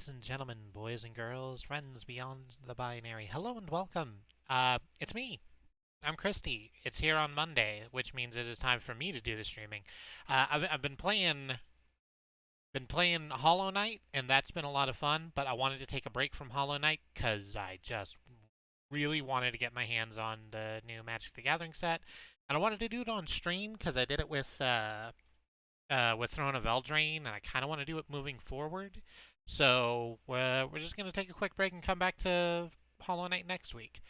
Ladies and gentlemen, boys and girls, friends beyond the binary, hello and welcome. It's me. I'm Kristie. It's here on Monday, which means it is time for me to do the streaming. I've been playing Hollow Knight, and that's been a lot of fun. But I wanted to take a break from Hollow Knight because I just really wanted to get my hands on the new Magic the Gathering set, and I wanted to do it on stream because I did it with Throne of Eldraine, and I kind of want to do it moving forward. So we're just going to take a quick break and come back to Hollow Knight next week.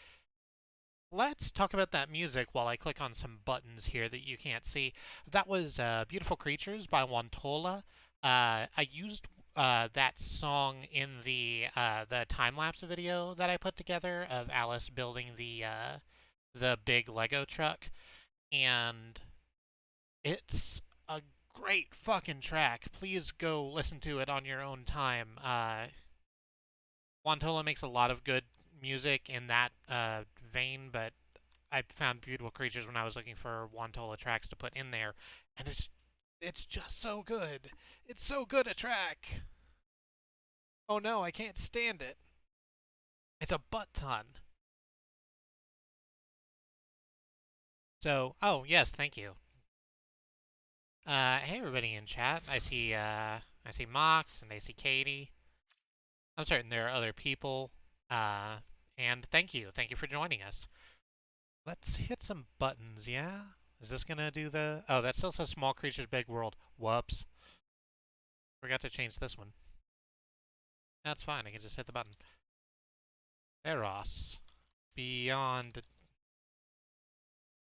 Let's talk about that music while I click on some buttons here that you can't see. That was Beautiful Creatures by Wantola. I used that song in the time-lapse video that I put together of Alice building the big Lego truck, and it's a great fucking track. Please go listen to it on your own time. Wantola makes a lot of good music in that vein, but I found Beautiful Creatures when I was looking for Wantola tracks to put in there, and it's just so good. It's so good a track. Oh no, I can't stand it. It's a butt ton. So, oh yes, thank you. Hey everybody in chat. I see Mox and I see Katie. I'm certain there are other people. Uh, and thank you for joining us. Let's hit some buttons, yeah? Is this gonna do the... Oh, that still says Small Creatures, Big World. Whoops. Forgot to change this one. That's fine, I can just hit the button. Theros Beyond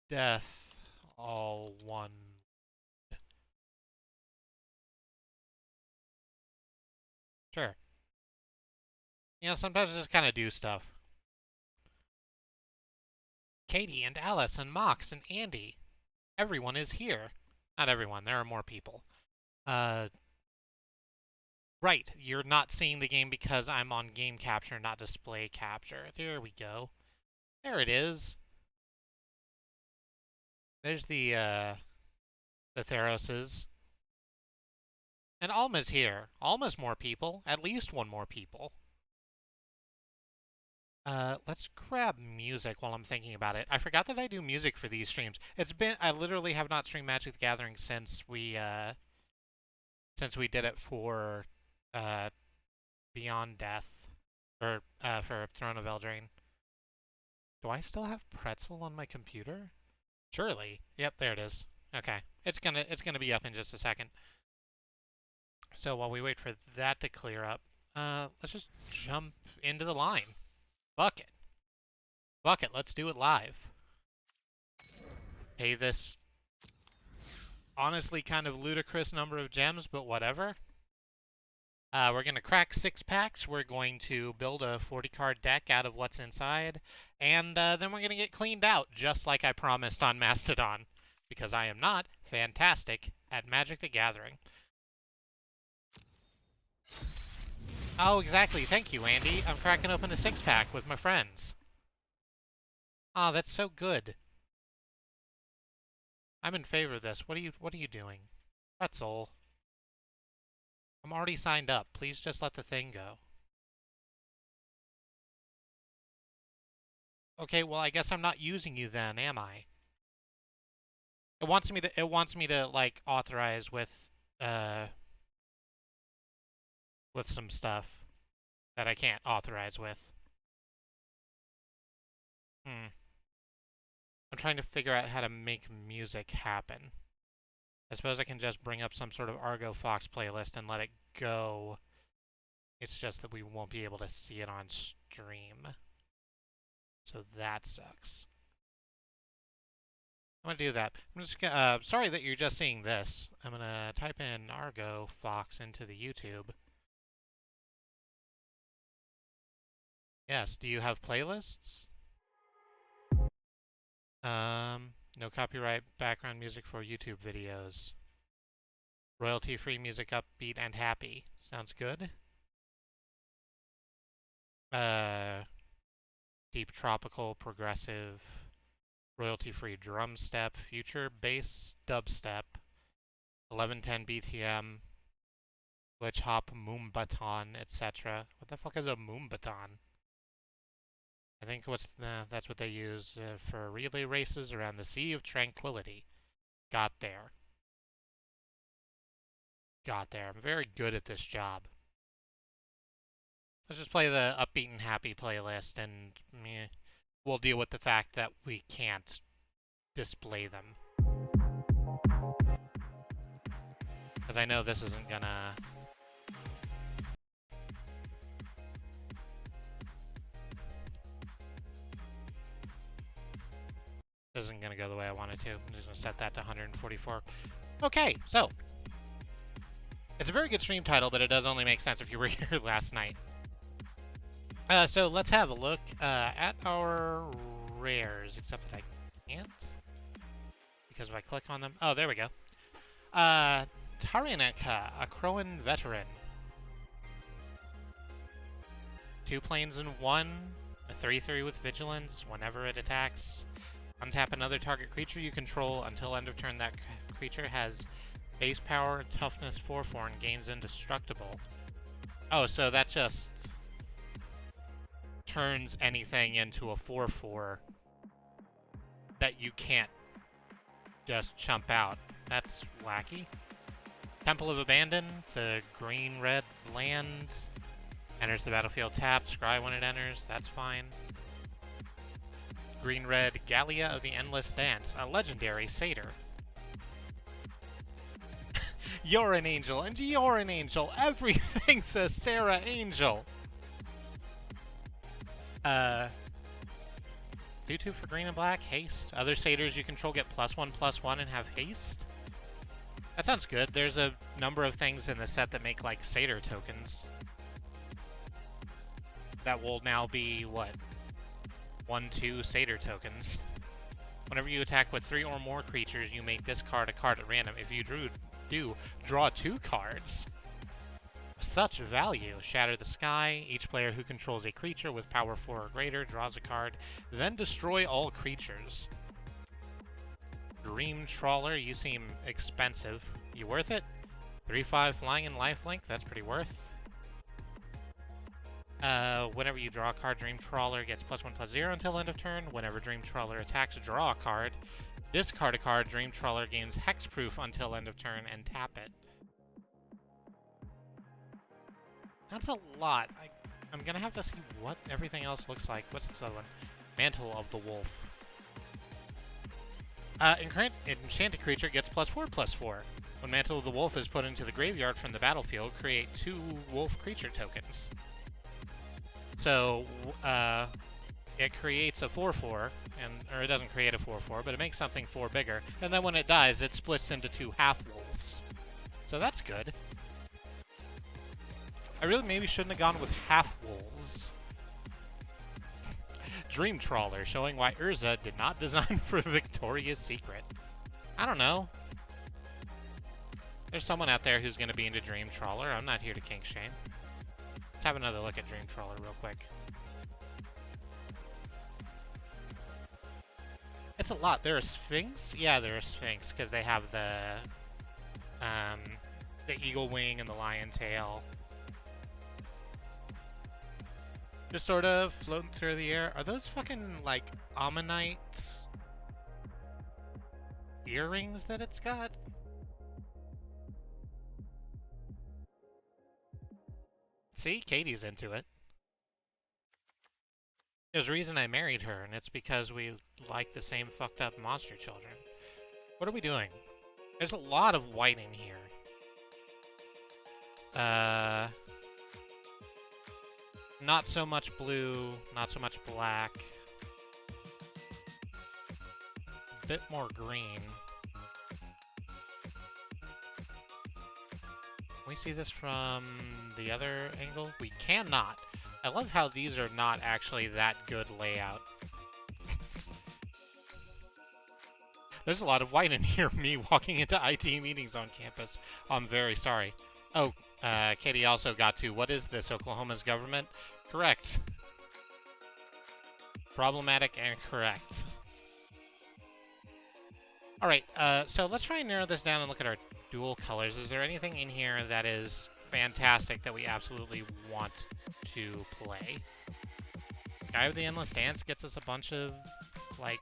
Death, all one. Sure. You know, sometimes I just kind of do stuff. Katie and Alice and Mox and Andy. Everyone is here. Not everyone, there are more people. Right, you're not seeing the game because I'm on game capture, not display capture. There we go. There it is. There's the Theroses. And Alma's here. Alma's more people. At least one more people. Let's grab music while I'm thinking about it. I forgot that I do music for these streams. I literally have not streamed Magic the Gathering since we did it for, uh, Beyond Death. Or, for Throne of Eldraine. Do I still have Pretzel on my computer? Surely. Yep, there it is. Okay. It's gonna be up in just a second. So while we wait for that to clear up, let's just jump into the line. Fuck it. Fuck it, let's do it live. Pay this honestly kind of ludicrous number of gems, but whatever. We're going to crack 6 packs. We're going to build a 40-card deck out of what's inside. And then we're going to get cleaned out, just like I promised on Mastodon. Because I am not fantastic at Magic the Gathering. Oh, exactly. Thank you, Andy. I'm cracking open a 6-pack with my friends. Oh, that's so good. I'm in favor of this. What are you doing? Pretzel. I'm already signed up. Please just let the thing go. Okay, well, I guess I'm not using you then, am I? It wants me to like authorize uh with some stuff that I can't authorize with. Hmm. I'm trying to figure out how to make music happen. I suppose I can just bring up some sort of Argo Fox playlist and let it go. It's just that we won't be able to see it on stream. So that sucks. I'm gonna do that. I'm just gonna, sorry that you're just seeing this. I'm gonna type in Argo Fox into the YouTube. Yes, do you have playlists? No copyright background music for YouTube videos. Royalty-free music, upbeat and happy. Sounds good. Deep tropical, progressive, royalty-free drum step, future bass dubstep, 1110 BTM, Glitch Hop, Moombaton, etc. What the fuck is a Moombaton? I think that's what they use for relay races around the Sea of Tranquility. Got there. Got there. I'm very good at this job. Let's just play the upbeat and happy playlist, and we'll deal with the fact that we can't display them. Because I know this isn't gonna... This isn't gonna go the way I want it to. I'm just gonna set that to 144. Okay, so... It's a very good stream title, but it does only make sense if you were here last night. So let's have a look at our rares, except that I can't. Because if I click on them... Oh, there we go. Taranaka, a Crowan veteran. 2 planes in 1, a 3/3 with vigilance. Whenever it attacks, untap another target creature you control until end of turn. That creature has base power, toughness 4/4, and gains indestructible. Oh, so that just turns anything into a 4/4 that you can't just chump out. That's wacky. Temple of Abandon, it's a green-red land. Enters the battlefield tapped, scry when it enters, that's fine. Green-red Gallia of the Endless Dance, a legendary satyr. You're an angel, and you're an angel. Everything's a Sarah angel. 2/2 for green and black, haste. Other satyrs you control get +1/+1 and have haste. That sounds good. There's a number of things in the set that make, like, satyr tokens. That will now be, what? 1/2 satyr tokens. Whenever you attack with 3 or more creatures, you may discard a card at random. If you draw 2 cards. Such value. Shatter the Sky. Each player who controls a creature with power 4 or greater draws a card, then destroy all creatures. Dream Trawler, you seem expensive. You worth it? 3/5 flying and lifelink, that's pretty worth. Whenever you draw a card, Dream Trawler gets +1/+0 until end of turn. Whenever Dream Trawler attacks, draw a card. Discard a card, Dream Trawler gains hexproof until end of turn, and tap it. That's a lot. I'm gonna have to see what everything else looks like. What's this other one? Mantle of the Wolf. Enchanted creature gets +4/+4. When Mantle of the Wolf is put into the graveyard from the battlefield, create 2 wolf creature tokens. So, it creates a 4/4, or it doesn't create a 4/4, but it makes something 4 bigger, and then when it dies, it splits into 2 half-wolves. So that's good. I really maybe shouldn't have gone with half-wolves. Dream Trawler, showing why Urza did not design for Victoria's Secret. I don't know. There's someone out there who's going to be into Dream Trawler. I'm not here to kink shame. Let's have another look at Dream Trawler real quick. It's a lot. They're a Sphinx? Yeah, they're a Sphinx, because they have the eagle wing and the lion tail. Just sort of floating through the air. Are those fucking, like, ammonite earrings that it's got? See? Katie's into it. There's a reason I married her, and it's because we like the same fucked up monster children. What are we doing? There's a lot of white in here. Not so much blue, not so much black. A bit more green. Can we see this from the other angle? We cannot. I love how these are not actually that good layout. There's a lot of white in here, me walking into IT meetings on campus. I'm very sorry. Oh, Katie also got to, what is this, Oklahoma's government? Correct. Problematic and correct. Alright, so let's try and narrow this down and look at our dual colors. Is there anything in here that is fantastic that we absolutely want to play. Guy with the Endless Dance gets us a bunch of, like,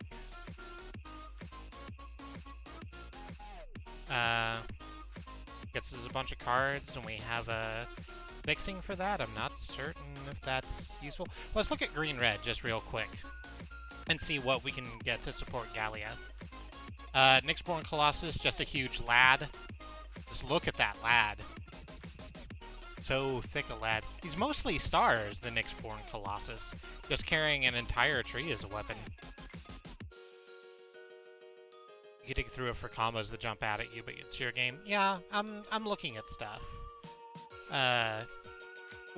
gets us a bunch of cards, and we have a fixing for that. I'm not certain if that's useful. Let's look at green-red just real quick and see what we can get to support Gallia. Nyxborn Colossus, just a huge lad. Just look at that lad. So thick a lad. He's mostly stars, the Nyxborn Colossus. Just carrying an entire tree as a weapon. You can dig through it for combos that jump out at you, but it's your game. Yeah, I'm looking at stuff.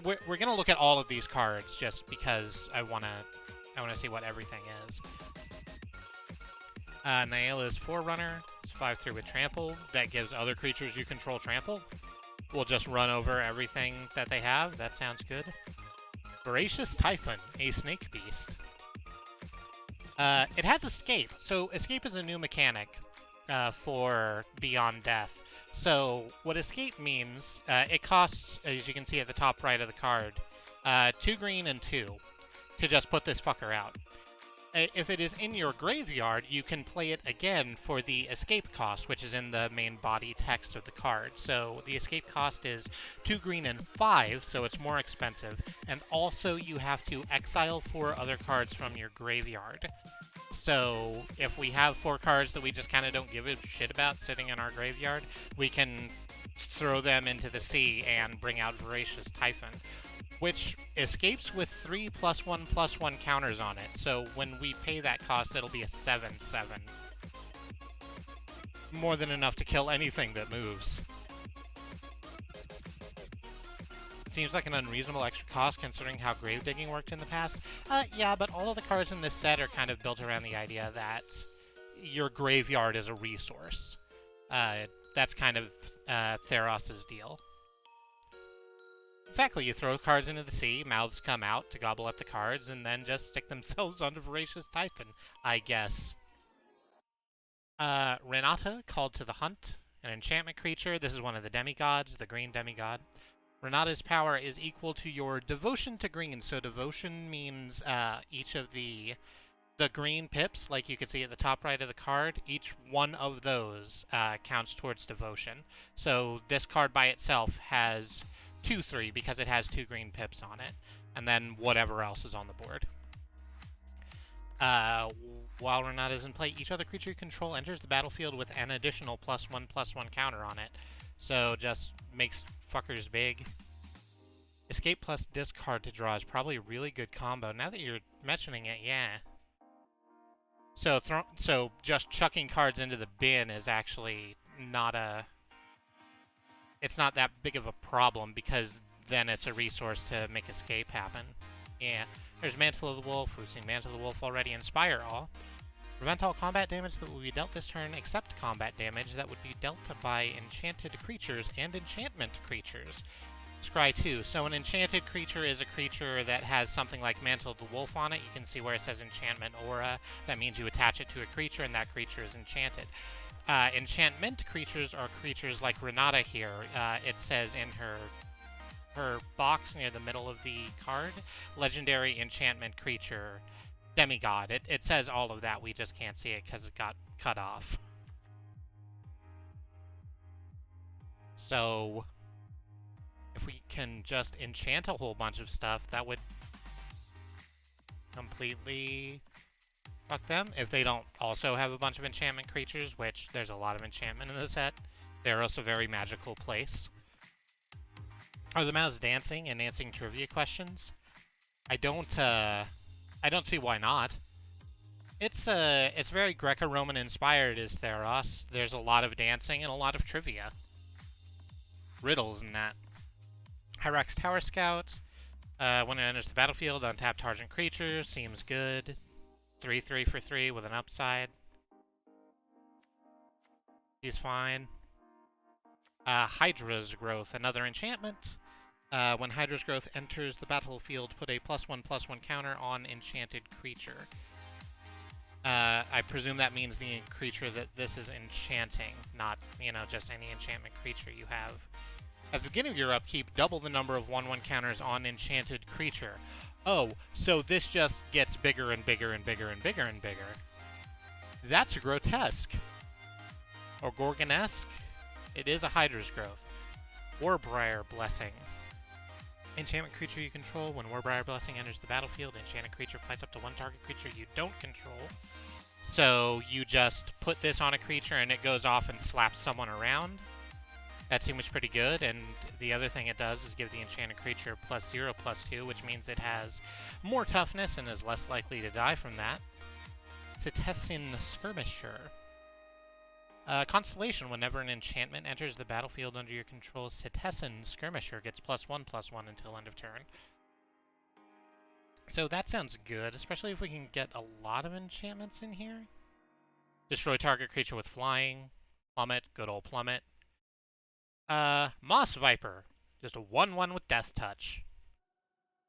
We're gonna look at all of these cards just because I wanna see what everything is. Nyala's Forerunner. It's 5/3 with Trample. That gives other creatures you control Trample. We'll just run over everything that they have. That sounds good. Voracious Typhon, a snake beast. It has Escape. So Escape is a new mechanic for Beyond Death. So what Escape means, it costs, as you can see at the top right of the card, 2 green and 2 to just put this fucker out. If it is in your graveyard, you can play it again for the escape cost, which is in the main body text of the card. So the escape cost is 2 green and 5, so it's more expensive. And also you have to exile 4 other cards from your graveyard. So if we have 4 cards that we just kind of don't give a shit about sitting in our graveyard, we can throw them into the sea and bring out Voracious Typhon, which escapes with 3 +1/+1 counters on it. So when we pay that cost, it'll be a 7/7. More than enough to kill anything that moves. Seems like an unreasonable extra cost considering how grave digging worked in the past. Yeah, but all of the cards in this set are kind of built around the idea that your graveyard is a resource. That's kind of Theros' deal. Exactly, you throw cards into the sea, mouths come out to gobble up the cards, and then just stick themselves onto Voracious Typhon, I guess. Renata, Called to the Hunt, an enchantment creature. This is one of the demigods, the green demigod. Renata's power is equal to your devotion to green. So devotion means each of the green pips, like you can see at the top right of the card, each one of those counts towards devotion. So this card by itself has 2/3 because it has 2 green pips on it, and then whatever else is on the board. While Renata is in play, each other creature you control enters the battlefield with an additional +1/+1 counter on it. So just makes fuckers big. Escape plus discard to draw is probably a really good combo. Now that you're mentioning it, yeah. So just chucking cards into the bin is actually not a... It's not that big of a problem because then it's a resource to make escape happen. Yeah. There's Mantle of the Wolf. We've seen Mantle of the Wolf already. Inspire All. Prevent all combat damage that will be dealt this turn except combat damage that would be dealt by enchanted creatures and enchantment creatures. Scry 2. So an enchanted creature is a creature that has something like Mantle of the Wolf on it. You can see where it says Enchantment Aura. That means you attach it to a creature and that creature is enchanted. Enchantment creatures are creatures like Renata here. It says in her box near the middle of the card, legendary enchantment creature, demigod. It says all of that, we just can't see it because it got cut off. So if we can just enchant a whole bunch of stuff, that would completely fuck them. If they don't also have a bunch of enchantment creatures, which there's a lot of enchantment in the set, Theros a very magical place. Are the mouths dancing and answering trivia questions? I don't see why not. It's very Greco-Roman inspired is Theros. There's a lot of dancing and a lot of trivia. Riddles and that. Hyrax Tower Scout. When it enters the battlefield, untap target creature. Seems good. 3/3 for 3 with an upside. He's fine. Hydra's Growth, another enchantment. When Hydra's Growth enters the battlefield, put a +1/+1 counter on enchanted creature. I presume that means the creature that this is enchanting, not, just any enchantment creature you have. At the beginning of your upkeep, double the number of 1/1 counters on enchanted creature. Oh, so this just gets bigger and bigger and bigger and bigger and bigger. That's grotesque. Or Gorgonesque. It is a Hydra's Growth. Warbriar Blessing. Enchantment creature you control. When Warbriar Blessing enters the battlefield, enchanted creature fights up to one target creature you don't control. So you just put this on a creature and it goes off and slaps someone around. That seems pretty good, and the other thing it does is give the enchanted creature +0/+2, which means it has more toughness and is less likely to die from that. Cetessin Skirmisher. Constellation, whenever an enchantment enters the battlefield under your control, Cetessin Skirmisher gets +1/+1 until end of turn. So that sounds good, especially if we can get a lot of enchantments in here. Destroy target creature with flying. Plummet, good old Plummet. Moss Viper. Just a 1/1 with Death Touch.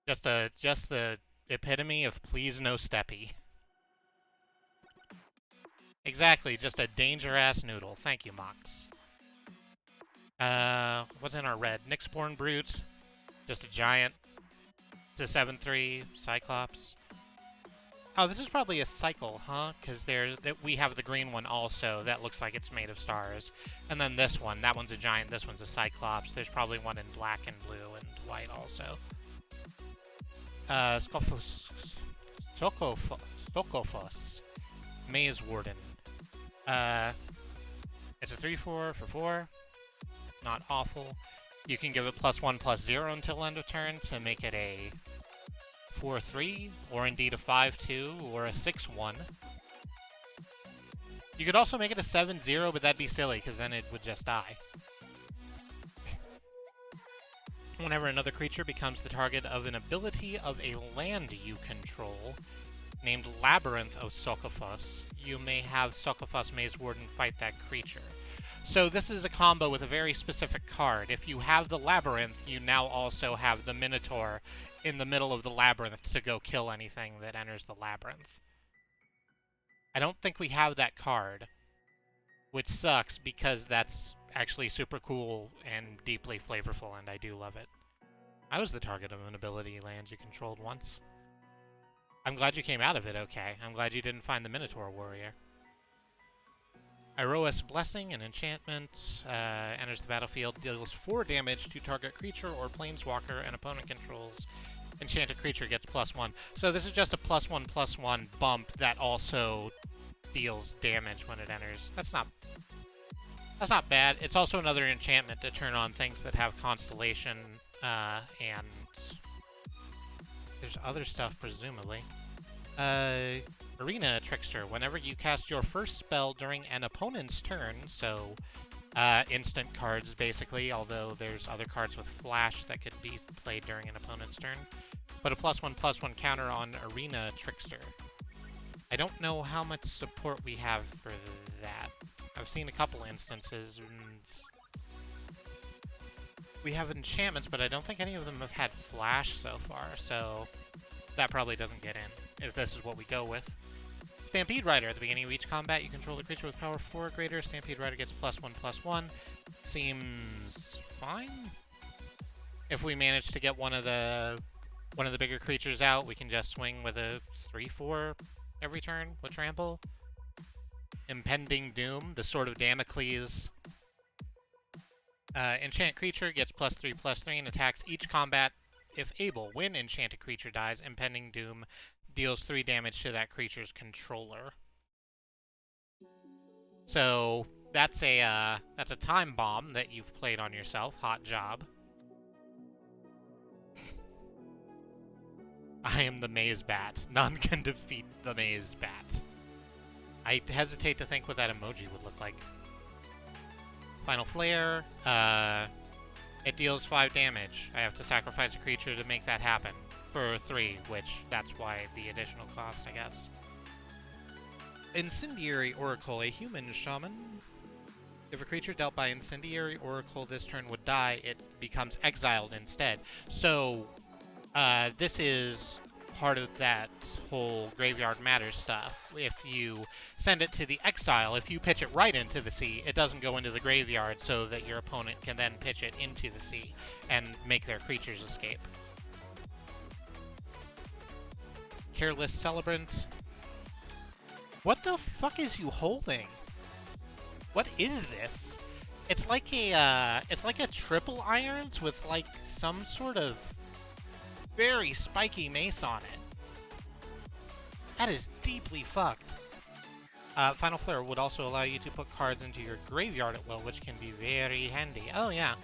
Just the epitome of please no steppy. Exactly, just a danger-ass noodle. Thank you, Mox. What's in our red? Nyxborn Brute. Just a giant. It's a 7/3 Cyclops. Oh, this is probably a cycle, huh? Because we have the green one also. That looks like it's made of stars. And then this one. That one's a giant. This one's a Cyclops. There's probably one in black and blue and white also. Stokophos. Maze Warden. It's a 3/4 for 4. Not awful. You can give it +1/+0 until end of turn to make it a 4/3, or indeed a 5/2, or a 6/1. You could also make it a 7/0, but that'd be silly, because then it would just die. Whenever another creature becomes the target of an ability of a land you control, named Labyrinth of Stokophos, you may have Stokophos Maze Warden fight that creature. So this is a combo with a very specific card. If you have the Labyrinth, you now also have the Minotaur in the middle of the Labyrinth to go kill anything that enters the Labyrinth. I don't think we have that card, which sucks because that's actually super cool and deeply flavorful, and I do love it. I was the target of an ability land you controlled once. I'm glad you came out of it okay. I'm glad you didn't find the Minotaur Warrior. Iroas Blessing, an enchantment, enters the battlefield, deals 4 damage to target creature or planeswalker an opponent controls. Enchanted creature gets +1. So this is just a +1/+1 bump that also deals damage when it enters. That's not bad. It's also another enchantment to turn on things that have Constellation, and there's other stuff, presumably. Arena Trickster. Whenever you cast your first spell during an opponent's turn, so instant cards, basically, although there's other cards with flash that could be played during an opponent's turn, put a +1/+1 counter on Arena Trickster. I don't know how much support we have for that. I've seen a couple instances, and we have enchantments, but I don't think any of them have had flash so far, so that probably doesn't get in, if this is what we go with. Stampede Rider. At the beginning of each combat, you control a creature with power 4 or greater. Stampede Rider gets +1/+1. Seems fine. If we manage to get one of the bigger creatures out, we can just swing with a 3/4 every turn with Trample. Impending Doom, the Sword of Damocles. Enchant creature gets +3/+3 and attacks each combat if able. When enchanted creature dies, Impending Doom deals 3 damage to that creature's controller. So that's a time bomb that you've played on yourself. Hot job. I am the Maze Bat. None can defeat the Maze Bat. I hesitate to think what that emoji would look like. Final Flare. It deals 5 damage. I have to sacrifice a creature to make that happen. For 3, which that's why the additional cost, I guess. Incendiary Oracle, a human shaman. If a creature dealt by Incendiary Oracle this turn would die, it becomes exiled instead. So, this is part of that whole graveyard matters stuff. If you send it to the exile, if you pitch it right into the sea, it doesn't go into the graveyard so that your opponent can then pitch it into the sea and make their creatures escape. Careless Celebrant. What the fuck is you holding? What is this? It's like a triple irons with like some sort of very spiky mace on it. That is deeply fucked. Final Flare would also allow you to put cards into your graveyard at will, which can be very handy. Oh yeah.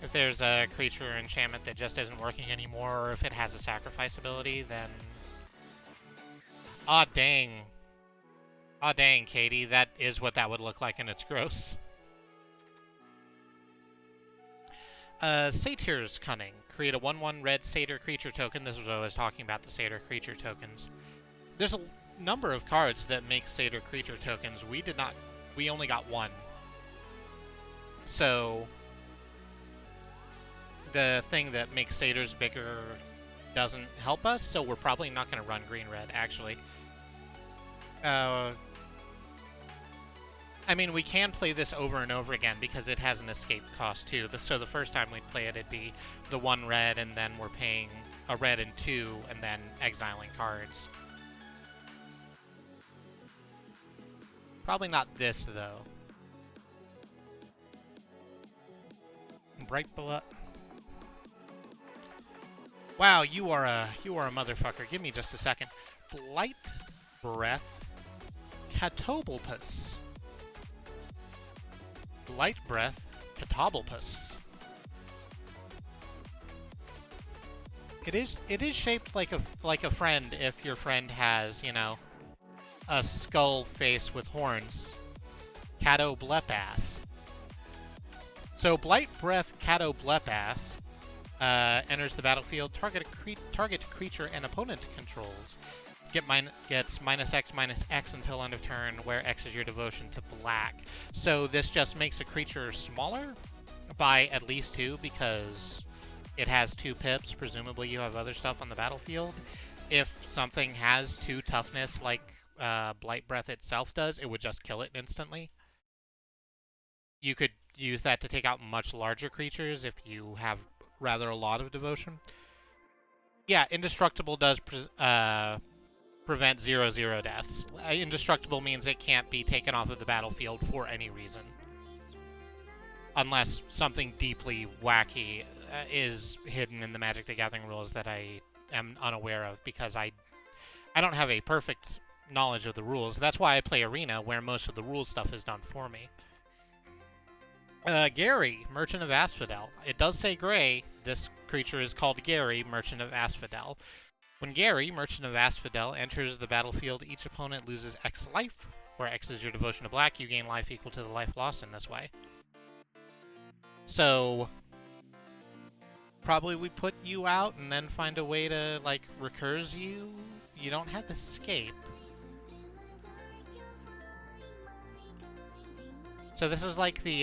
If there's a creature or enchantment that just isn't working anymore, or if it has a sacrifice ability, then... Aw dang. Aw dang, Katie, that is what that would look like, and it's gross. Satyr's Cunning. Create a 1/1 red satyr creature token. This is what I was talking about, the satyr creature tokens. There's a number of cards that make satyr creature tokens. We only got one. So, the thing that makes satyrs bigger doesn't help us, so we're probably not going to run green-red, actually. I mean, we can play this over and over again because it has an escape cost too. So the first time we play it, it'd be the 1 red, and then we're paying a red and 2, and then exiling cards. Probably not this, though. Bright Blood. Wow, you are a motherfucker. Give me just a second. Blight Breath Catobulpus. Blight Breath Catobulpus. It is shaped like a friend if your friend has, you know, a skull face with horns. Catoblepass. So Blight Breath Catoblepass enters the battlefield. Target creature and opponent controls gets -X/-X until end of turn, where X is your devotion to black. So this just makes a creature smaller by at least 2 because it has 2 pips. Presumably you have other stuff on the battlefield. If something has 2 toughness like Blight Breath itself does, it would just kill it instantly. You could use that to take out much larger creatures if you have rather a lot of devotion. Yeah, Indestructible does prevent 0/0 deaths. Indestructible means it can't be taken off of the battlefield for any reason. Unless something deeply wacky is hidden in the Magic the Gathering rules that I am unaware of, because I don't have a perfect knowledge of the rules. That's why I play Arena, where most of the rule stuff is done for me. Gary, Merchant of Asphodel. It does say gray. This creature is called Gary, Merchant of Asphodel. When Gary, Merchant of Asphodel, enters the battlefield, each opponent loses X life, where X is your devotion to black. You gain life equal to the life lost in this way. So, probably we put you out and then find a way to, like, recurse you. You don't have escape. So this is like the,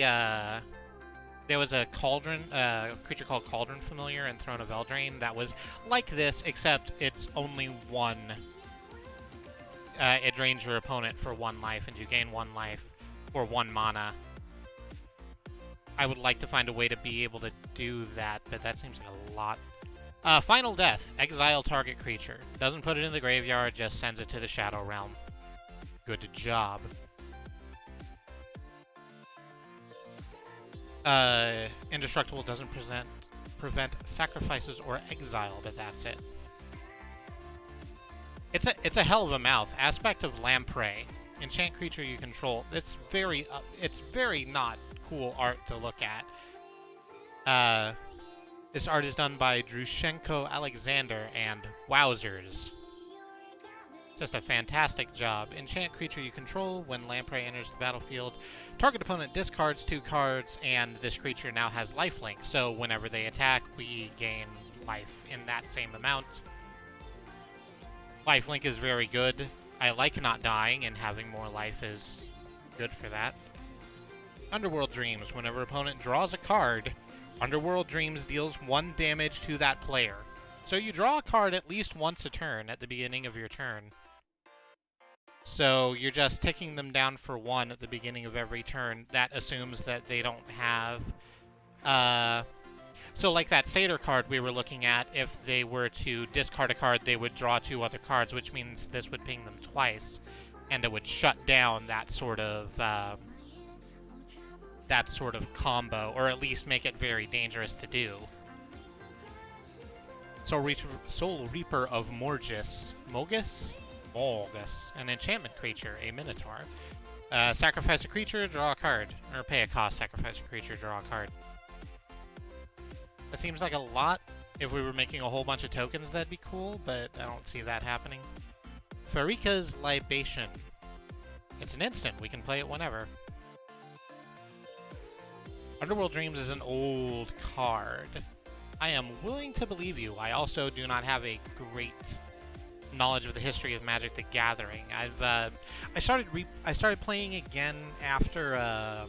there was a Cauldron, creature called Cauldron Familiar in Throne of Eldraine that was like this, except it's only 1. It drains your opponent for 1 life, and you gain 1 life for 1 mana. I would like to find a way to be able to do that, but that seems like a lot. Final Death. Exile target creature. Doesn't put it in the graveyard, just sends it to the Shadow Realm. Good job. Indestructible doesn't prevent sacrifices or exile, but that's it. It's a hell of a mouth. Aspect of Lamprey. Enchant creature you control. It's very not cool art to look at. This art is done by Drushenko Alexander and wowzers. Just a fantastic job. Enchant creature you control. When Lamprey enters the battlefield, target opponent discards 2 cards, and this creature now has lifelink. So whenever they attack, we gain life in that same amount. Lifelink is very good. I like not dying, and having more life is good for that. Underworld Dreams. Whenever opponent draws a card, Underworld Dreams deals 1 damage to that player. So you draw a card at least once a turn at the beginning of your turn. So you're just ticking them down for 1 at the beginning of every turn. That assumes that they don't have... So like that Satyr card we were looking at, if they were to discard a card, they would draw 2 other cards, which means this would ping them twice. And it would shut down that sort of combo, or at least make it very dangerous to do. Soul Reaper of Morgus, an enchantment creature, a Minotaur. Sacrifice a creature, draw a card. Or pay a cost, sacrifice a creature, draw a card. That seems like a lot. If we were making a whole bunch of tokens, that'd be cool, but I don't see that happening. Farika's Libation. It's an instant. We can play it whenever. Underworld Dreams is an old card. I am willing to believe you. I also do not have a great knowledge of the history of Magic the Gathering. I started playing again after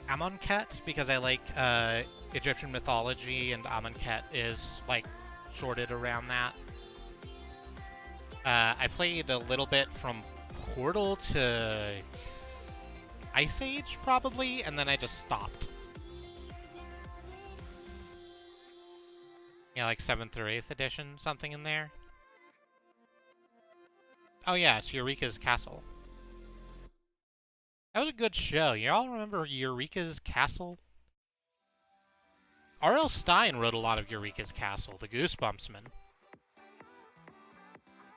Amonkhet because I like Egyptian mythology, and Amonkhet is like sorted around that. I played a little bit from Portal to Ice Age, probably, and then I just stopped. Yeah, like 7th or 8th edition, something in there. Oh yeah, it's Eureka's Castle. That was a good show. Y'all remember Eureka's Castle? R.L. Stine wrote a lot of Eureka's Castle, the Goosebumpsman.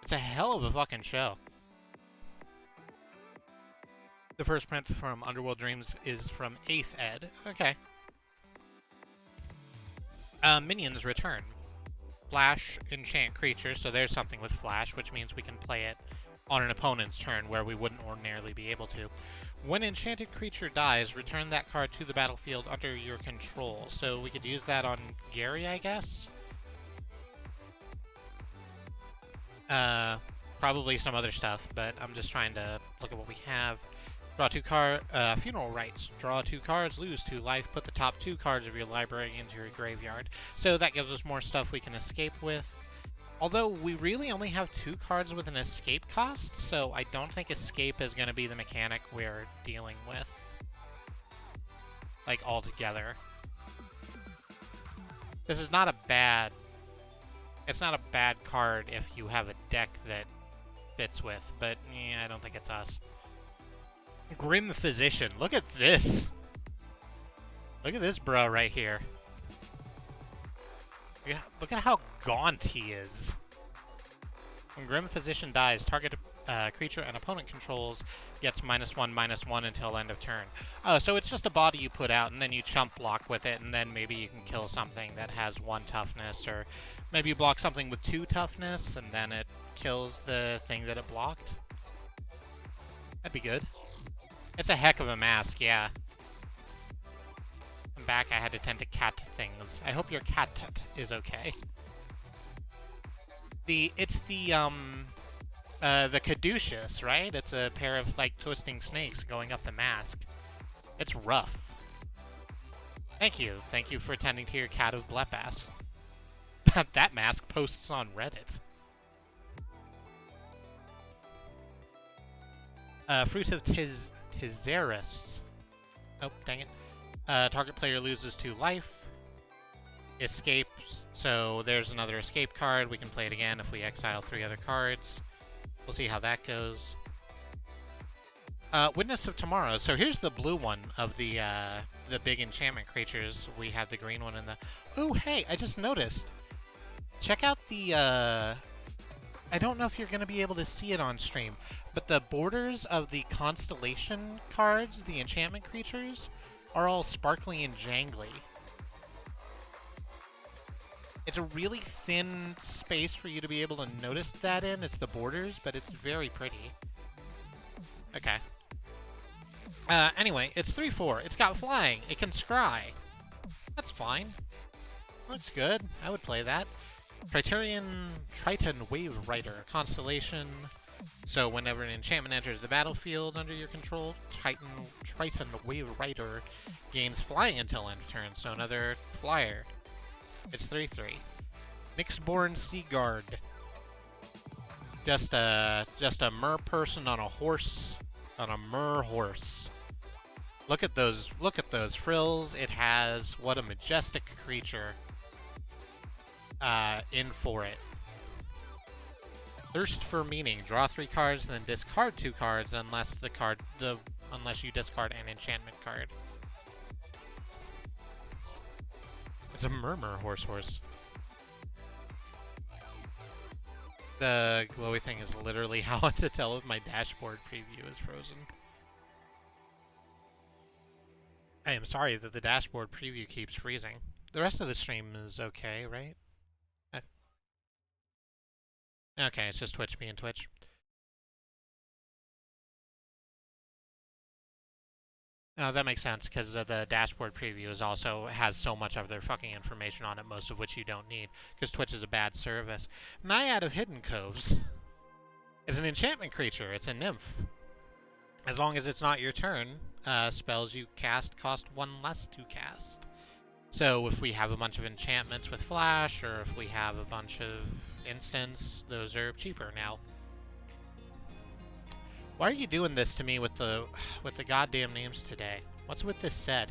It's a hell of a fucking show. The first print from Underworld Dreams is from 8th ed. Okay. Minions return. Flash enchant creature, so there's something with flash, which means we can play it on an opponent's turn where we wouldn't ordinarily be able to. When enchanted creature dies, return that card to the battlefield under your control. So we could use that on Gary, I guess? Probably some other stuff, but I'm just trying to look at what we have. Draw 2 cards, Funeral Rites. Draw 2 cards, lose 2 life, put the top 2 cards of your library into your graveyard. So that gives us more stuff we can escape with. Although we really only have 2 cards with an escape cost, so I don't think escape is going to be the mechanic we're dealing with. Like, altogether. This is not a bad... It's not a bad card if you have a deck that fits with, but yeah, I don't think it's us. Grim Physician. Look at this. Look at this bro right here. Look at how gaunt he is. When Grim Physician dies, target creature an opponent controls gets -1/-1 until end of turn. Oh, so it's just a body you put out, and then you chump block with it, and then maybe you can kill something that has 1 toughness, or maybe you block something with 2 toughness, and then it kills the thing that it blocked. That'd be good. It's a heck of a mask, yeah. I'm back, I had to tend to cat things. I hope your cat is okay. It's the caduceus, right? It's a pair of, like, twisting snakes going up the mask. It's rough. Thank you. Thank you for tending to your cat of Blepass. That mask posts on Reddit. Fruit of Tizerus. Oh, dang it. Target player loses 2 life. Escapes. So there's another escape card. We can play it again if we exile 3 other cards. We'll see how that goes. Witness of Tomorrow. So here's the blue one of the big enchantment creatures. We have the green one in the... Oh, hey, I just noticed. Check out the... I don't know if you're going to be able to see it on stream, but the borders of the constellation cards, the enchantment creatures, are all sparkly and jangly. It's a really thin space for you to be able to notice that in. It's the borders, but it's very pretty. Okay. Anyway, it's 3/4. It's got flying. It can scry. That's fine. Looks good. I would play that. Triton Wave Rider. Constellation. So whenever an enchantment enters the battlefield under your control, Triton Wave Rider gains flying until end of turn, so another flyer. It's 3/3. Nyxborn Sea Guard. Just a mer person on a horse, on a mer horse. Look at those frills. It has what a majestic creature in for it. Thirst for Meaning. Draw 3 cards, and then discard 2 cards unless you discard an enchantment card. It's a murmur horse. The glowy thing is literally how to tell if my dashboard preview is frozen. I am sorry that the dashboard preview keeps freezing. The rest of the stream is okay, right? Okay, it's just Twitch being Twitch. Oh, that makes sense, because the dashboard preview has so much of their fucking information on it, most of which you don't need, because Twitch is a bad service. Naiad of Hidden Coves. It's an enchantment creature. It's a nymph. As long as it's not your turn, spells you cast cost 1 less to cast. So if we have a bunch of enchantments with flash, or if we have a bunch of instants, those are cheaper now. Why are you doing this to me with the goddamn names today? What's with this set?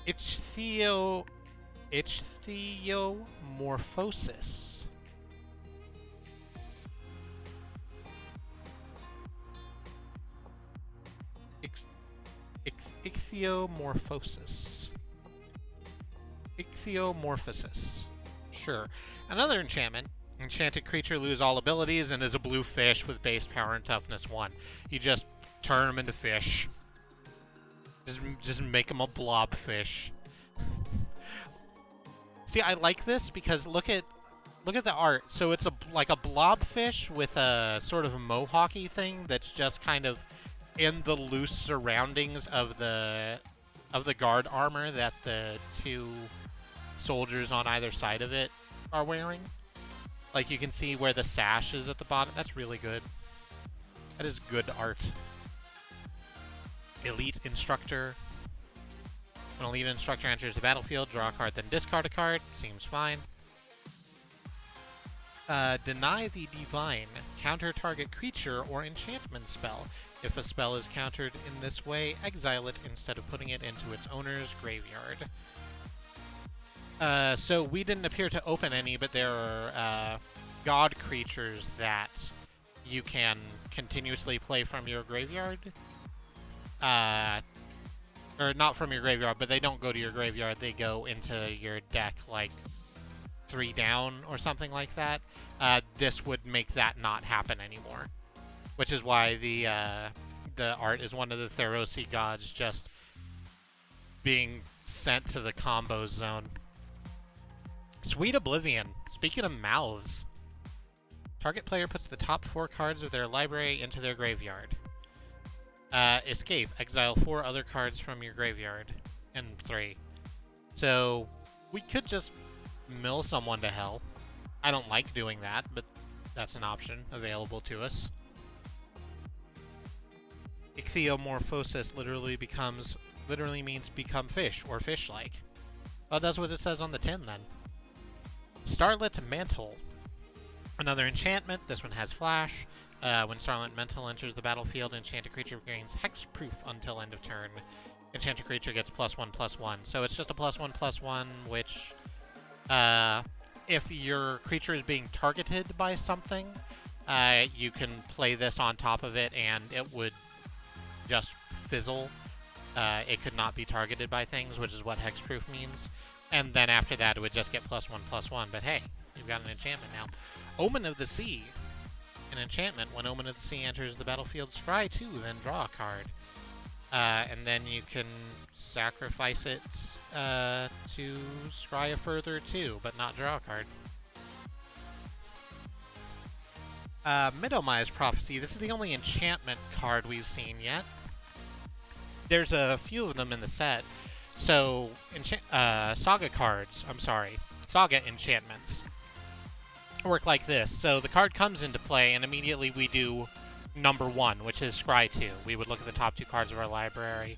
Ichthyomorphosis. Ichthyomorphosis. Ichthyomorphosis. Sure. Another enchantment. Enchanted creature, lose all abilities, and is a blue fish with base power and toughness 1. You just turn them into fish. Just make them a blob fish. See, I like this because look at the art. So it's like a blob fish with a sort of a mohawky thing that's just kind of in the loose surroundings of the guard armor that the 2 soldiers on either side of it are wearing. Like, you can see where the sash is at the bottom. That's really good. That is good art. Elite Instructor. When Elite Instructor enters the battlefield, draw a card, then discard a card. Seems fine. Deny the Divine. Counter target creature or enchantment spell. If a spell is countered in this way, exile it instead of putting it into its owner's graveyard. So we didn't appear to open any, but there are god creatures that you can continuously play from your graveyard. Or not from your graveyard, but they don't go to your graveyard, they go into your deck like 3 down or something like that. This would make that not happen anymore. Which is why the art is one of the Theros gods just being sent to the combo zone. Sweet Oblivion. Speaking of mouths. Target player puts the top 4 cards of their library into their graveyard. Escape. Exile 4 other cards from your graveyard. And 3. So, we could just mill someone to hell. I don't like doing that, but that's an option available to us. Ichthyomorphosis literally means become fish, or fish-like. Well, that's what it says on the tin, then. Starlit Mantle. Another enchantment. This one has flash. When Starlit Mantle enters the battlefield, enchanted creature gains hexproof until end of turn. Enchanted creature gets +1/+1. So it's just a +1/+1, which, if your creature is being targeted by something, you can play this on top of it and it would just fizzle. It could not be targeted by things, which is what hexproof means. And then after that, it would just get +1/+1. But hey, you've got an enchantment now. Omen of the Sea. An enchantment. When Omen of the Sea enters the battlefield, scry 2, then draw a card. And then you can sacrifice it to scry a further 2, but not draw a card. Midomai's Prophecy. This is the only enchantment card we've seen yet. There's a few of them in the set. So, Saga cards, Saga enchantments work like this. So the card comes into play, and immediately we do number 1, which is Scry 2. We would look at the top 2 cards of our library.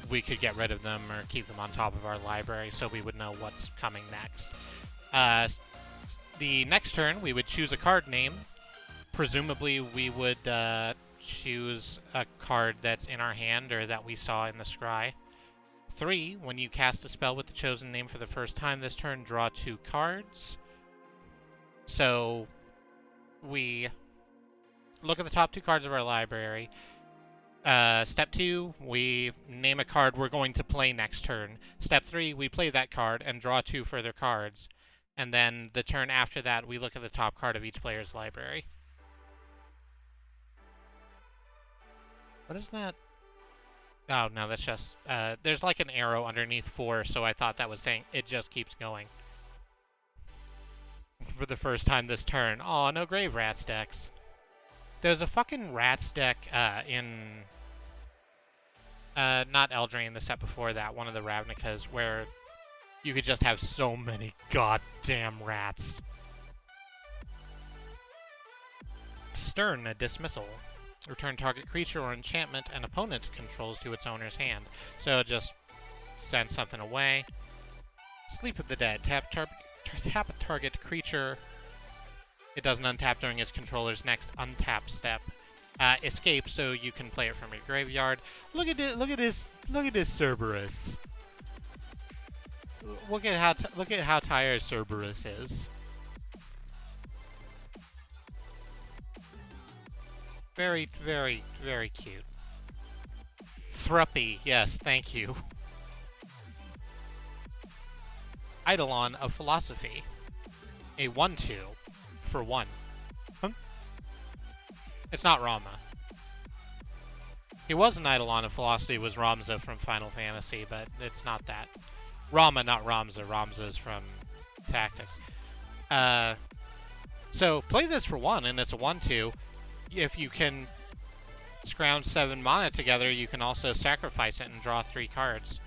We could get rid of them or keep them on top of our library so we would know what's coming next. The next turn, we would choose a card name. Presumably, we would choose a card that's in our hand or that we saw in the scry. 3, when you cast a spell with the chosen name for the first time this turn, draw 2 cards. So we look at the top 2 cards of our library. Step 2, we name a card we're going to play next turn. Step 3, we play that card and draw 2 further cards. And then the turn after that, we look at the top card of each player's library. What is that? Oh, no, that's just... there's like an arrow underneath 4, so I thought that was saying it just keeps going. For the first time this turn. Aw, no Grave Rats decks. There's a fucking Rats deck in... not Eldraine, the set before that, one of the Ravnicas, where you could just have so many goddamn rats. Stern, a dismissal. Return target creature or enchantment an opponent controls to its owner's hand. So just send something away. Sleep of the Dead. Tap a target creature. It doesn't untap during its controller's next untap step. Escape, so you can play it from your graveyard. Look at this Cerberus. Look at how tired Cerberus is. Very, very, very cute. Thruppy, yes, thank you. Eidolon of Philosophy. A 1/2 for 1. Huh? It's not Rama. He was an Eidolon of Philosophy, was Ramza from Final Fantasy, but it's not that. Rama, not Ramza. Ramza is from Tactics. So play this for 1, and it's a 1/2. If you can scrounge 7 mana together, you can also sacrifice it and draw 3 cards.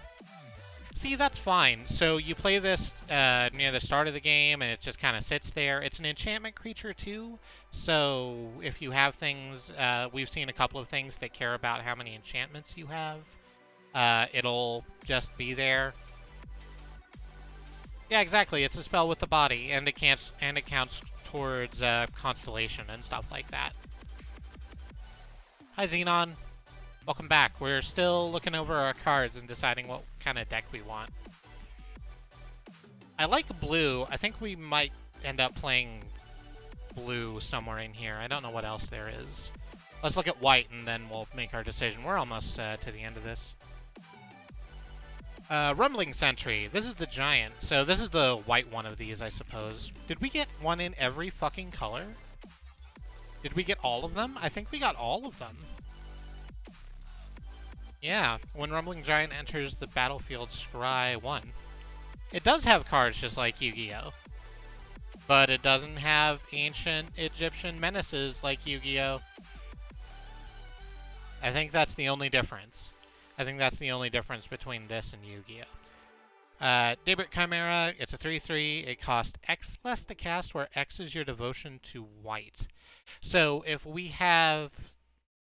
See, that's fine. So you play this near the start of the game, and it just kind of sits there. It's an enchantment creature, too. So if you have things, we've seen a couple of things that care about how many enchantments you have. It'll just be there. Yeah, exactly. It's a spell with the body, and it counts towards constellation and stuff like that. Hi, Xenon. Welcome back. We're still looking over our cards and deciding what kind of deck we want. I like blue. I think we might end up playing blue somewhere in here. I don't know what else there is. Let's look at white, and then we'll make our decision. We're almost to the end of this. Rumbling Sentry. This is the giant. So this is the white one of these, I suppose. Did we get one in every fucking color? Did we get all of them? I think we got all of them. Yeah, when Rumbling Giant enters the battlefield, scry 1. It does have cards just like Yu-Gi-Oh! But it doesn't have ancient Egyptian menaces like Yu-Gi-Oh! I think that's the only difference. I think that's the only difference between this and Yu-Gi-Oh! Daybreak Chimera, it's a 3/3. It costs X less to cast, where X is your devotion to white. So if we have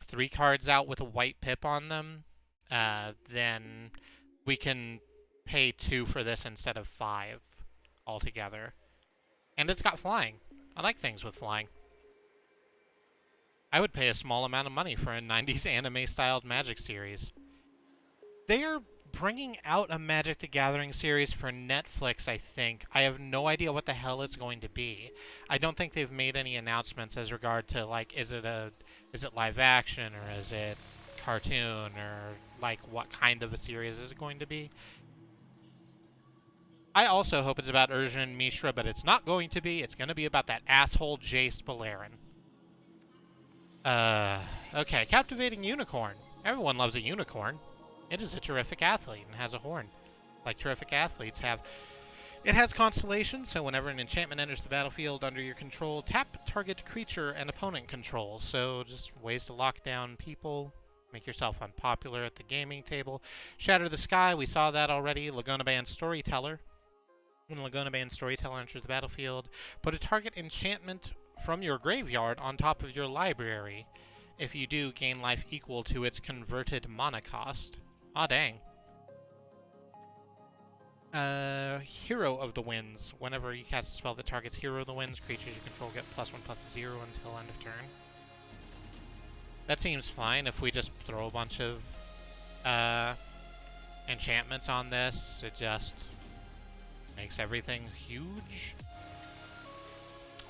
3 cards out with a white pip on them, then we can pay 2 for this instead of 5 altogether. And it's got flying. I like things with flying. I would pay a small amount of money for a 90s anime-styled Magic series. They are bringing out a Magic the Gathering series for Netflix, I think. I have no idea what the hell it's going to be. I don't think they've made any announcements as regard to, like, is it live action, or is it cartoon, or, like, what kind of a series is it going to be? I also hope it's about Urza and Mishra, but it's not going to be. It's going to be about that asshole Jace Beleren. Okay, Captivating Unicorn. Everyone loves a unicorn. It is a terrific athlete and has a horn, like terrific athletes have. It has Constellation, so whenever an enchantment enters the battlefield under your control, tap target creature and opponent control. So just ways to lock down people, make yourself unpopular at the gaming table. Shatter the Sky, we saw that already. Laguna Band Storyteller. When Laguna Band Storyteller enters the battlefield, put a target enchantment from your graveyard on top of your library. If you do, gain life equal to its converted mana cost. Aw, dang. Hero of the Winds. Whenever you cast a spell that targets Hero of the Winds, creatures you control get +1/+0 until end of turn. That seems fine if we just throw a bunch of enchantments on this. It just makes everything huge.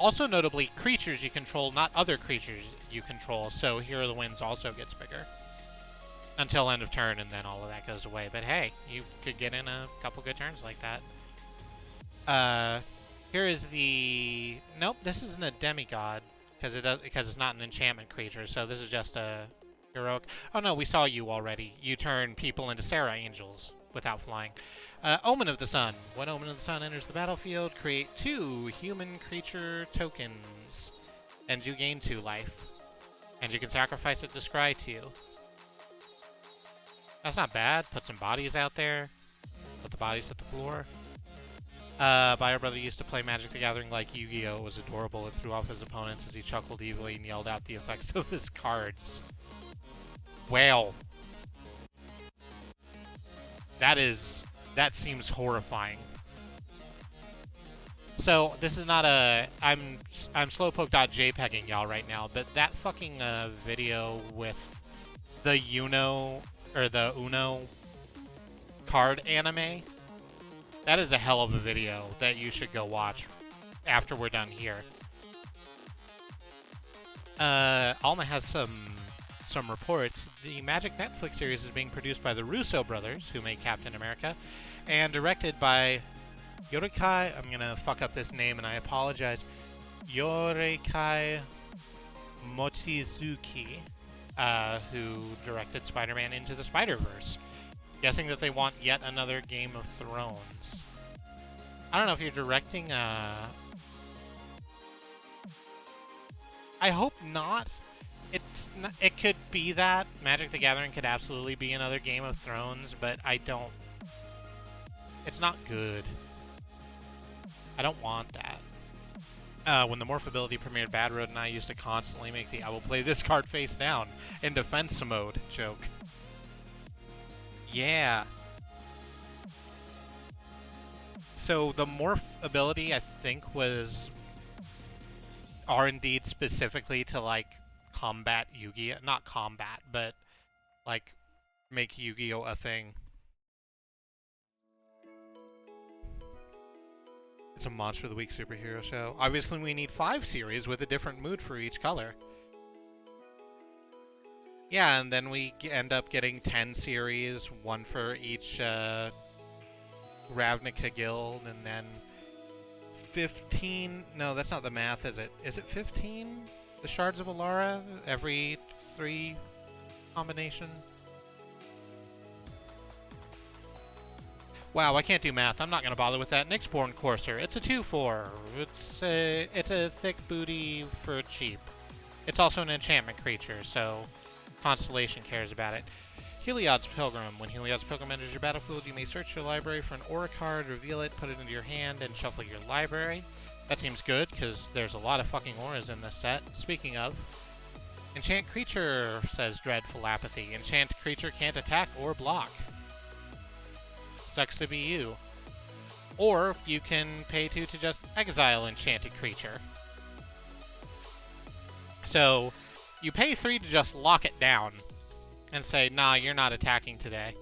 Also notably, creatures you control, not other creatures you control, so Hero of the Winds also gets bigger. Until end of turn, and then all of that goes away. But hey, you could get in a couple good turns like that. Here is the... Nope, this isn't a demigod, because it's not an enchantment creature, so this is just a heroic... Oh no, we saw you already. You turn people into Sarah Angels without flying. Omen of the Sun. When Omen of the Sun enters the battlefield, create 2 human creature tokens, and you gain 2 life. And you can sacrifice it to scry 2. That's not bad. Put some bodies out there. Put the bodies at the floor. Bio Brother used to play Magic the Gathering like Yu-Gi-Oh! It was adorable. It threw off his opponents as he chuckled evilly and yelled out the effects of his cards. Well. That seems horrifying. So, this is not a... I'm slowpoke.jpegging y'all right now, but that fucking video with the Uno card anime, that is a hell of a video that you should go watch after we're done here. Alma has some reports. The Magic Netflix series is being produced by the Russo brothers, who made Captain America, and directed by Yorikai, I'm gonna fuck up this name and I apologize, Yorikai Mochizuki, who directed Spider-Man Into the Spider-Verse. Guessing that they want yet another Game of Thrones. I don't know if you're directing I hope not. It could be that. Magic the Gathering could absolutely be another Game of Thrones, but I don't... It's not good. I don't want that. When the Morph ability premiered, Bad Road and I used to constantly make the "I will play this card face down" in defense mode joke. Yeah. So the Morph ability, I think, was R&D'd specifically to, like, combat Yu-Gi-Oh! Not combat, but, like, make Yu-Gi-Oh! A thing. It's a Monster of the Week superhero show. Obviously, we need 5 series with a different mood for each color. Yeah, and then we end up getting 10 series, 1 for each Ravnica guild, and then 15... No, that's not the math, is it? Is it 15? The Shards of Alara? Every 3 combination? Wow, I can't do math. I'm not going to bother with that. Nyxborn Courser. It's a 2/4. It's a thick booty for cheap. It's also an enchantment creature, so Constellation cares about it. Heliod's Pilgrim. When Heliod's Pilgrim enters your battlefield, you may search your library for an aura card, reveal it, put it into your hand, and shuffle your library. That seems good, because there's a lot of fucking auras in this set. Speaking of, enchant creature, says Dreadful Apathy. Enchant creature can't attack or block. Sucks to be you. Or you can pay 2 to just exile enchanted creature. So you pay 3 to just lock it down and say, nah, you're not attacking today.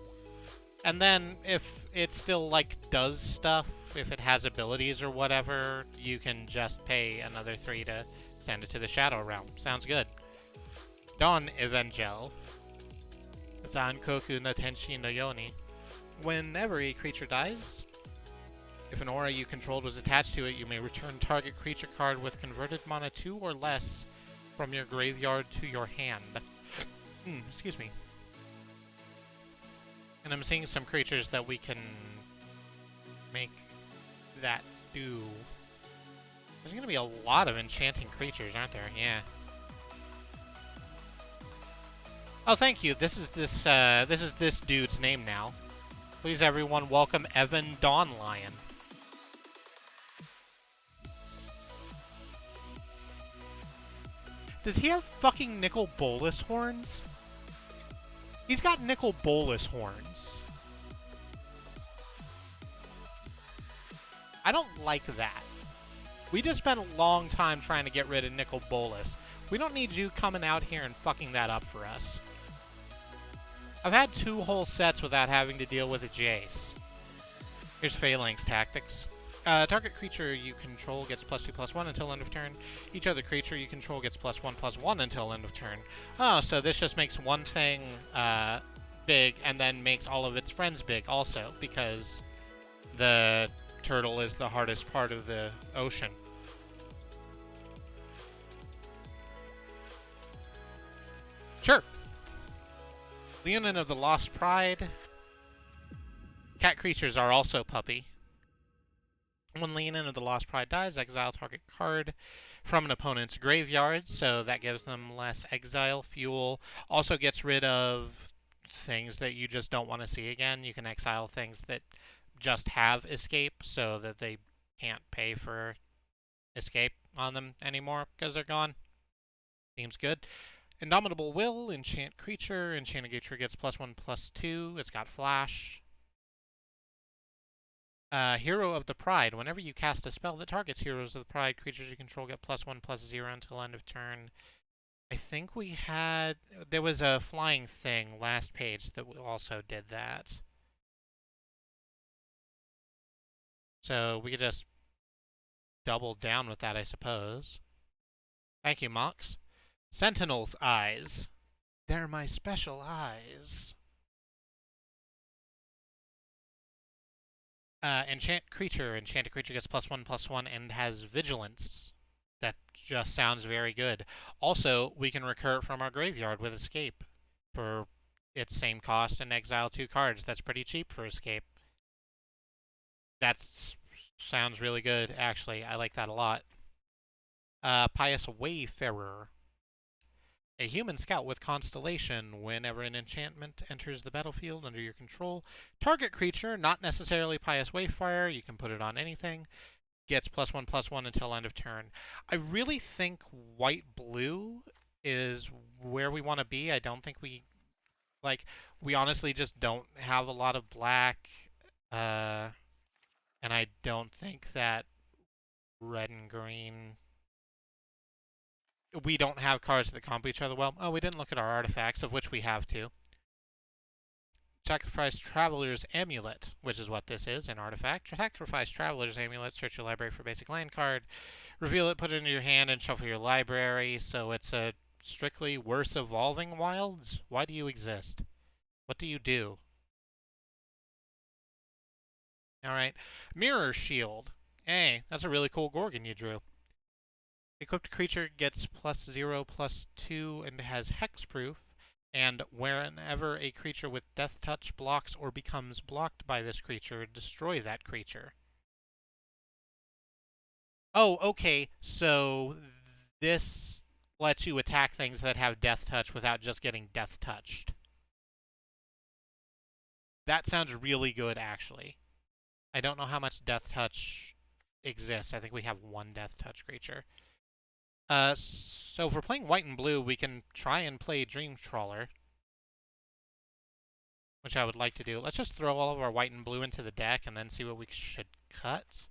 And then if it still, like, does stuff, if it has abilities or whatever, you can just pay another 3 to send it to the Shadow Realm. Sounds good. Dawn Evangel. Zankoku no Tenshi no Yoni. Whenever a creature dies, if an aura you controlled was attached to it, you may return target creature card with converted mana 2 or less from your graveyard to your hand. Excuse me. And I'm seeing some creatures that we can make that do. There's going to be a lot of enchanting creatures, aren't there? Yeah. Oh, thank you. This is this dude's name now. Please, everyone, welcome Evan Dawnlion. Does he have fucking nickel bolus horns? He's got nickel bolus horns. I don't like that. We just spent a long time trying to get rid of nickel bolus. We don't need you coming out here and fucking that up for us. I've had 2 whole sets without having to deal with a Jace. Here's Phalanx Tactics. Target creature you control gets +2/+1 until end of turn. Each other creature you control gets +1/+1 until end of turn. Oh, so this just makes one thing big and then makes all of its friends big also, because the turtle is the hardest part of the ocean. Sure. Leonin of the Lost Pride. Cat creatures are also puppy. When Leonin of the Lost Pride dies, exile target card from an opponent's graveyard, so that gives them less exile fuel. Also gets rid of things that you just don't want to see again. You can exile things that just have escape, so that they can't pay for escape on them anymore because they're gone. Seems good. Indomitable Will, enchant creature. Enchanted creature gets +1/+2. It's got flash. Hero of the Pride. Whenever you cast a spell that targets Heroes of the Pride, creatures you control get +1/+0 until end of turn. I think we had... There was a flying thing last page that also did that. So we could just double down with that, I suppose. Thank you, Mox. Sentinel's Eyes. They're my special eyes. Enchant creature. Enchanted creature gets +1/+1 and has vigilance. That just sounds very good. Also, we can recur it from our graveyard with escape for its same cost and exile 2 cards. That's pretty cheap for escape. That sounds really good, actually. I like that a lot. Pious Wayfarer. A human scout with Constellation. Whenever an enchantment enters the battlefield under your control, target creature, not necessarily Pious Wayfarer, you can put it on anything, gets +1/+1 until end of turn. I really think white-blue is where we want to be. I don't think we... we honestly just don't have a lot of black, and I don't think that red and green... We don't have cards that combo each other well. Oh, we didn't look at our artifacts, of which we have 2. Sacrifice Traveler's Amulet, which is what this is, an artifact. Sacrifice Traveler's Amulet, search your library for basic land card, reveal it, put it into your hand, and shuffle your library. So it's a strictly worse evolving wilds. Why do you exist? What do you do? Alright. Mirror Shield. Hey, that's a really cool Gorgon you drew. Equipped creature gets +0/+2 and has hexproof. And whenever a creature with Death Touch blocks or becomes blocked by this creature, destroy that creature. Oh, okay. So this lets you attack things that have Death Touch without just getting Death Touched. That sounds really good, actually. I don't know how much Death Touch exists. I think we have 1 Death Touch creature. So if we're playing white and blue, we can try and play Dream Trawler, which I would like to do. Let's just throw all of our white and blue into the deck and then see what we should cut.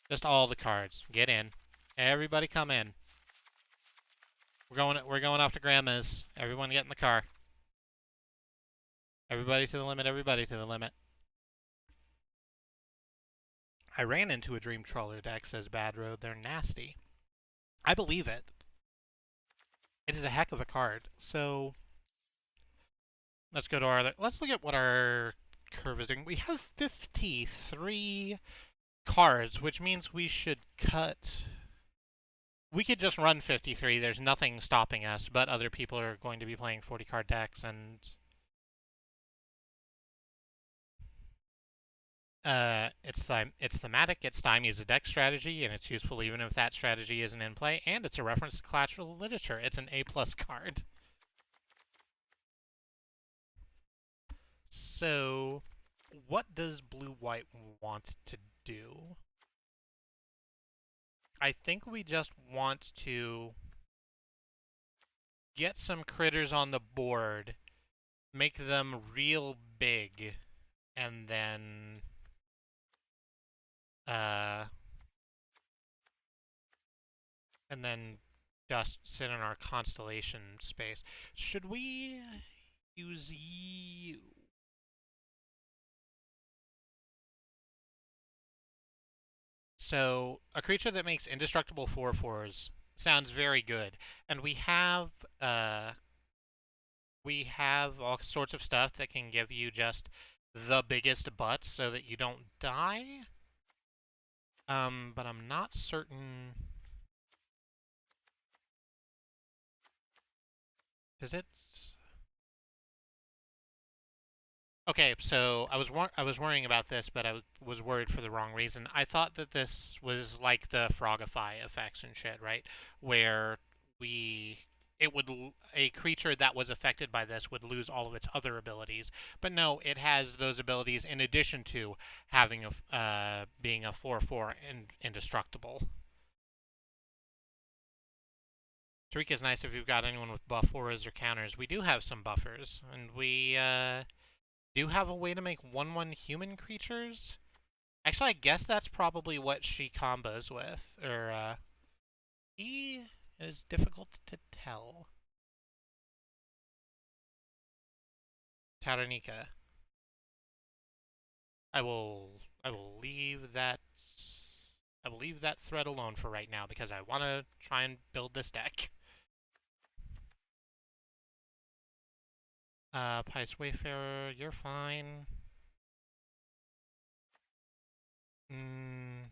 Just all the cards. Get in. Everybody come in. We're going off to Grandma's. Everyone get in the car. Everybody to the limit, everybody to the limit. I ran into a Dream Trawler deck, says Bad Road. They're nasty. I believe it. It is a heck of a card. So let's go to our... Let's look at what our curve is doing. We have 53 cards, which means we should cut... We could just run 53. There's nothing stopping us, but other people are going to be playing 40-card decks, and... it's thematic, it stymies a deck strategy, and it's useful even if that strategy isn't in play, and it's a reference to classical literature. It's an A+ card. So, what does blue-white want to do? I think we just want to get some critters on the board, make them real big, and then uh, and then just sit in our constellation space. Should we use you? So a creature that makes indestructible 4/4s sounds very good, and uh, we have all sorts of stuff that can give you just the biggest butts so that you don't die. But I'm not certain. Does it? Okay, so I was worrying about this, but was worried for the wrong reason. I thought that this was like the Frogify effects and shit, right? Where we it would a creature that was affected by this would lose all of its other abilities. But no, it has those abilities in addition to having a being a 4/4 and indestructible. Tariq is nice if you've got anyone with buff auras or counters. We do have some buffers, and we do have a way to make 1/1 human creatures. Actually, I guess that's probably what she combos with. He is difficult to tell. Taranika. I will leave that I will leave that thread alone for right now because I want to try and build this deck. Pice Wayfarer, you're fine. Mm,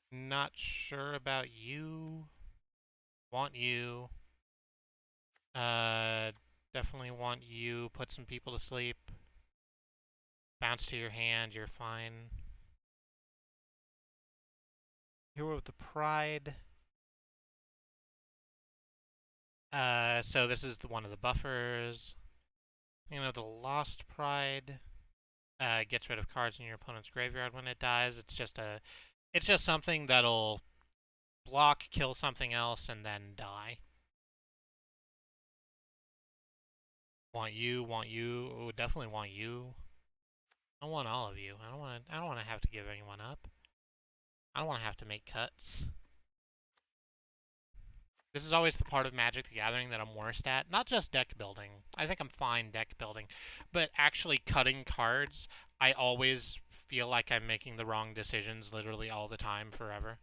not sure about you. Want you. Uh, definitely want you. Put some people to sleep. Bounce to your hand, you're fine. Hero of the Pride. So this is one of the buffers. You know, the Lost Pride gets rid of cards in your opponent's graveyard when it dies. It's just something that'll block, kill something else, and then die. Want you. Ooh, definitely want you. I want all of you. I don't want to have to give anyone up. I don't want to have to make cuts. This is always the part of Magic the Gathering that I'm worst at. Not just deck building. I think I'm fine deck building. But actually cutting cards, I always feel like I'm making the wrong decisions literally all the time forever.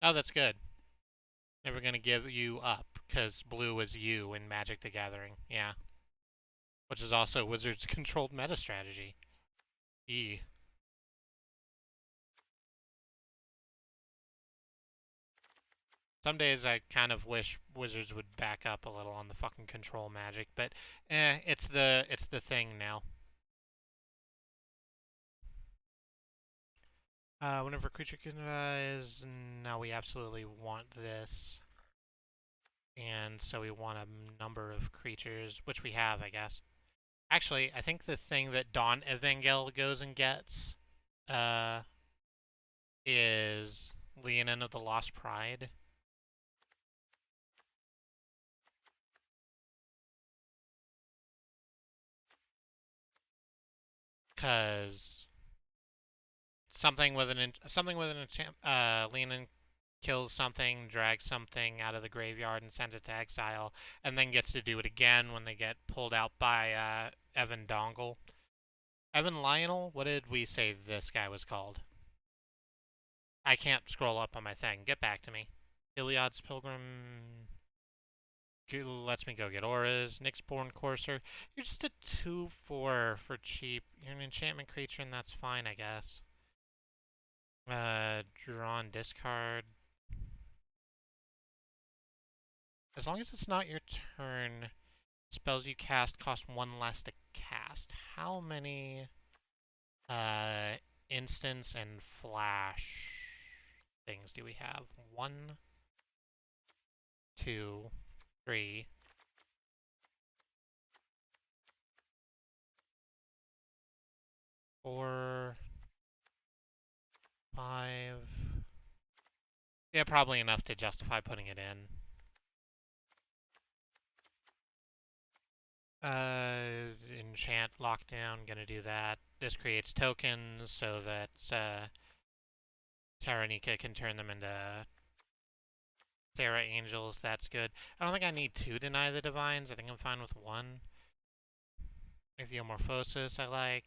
Oh, that's good. Never gonna give you up, because blue is you in Magic the Gathering. Yeah. Which is also Wizards' controlled meta strategy. E. Some days I kind of wish Wizards would back up a little on the fucking control magic, but it's the thing now. Whenever a creature can rise, now we absolutely want this. And so we want a number of creatures, which we have, I guess. Actually, I think the thing that Dawn Evangel goes and gets uh, is Leonin of the Lost Pride. Because something with an enchant, Leonin kills something, drags something out of the graveyard and sends it to exile, and then gets to do it again when they get pulled out by Evan Dongle. Evan Lionel? What did we say this guy was called? I can't scroll up on my thing. Get back to me. Iliad's Pilgrim lets me go get auras. Nyxborn Courser. You're just a 2/4 for cheap. You're an enchantment creature, and that's fine, I guess. Drawn discard. As long as it's not your turn, spells you cast cost 1 less to cast. How many uh, instance and flash things do we have? 1, 2, 3, 4, 5, Yeah, probably enough to justify putting it in. Enchant lockdown, gonna do that. This creates tokens so that Taranika can turn them into Thera Angels. That's good. I don't think I need to deny the Divines. I think I'm fine with one. Ichthyomorphosis I like.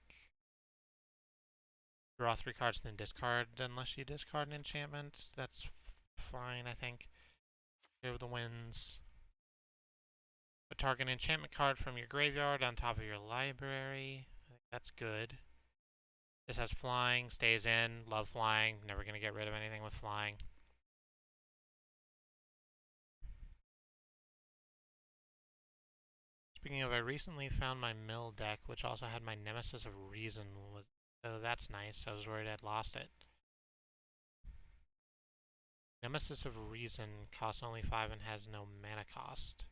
Draw 3 cards and then discard unless you discard an enchantment. That's fine, I think. Here are the Winds. Put target enchantment card from your graveyard on top of your library. I think that's good. This has flying, stays in, love flying. Never gonna get rid of anything with flying. Speaking of, I recently found my mill deck, which also had my Nemesis of Reason. So that's nice. I was worried I'd lost it. Nemesis of Reason costs only 5 and has no mana cost.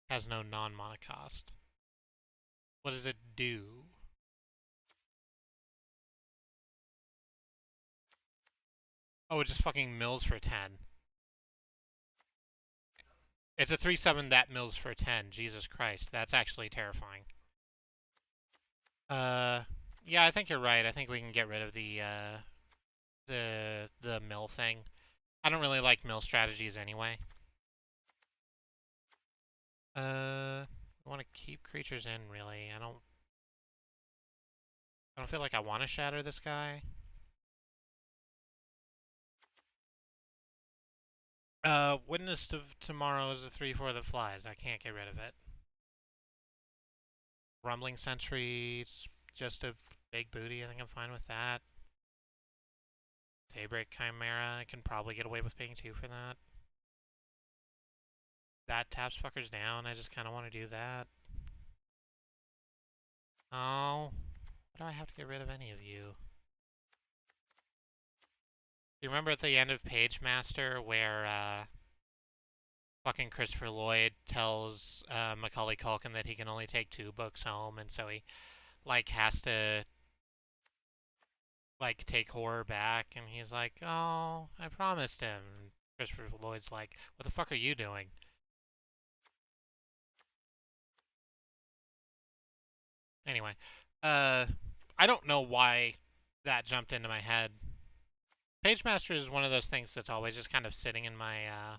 Has no non-mana cost. What does it do? Oh, it just fucking mills for 10. It's a 3/7 that mills for 10. Jesus Christ, that's actually terrifying. Yeah, I think you're right. I think we can get rid of the mill thing. I don't really like mill strategies anyway. I want to keep creatures in, really. I don't feel like I want to shatter this guy. Witness of Tomorrow is a 3/4 that flies. I can't get rid of it. Rumbling Sentry's just a big booty. I think I'm fine with that. Daybreak Chimera. I can probably get away with paying 2 for that. That taps fuckers down. I just kind of want to do that. Oh. Why do I have to get rid of any of you? Do you remember at the end of Page Master where fucking Christopher Lloyd tells Macaulay Culkin that he can only take 2 books home, and so he like has to like take horror back, and he's like, "Oh, I promised him." And Christopher Lloyd's like, "What the fuck are you doing?" Anyway, I don't know why that jumped into my head. Page Master is one of those things that's always just kind of sitting in my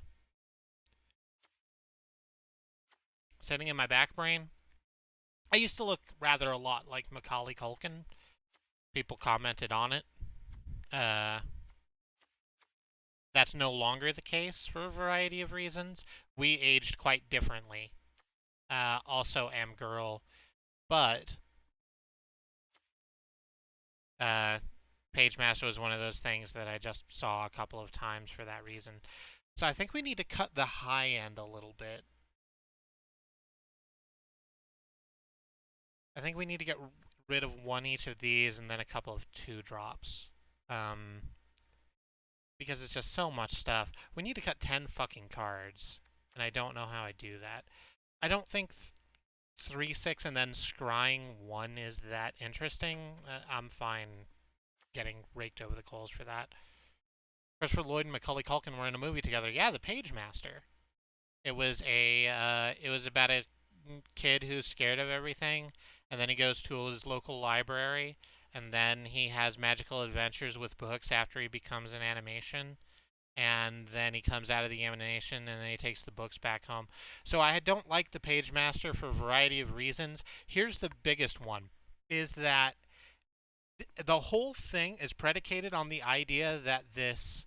back brain. I used to look rather a lot like Macaulay Culkin. People commented on it. Uh, that's no longer the case for a variety of reasons. We aged quite differently. Also, am girl, but Page Master was one of those things that I just saw a couple of times for that reason. So I think we need to cut the high end a little bit. I think we need to get rid of 1 each of these and then a couple of 2 drops. Because it's just so much stuff. We need to cut 10 fucking cards, and I don't know how I do that. I don't think 3/6 and then scrying 1 is that interesting. I'm fine getting raked over the coals for that. Christopher Lloyd and Macaulay Culkin were in a movie together. Yeah, The Page Master. It was about a kid who's scared of everything, and then he goes to his local library, and then he has magical adventures with books after he becomes an animation, and then he comes out of the animation, and then he takes the books back home. So I don't like the Page Master for a variety of reasons. Here's the biggest one, is that the whole thing is predicated on the idea that this,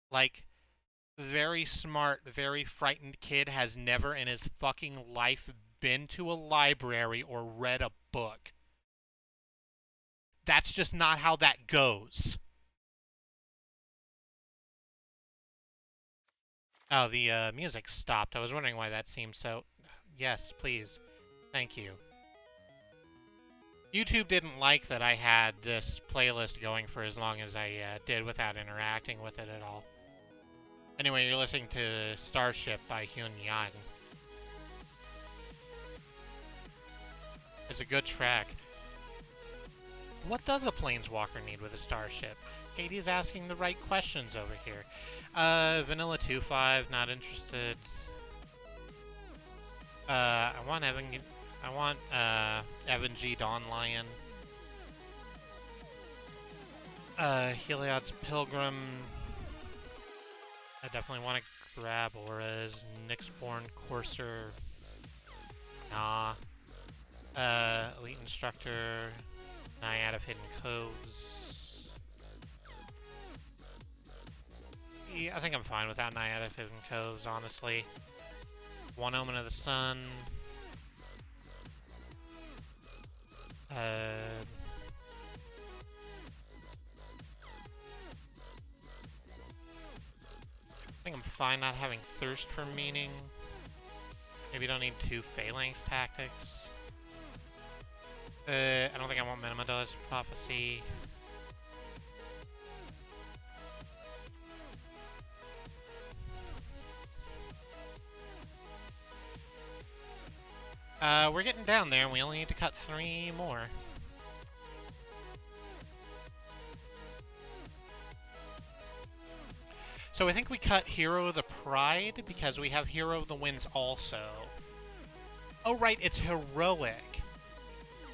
like, very smart, very frightened kid has never in his fucking life been to a library or read a book. That's just not how that goes. Oh, the music stopped. I was wondering why that seemed so... Yes, please. Thank you. YouTube didn't like that I had this playlist going for as long as I did without interacting with it at all. Anyway, you're listening to Starship by Hyun Yang. It's a good track. What does a planeswalker need with a starship? Katie's asking the right questions over here. Vanilla 2-5, not interested. I want Evan G. Dawn Lion. Heliod's Pilgrim. I definitely want to grab Auras. Nyxborn Courser. Nah. Elite Instructor. Naiad of Hidden Coves. Yeah, I think I'm fine without Naiad of Hidden Coves, honestly. One Omen of the Sun. I think I'm fine not having Thirst for Meaning. Maybe don't need 2 Phalanx Tactics. I don't think I want Minimize Prophecy. We're getting down there, and we only need to cut 3 more. So I think we cut Hero of the Pride, because we have Hero of the Winds also. Oh right, it's heroic.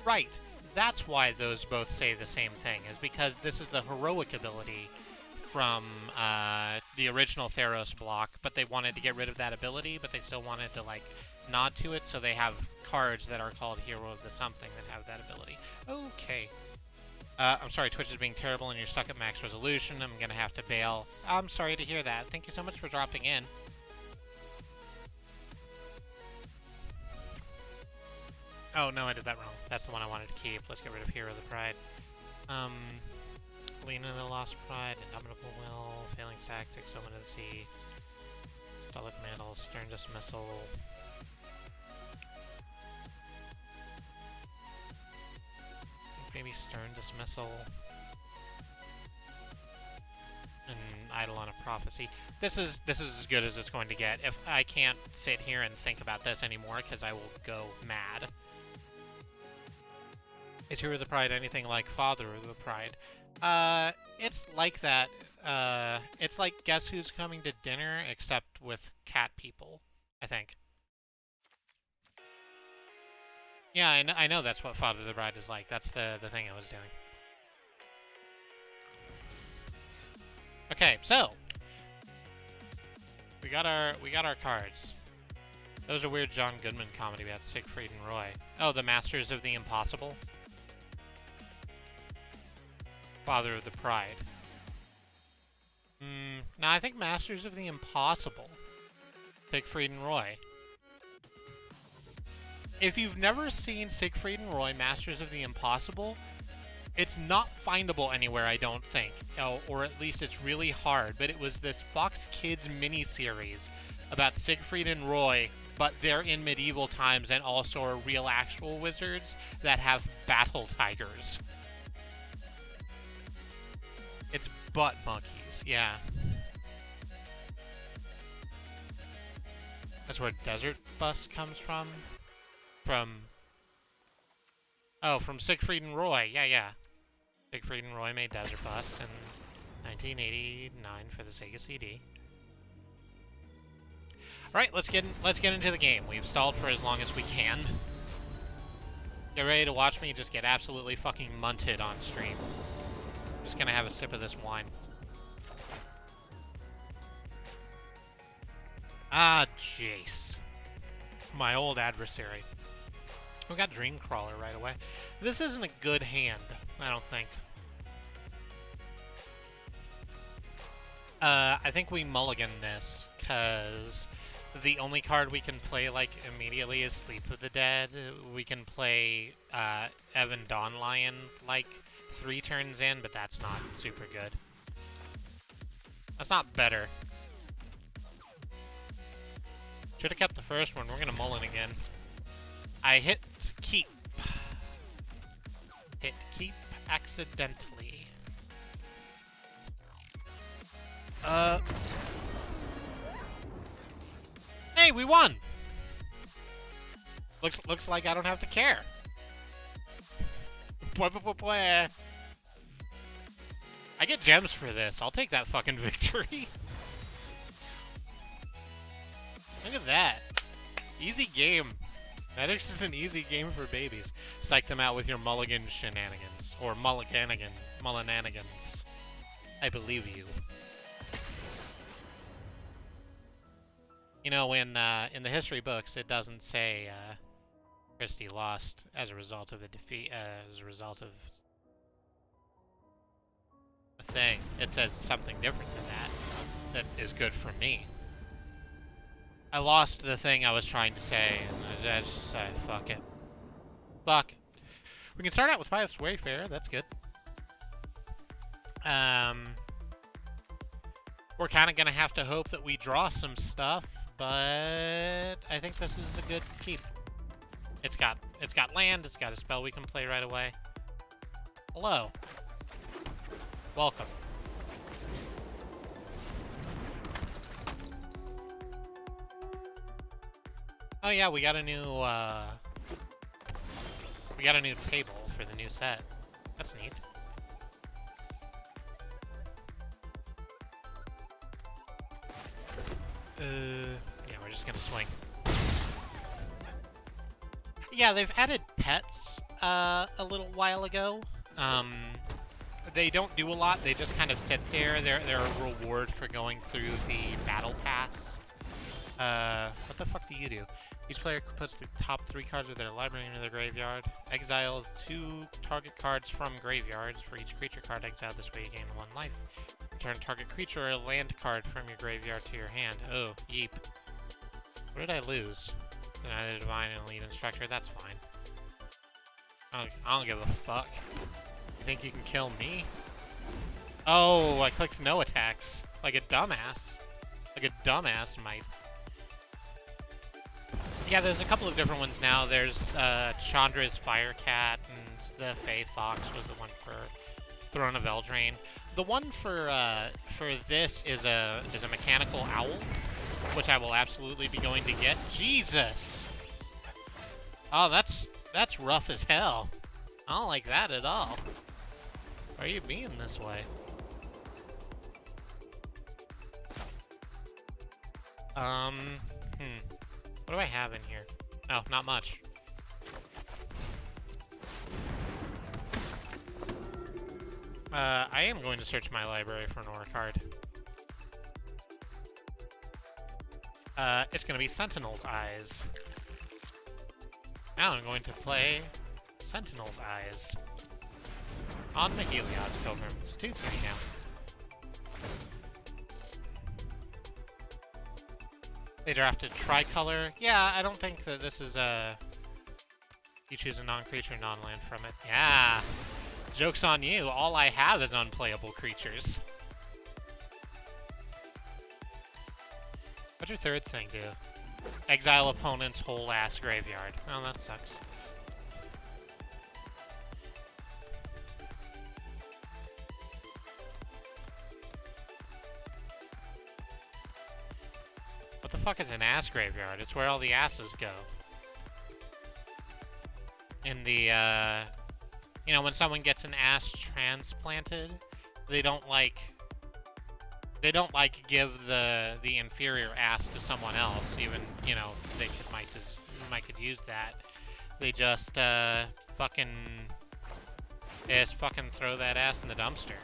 Right, that's why those both say the same thing, is because this is the heroic ability from the original Theros block, but they wanted to get rid of that ability, but they still wanted to, like, nod to it, so they have cards that are called Hero of the Something that have that ability. Okay. I'm sorry, Twitch is being terrible and you're stuck at max resolution. I'm gonna have to bail. I'm sorry to hear that. Thank you so much for dropping in. Oh, no, I did that wrong. That's the one I wanted to keep. Let's get rid of Hero of the Pride. Lean into the Lost Pride, Indomitable Will, Failing Tactics, Omen of the Sea, Stolic Mantle, Stern Dismissal. Maybe Stern Dismissal. And Eidolon of Prophecy. This is as good as it's going to get. If I can't sit here and think about this anymore, because I will go mad. Is Hero of the Pride anything like Father of the Pride? It's like that. It's like Guess Who's Coming to Dinner, except with cat people, I think. Yeah, I know that's what Father of the Bride is like. That's the thing I was doing. Okay, so we got our cards. That was a weird John Goodman comedy about Siegfried and Roy. Oh, the Masters of the Impossible. Father of the Pride. No, I think Masters of the Impossible. Siegfried and Roy. If you've never seen Siegfried and Roy, Masters of the Impossible, it's not findable anywhere, I don't think. Or at least it's really hard. But it was this Fox Kids miniseries about Siegfried and Roy, but they're in medieval times and also are real actual wizards that have battle tigers. It's butt monkeys, yeah. That's where Desert Bus comes from. From Siegfried and Roy. Yeah. Siegfried and Roy made Desert Bus in 1989 for the Sega CD. Alright, let's get into the game. We've stalled for as long as we can. Get ready to watch me just get absolutely fucking munted on stream. I'm just gonna have a sip of this wine. Ah, Jace. My old adversary. We got Dream Trawler right away. This isn't a good hand, I don't think. I think we mulligan this, because the only card we can play, like, immediately is Sleep of the Dead. We can play, Evan Dawn Lion, like, 3 turns in, but that's not super good. That's not better. Should've kept the first one. We're gonna mulligan again. I hit keep. Hit keep accidentally. Hey, we won! Looks like I don't have to care. I get gems for this. I'll take that fucking victory. Look at that. Easy game. Maddox is an easy game for babies. Psych them out with your mulligan shenanigans. Or mulligananigans. I believe you. You know, in the history books, it doesn't say Kristie lost as a result of a defeat, as a result of a thing. It says something different than that is good for me. I lost the thing I was trying to say, and I just decided, fuck it. Fuck it. We can start out with Pious Wayfarer, that's good. We're kind of gonna have to hope that we draw some stuff, but I think this is a good keep. It's got land, it's got a spell we can play right away. Hello. Welcome. Oh yeah, we got a new table for the new set. That's neat. Yeah, we're just gonna swing. Yeah, they've added pets a little while ago. They don't do a lot. They just kind of sit there. They're a reward for going through the battle pass. What the fuck do you do? Each player puts the top 3 cards of their library into their graveyard. Exile 2 target cards from graveyards. For each creature card exiled this way, you gain 1 life. Return target creature or a land card from your graveyard to your hand. Oh, yeep. What did I lose? Neither Divine and Lead Instructor, that's fine. I don't give a fuck. You think you can kill me? Oh, I clicked no attacks. Like a dumbass. Like a dumbass might. Yeah, there's a couple of different ones now. There's Chandra's Firecat, and the Fae Fox was the one for Throne of Eldraine. The one for this is a mechanical owl, which I will absolutely be going to get. Jesus! Oh, that's rough as hell. I don't like that at all. Why are you being this way? What do I have in here? Oh, not much. I am going to search my library for an aura card. It's going to be Sentinel's Eyes. Now I'm going to play Sentinel's Eyes on the Heliod's Pilgrim. It's 2-3 now. They drafted Tricolor. Yeah, I don't think that this is a... You choose a non-creature, non-land from it. Yeah! Joke's on you. All I have is unplayable creatures. What's your third thing do? Exile opponent's whole ass graveyard. Oh, that sucks. What the fuck is an ass graveyard? It's where all the asses go. In the, you know, when someone gets an ass transplanted, they don't give the inferior ass to someone else, even, you know, they might could use that. They just, fucking throw that ass in the dumpster.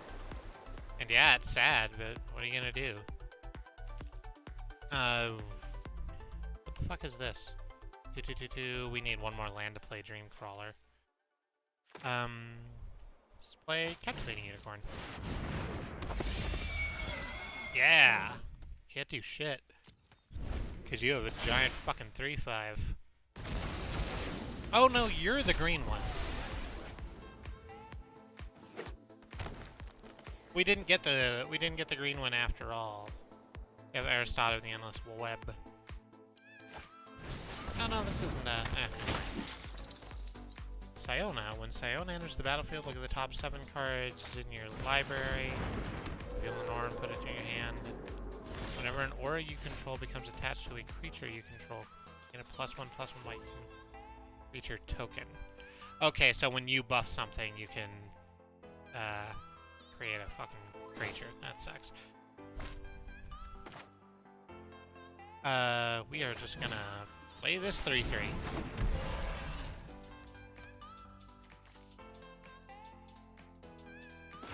And yeah, it's sad, but what are you gonna do? What the fuck is this? We need one more land to play Dream Trawler. Let's play Captivating Unicorn. Yeah! Can't do shit. Because you have a giant fucking 3/5. Oh no, you're the green one. We didn't get the green one after all. We have Aristotle of the Endless Web. Oh no, this isn't Siona. When Siona enters the battlefield, look at the top 7 cards in your library. Reveal an aura and put it in your hand. Whenever an aura you control becomes attached to a creature you control, get a +1/+1 white creature token. Okay, so when you buff something, you can create a fucking creature. That sucks. We are just gonna play this 3-3.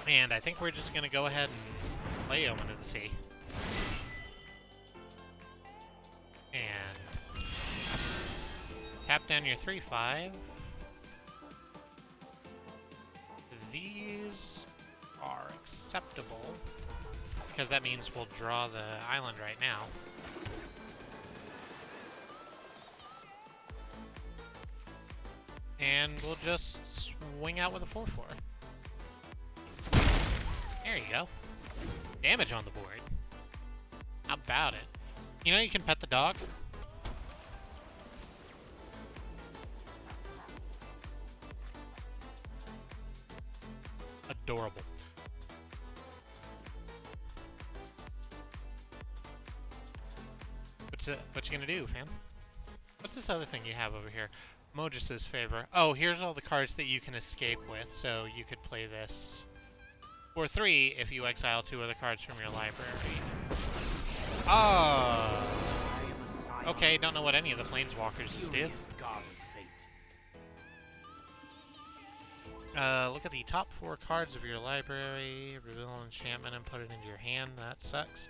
And I think we're just gonna go ahead and play Omen of the Sea. And tap down your 3-5. These are acceptable, because that means we'll draw the island right now. And we'll just swing out with a 4-4. There you go. Damage on the board. How about it? You know you can pet the dog? Adorable. What you gonna do, fam? What's this other thing you have over here? Mojus's favor. Oh, here's all the cards that you can escape with, so you could play this for 3 if you exile 2 other cards from your library. Oh! Okay, don't know what any of the Planeswalkers do. Look at the top 4 cards of your library, reveal an enchantment and put it into your hand. That sucks.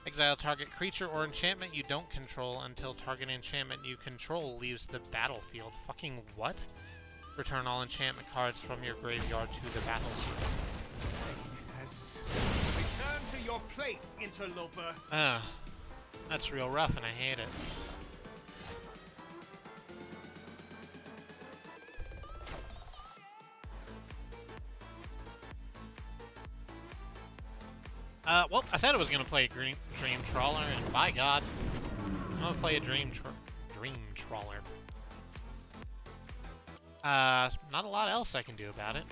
Exile target creature or enchantment you don't control until target enchantment you control leaves the battlefield. Fucking what? Return all enchantment cards from your graveyard to the battlefield. Return to your place, interloper. That's real rough and I hate it. Well, I said I was gonna play Dream Trawler, and by God, I'm gonna play a Dream Trawler. Not a lot else I can do about it.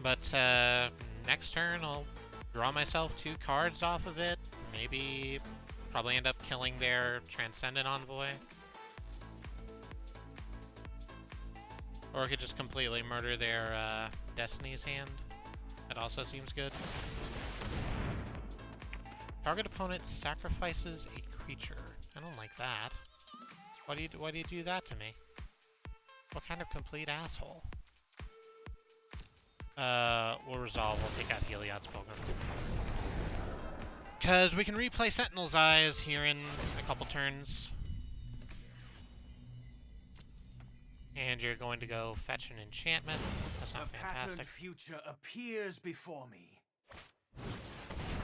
But, next turn I'll draw myself 2 cards off of it. Maybe, probably end up killing their Transcendent Envoy. Or I could just completely murder their Destiny's Hand. That also seems good. Target opponent sacrifices a creature. I don't like that. Why do you do that to me? What kind of complete asshole? We'll resolve. We'll take out Heliod's Pilgrim. Because we can replay Sentinel's Eyes here in a couple turns. And you're going to go fetch an enchantment. That's not fantastic. A patterned future appears before me.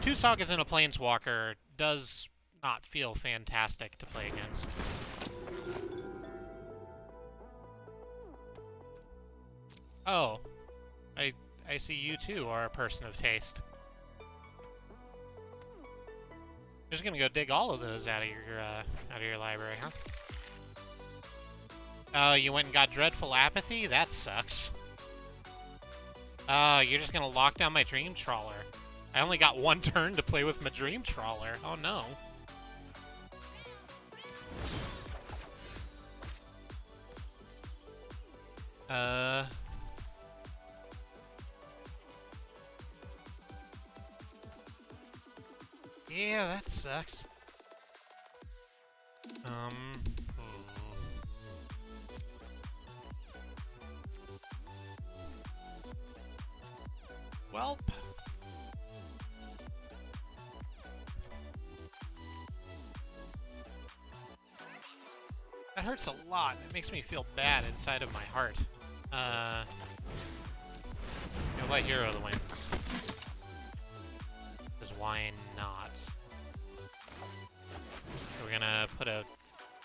2 Sagas and a Planeswalker does not feel fantastic to play against. Oh, I see you too are a person of taste. You're just gonna go dig all of those out of your library, huh? Oh, you went and got Dreadful Apathy? That sucks. Oh, you're just gonna lock down my Dream Trawler. I only got 1 turn to play with my Dream Trawler. Oh no. Yeah, that sucks. Welp. That hurts a lot. It makes me feel bad inside of my heart. You'll let Hero the wins. Because why not? So we're gonna put a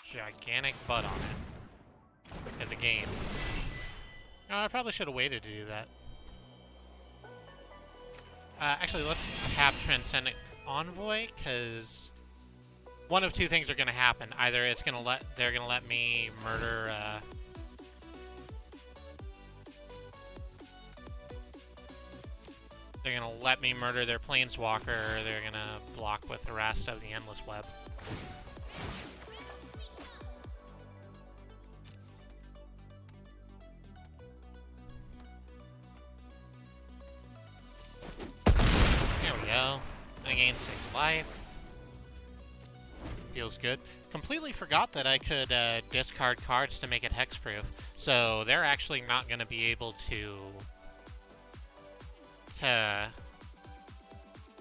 gigantic butt on it as a game. Oh, I probably should have waited to do that. Actually, let's tap Transcendent Envoy, because one of 2 things are gonna happen. Either they're gonna let me murder, they're gonna let me murder their Planeswalker, or they're gonna block with the rest of the Endless Web. Gain 6 life. Feels good. Completely forgot that I could discard cards to make it hexproof. So they're actually not going to be able to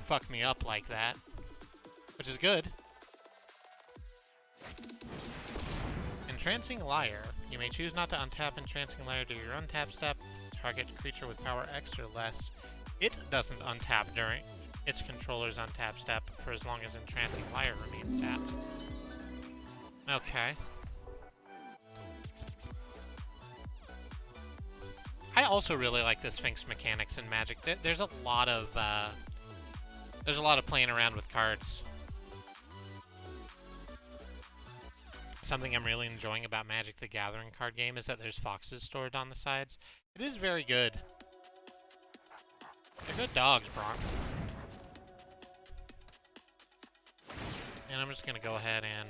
fuck me up like that, which is good. Entrancing Liar. You may choose not to untap Entrancing Liar during your untap step. Target creature with power X or less. It doesn't untap during its controller's untap step for as long as Entrancing Liar remains tapped. Okay. I also really like the Sphinx mechanics in Magic. There's a lot of playing around with cards. Something I'm really enjoying about Magic the Gathering card game is that there's foxes stored on the sides. It is very good. They're good dogs, Bronk. And I'm just gonna go ahead and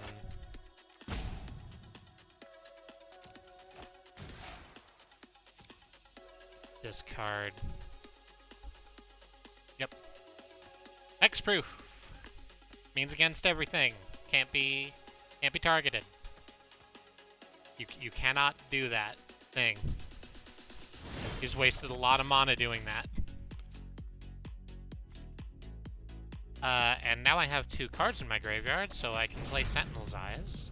discard. Yep. Hexproof means against everything. Can't be targeted. You cannot do that thing. You just wasted a lot of mana doing that. And now I have 2 cards in my graveyard, so I can play Sentinel's Eyes.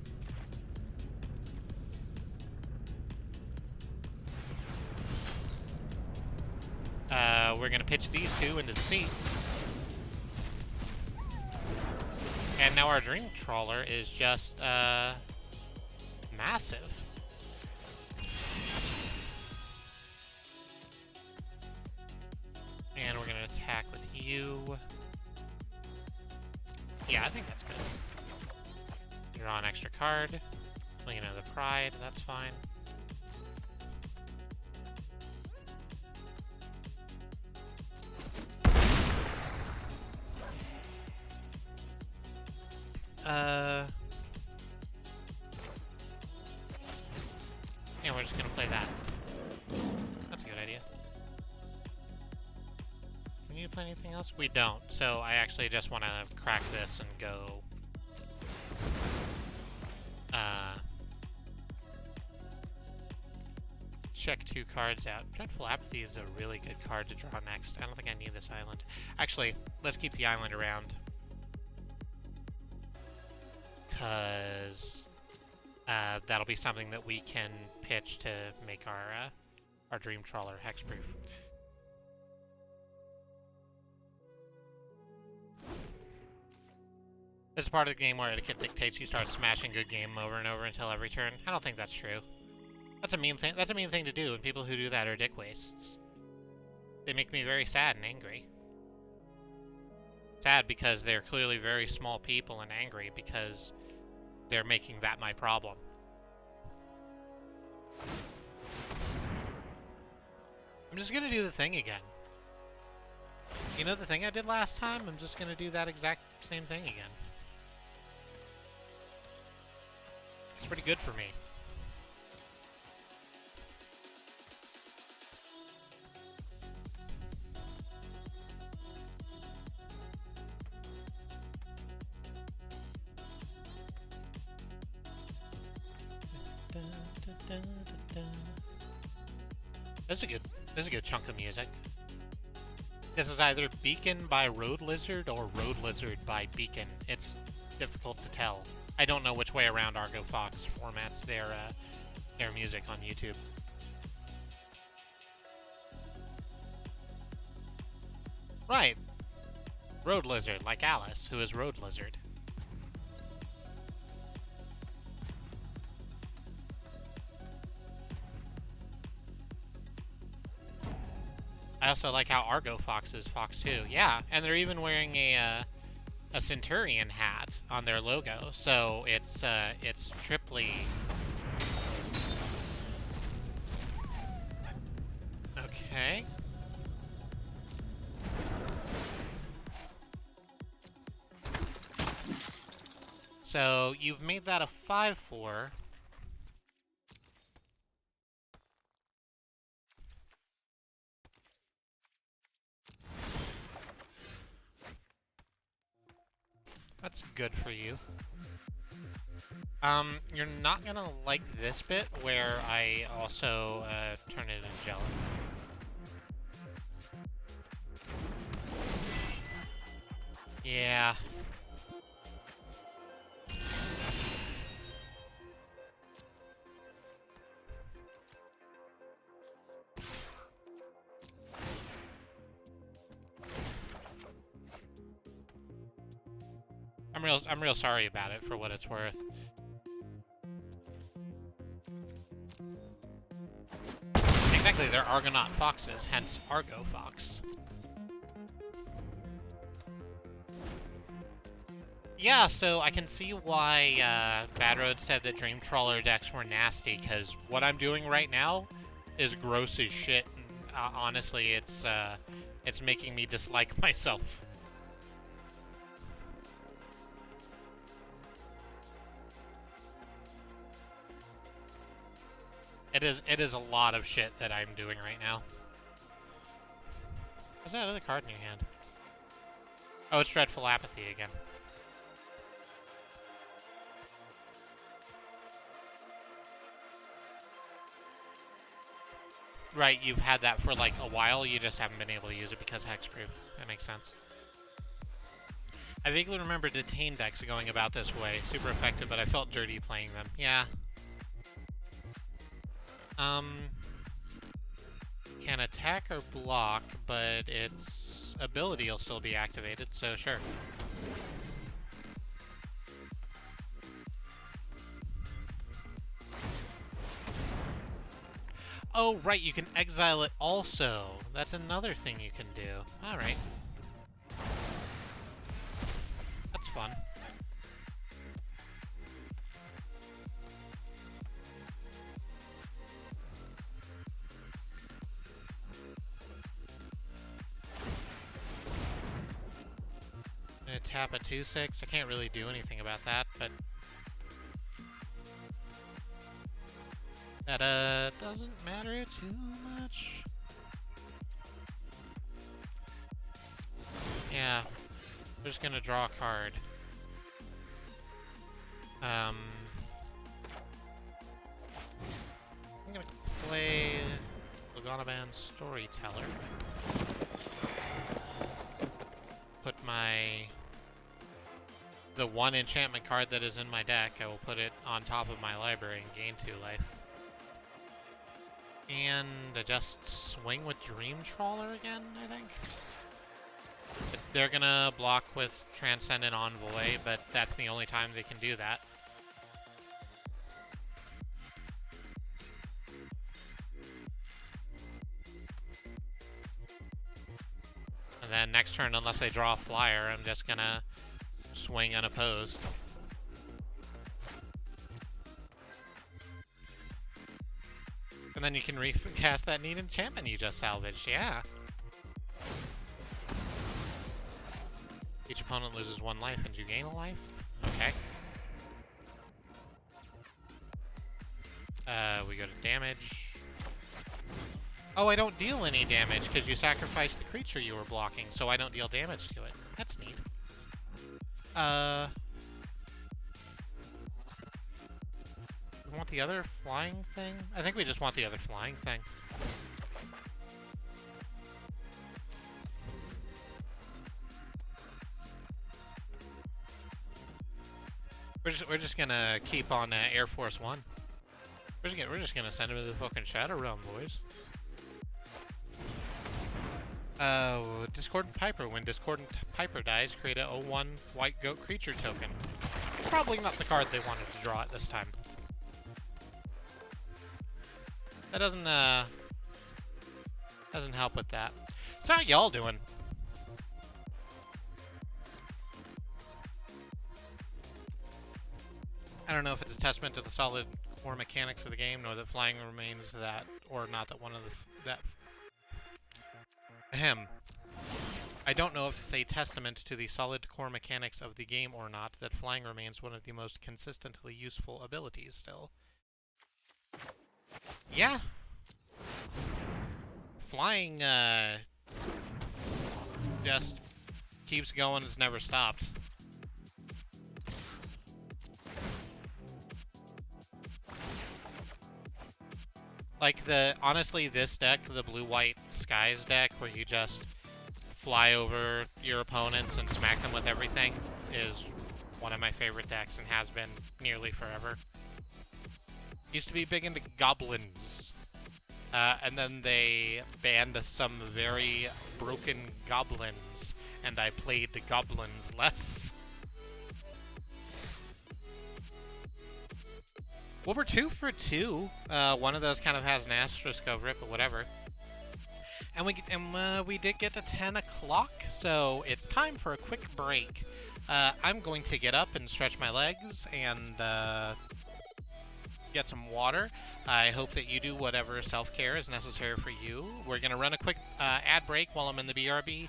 We're gonna pitch these 2 into the sea. And now our Dream Trawler is just, massive. And we're gonna attack with you. Yeah, I think that's good. Draw an extra card. Play another Pride, that's fine. Yeah, we're just gonna play that. That's a good idea. We need to play anything else? We don't, so I actually just want to crack this and go... check 2 cards out. Dreadful Apathy is a really good card to draw next. I don't think I need this island. Actually, let's keep the island around. Because that'll be something that we can pitch to make our Dream Trawler hexproof. This is part of the game where etiquette dictates you start smashing good game over and over until every turn. I don't think that's true. That's a mean thing. That's a mean thing to do, and people who do that are dick wastes. They make me very sad and angry. Sad because they're clearly very small people, and angry because they're making that my problem. I'm just gonna do the thing again. You know the thing I did last time? I'm just gonna do that exact same thing again. It's pretty good for me. This is a good chunk of music. This is either Beacon by Road Lizard or Road Lizard by Beacon. It's difficult to tell. I don't know which way around Argo Fox formats their music on YouTube. Right. Road Lizard, like Alice, who is Road Lizard. I also like how Argo Fox is Fox too. Yeah, and they're even wearing a Centurion hat on their logo, so it's triply. Okay. So you've made that a 5/4. That's good for you. You're not gonna like this bit where I also turn it into gel. Yeah. I'm real sorry about it for what it's worth. Exactly, they're Argonaut foxes, hence Argo Fox. Yeah, so I can see why Bad Road said that Dream Trawler decks were nasty, because what I'm doing right now is gross as shit. And, honestly, it's making me dislike myself. It is a lot of shit that I'm doing right now. What's that other card in your hand? Oh, it's Dreadful Apathy again. Right, you've had that for like a while, you just haven't been able to use it because hexproof. That makes sense. I vaguely remember Detain decks going about this way. Super effective, but I felt dirty playing them. Yeah. Can attack or block, but its ability will still be activated, so sure. Oh, right, you can exile it also. That's another thing you can do. Alright. That's fun. I'm gonna tap a 2/6. I can't really do anything about that, but that doesn't matter too much. Yeah, we're just gonna draw a card. I'm gonna play Laganaban Storyteller. Put the one enchantment card that is in my deck, I will put it on top of my library and gain 2 life. And just swing with Dream Trawler again, I think. But they're gonna block with Transcendent Envoy, but that's the only time they can do that. And then next turn, unless they draw a flyer, I'm just gonna swing unopposed. And then you can recast that neat enchantment you just salvaged, yeah. Each opponent loses 1 life and you gain a life? Okay. We go to damage. Oh, I don't deal any damage because you sacrificed the creature you were blocking, so I don't deal damage to it. That's neat. We want the other flying thing? I think we just want the other flying thing. We're just gonna keep on Air Force One. We're just gonna send him to the fucking Shadow Realm, boys. Discordant Piper. When Discordant Piper dies, create a 0/1 white goat creature token. Probably not the card they wanted to draw at this time. That doesn't help with that. So how y'all doing? I don't know if it's a testament to the solid core mechanics of the game, nor that flying remains that, or not that one of that. Ahem. I don't know if it's a testament to the solid core mechanics of the game or not that flying remains one of the most consistently useful abilities still. Yeah. Flying, just keeps going, it's never stopped. Honestly, this deck, the blue-white skies deck, where you just fly over your opponents and smack them with everything, is one of my favorite decks and has been nearly forever. Used to be big into goblins. And then they banned some very broken goblins, and I played the goblins less. Well, we're 2 for 2. One of those kind of has an asterisk over it, but whatever. And we did get to 10 o'clock, so it's time for a quick break. I'm going to get up and stretch my legs and get some water. I hope that you do whatever self-care is necessary for you. We're going to run a quick ad break while I'm in the BRB.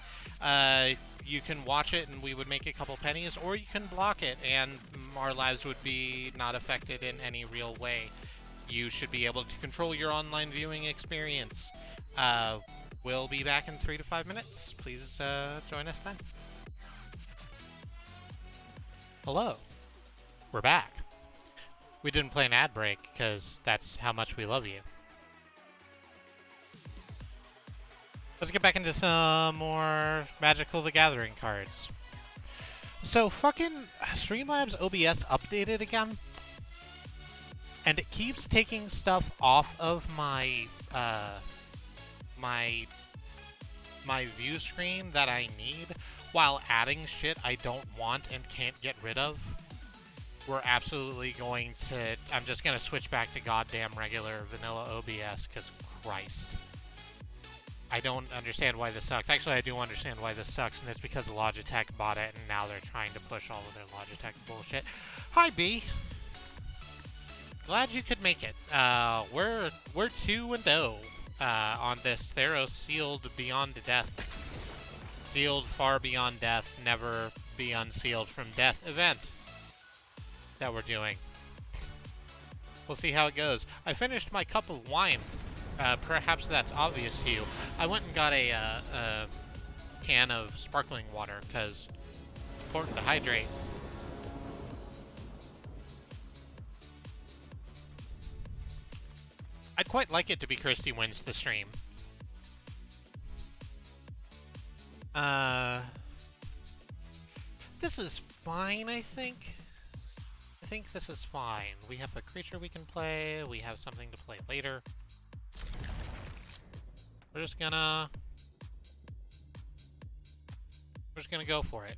You can watch it and we would make a couple pennies, or you can block it and our lives would be not affected in any real way. You should be able to control your online viewing experience. We'll be back in 3 to 5 minutes. Please join us then. Hello. We're back. We didn't play an ad break because that's how much we love you. Let's get back into some more Magical the Gathering cards. So fucking Streamlabs OBS updated again, and it keeps taking stuff off of my my view screen that I need while adding shit I don't want and can't get rid of. We're absolutely going to... I'm just going to switch back to goddamn regular vanilla OBS, because Christ. I don't understand why this sucks. Actually, I do understand why this sucks, and it's because Logitech bought it, and now they're trying to push all of their Logitech bullshit. Hi, B! Glad you could make it. We're 2-0 on this Theros Sealed Beyond Death. Sealed far beyond death, never be unsealed from death event that we're doing. We'll see how it goes. I finished my cup of wine. Perhaps that's obvious to you. I went and got a can of sparkling water, because important to hydrate. I'd quite like it to be Kristie wins the stream. This is fine, I think. I think this is fine. We have a creature we can play. We have something to play later. We're just gonna go for it.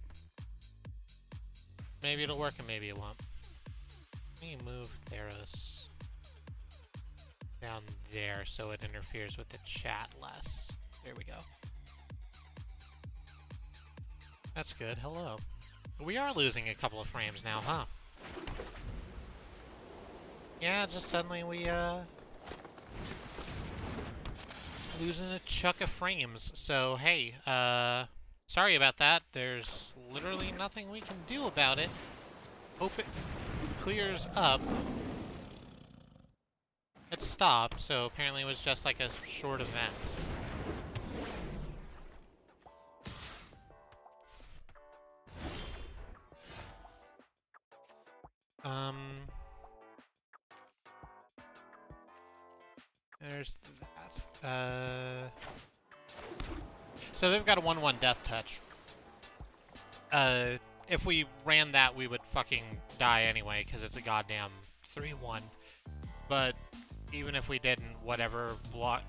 Maybe it'll work and maybe it won't. Let me move Theros down there so it interferes with the chat less. There we go. That's good. Hello. We are losing a couple of frames now, huh? Yeah, just suddenly we, losing a chuck of frames. So, hey, sorry about that. There's literally nothing we can do about it. Hope it clears up. It stopped, so apparently it was just like a short event. There's that. So they've got a 1/1 death touch. If we ran that, we would fucking die anyway, because it's a goddamn 3/1. But even if we didn't, whatever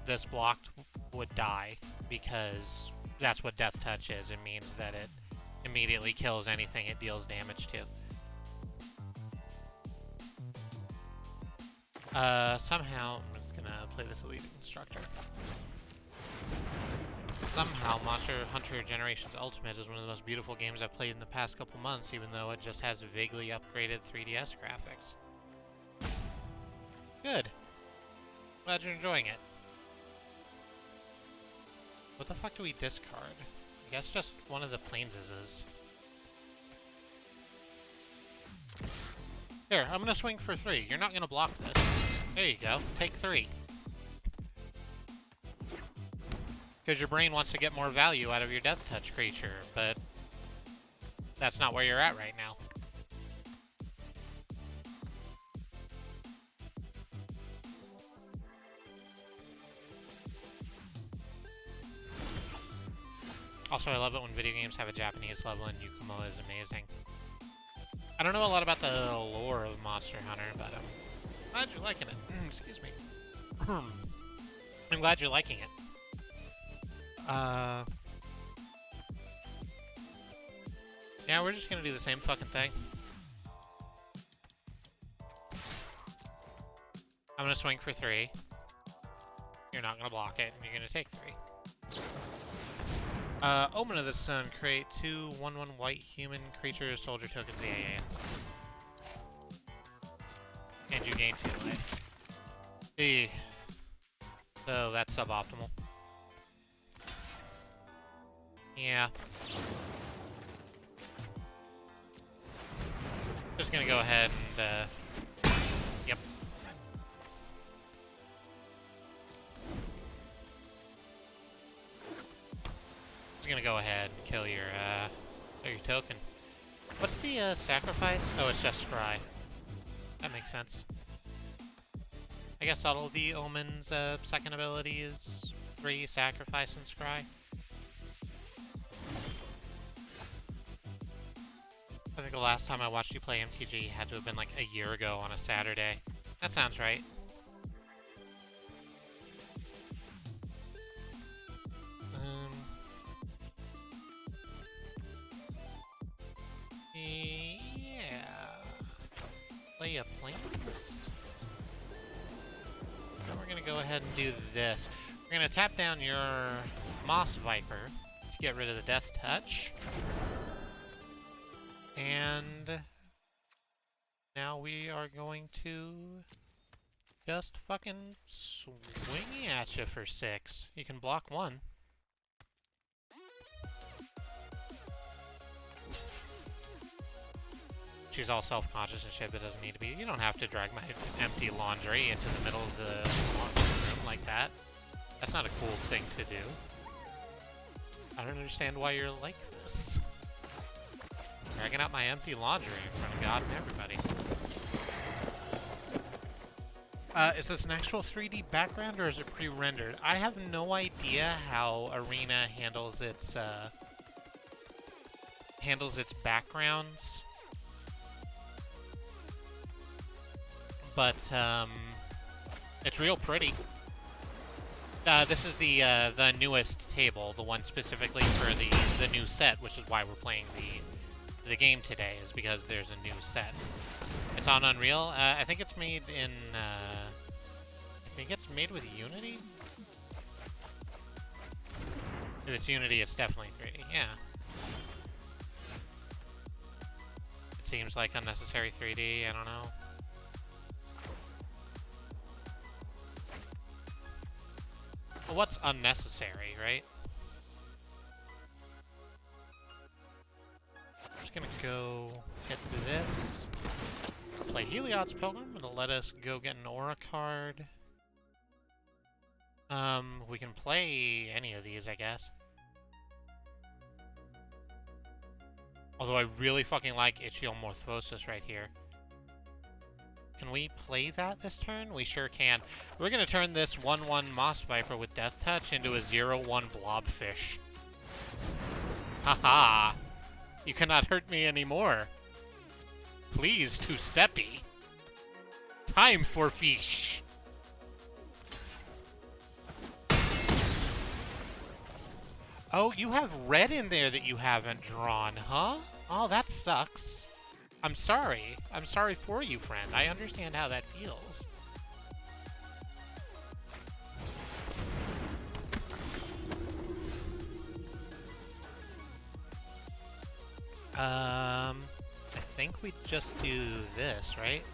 this blocked would die, because that's what death touch is. It means that it immediately kills anything it deals damage to. Somehow, I'm gonna play this Elite Instructor. Somehow, Monster Hunter Generations Ultimate is one of the most beautiful games I've played in the past couple months, even though it just has vaguely upgraded 3DS graphics. Good. Glad you're enjoying it. What the fuck do we discard? I guess just one of the Plainses. Here, I'm gonna swing for 3. You're not gonna block this. There you go. Take 3. Because your brain wants to get more value out of your Death Touch creature, but that's not where you're at right now. Also, I love it when video games have a Japanese level, and Yukumo is amazing. I don't know a lot about the lore of Monster Hunter, but I'm glad you're liking it. Excuse me. I'm glad you're liking it. Yeah, we're just gonna do the same fucking thing. I'm gonna swing for 3. You're not gonna block it, and you're gonna take 3. Omen of the Sun. Create 2 1/1 white human creature soldier tokens. Yeah. And you gain 2 life. Eeh. So that's suboptimal. Yeah. Just gonna go ahead and, yep. Just gonna go ahead and kill your token. What's the, sacrifice? Oh, it's just scry. That makes sense. I guess all of the Omen's, second ability is 3 sacrifice and scry. I think the last time I watched you play MTG had to have been like a year ago on a Saturday. That sounds right. Yeah. Play a playlist. Then we're gonna go ahead and do this. We're gonna tap down your Moss Viper to get rid of the Death Touch. And now we are going to just fucking swing at you for 6. You can block 1. She's all self-conscious and shit that doesn't need to be. You don't have to drag my empty laundry into the middle of the laundry room like that. That's not a cool thing to do. I don't understand why you're like this. Dragging out my empty laundry in front of God and everybody. Is this an actual 3D background or is it pre-rendered? I have no idea how Arena handles its backgrounds. But it's real pretty. This is the newest table, the one specifically for the new set, which is why we're playing the game today, is because there's a new set. It's on Unreal. I think it's made in. I think it's made with Unity. If it's Unity, it's definitely 3D. Yeah. It seems like unnecessary 3D. I don't know. Well, what's unnecessary, right? I'm just gonna go hit this. Play Heliod's Pilgrim. It'll let us go get an Aura card. We can play any of these, I guess. Although I really fucking like Ichthyomorphosis right here. Can we play that this turn? We sure can. We're gonna turn this 1/1 Moss Viper with Death Touch into a 0/1 Blobfish. Haha! You cannot hurt me anymore. Please, two-steppy. Time for fish. Oh, you have red in there that you haven't drawn, huh? Oh, that sucks. I'm sorry. I'm sorry for you, friend. I understand how that feels. I think we just do this, right?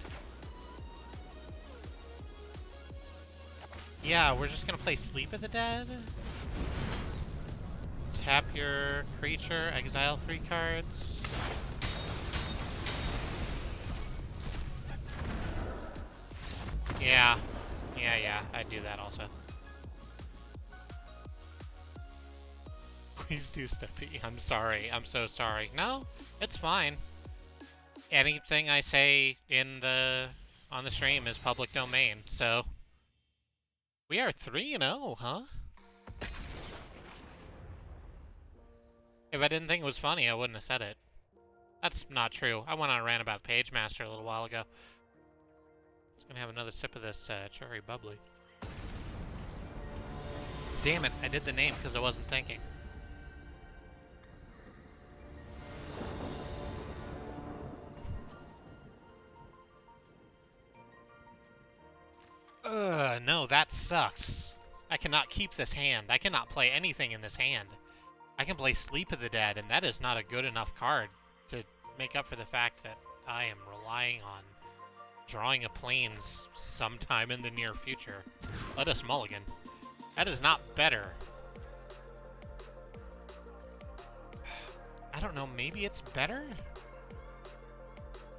Yeah, we're just gonna play Sleep of the Dead. Tap your creature, exile 3 cards. Yeah, I'd do that also. Please do, Steppy. I'm sorry. I'm so sorry. No, it's fine. Anything I say on the stream is public domain, so we are 3-0, huh? If I didn't think it was funny, I wouldn't have said it. That's not true. I went on a rant about Page Master a little while ago. Just gonna have another sip of this cherry bubbly. Damn it, I did the name because I wasn't thinking. No, that sucks. I cannot keep this hand. I cannot play anything in this hand. I can play Sleep of the Dead, and that is not a good enough card to make up for the fact that I am relying on drawing a plains sometime in the near future. Let us mulligan. That is not better. I don't know, maybe it's better?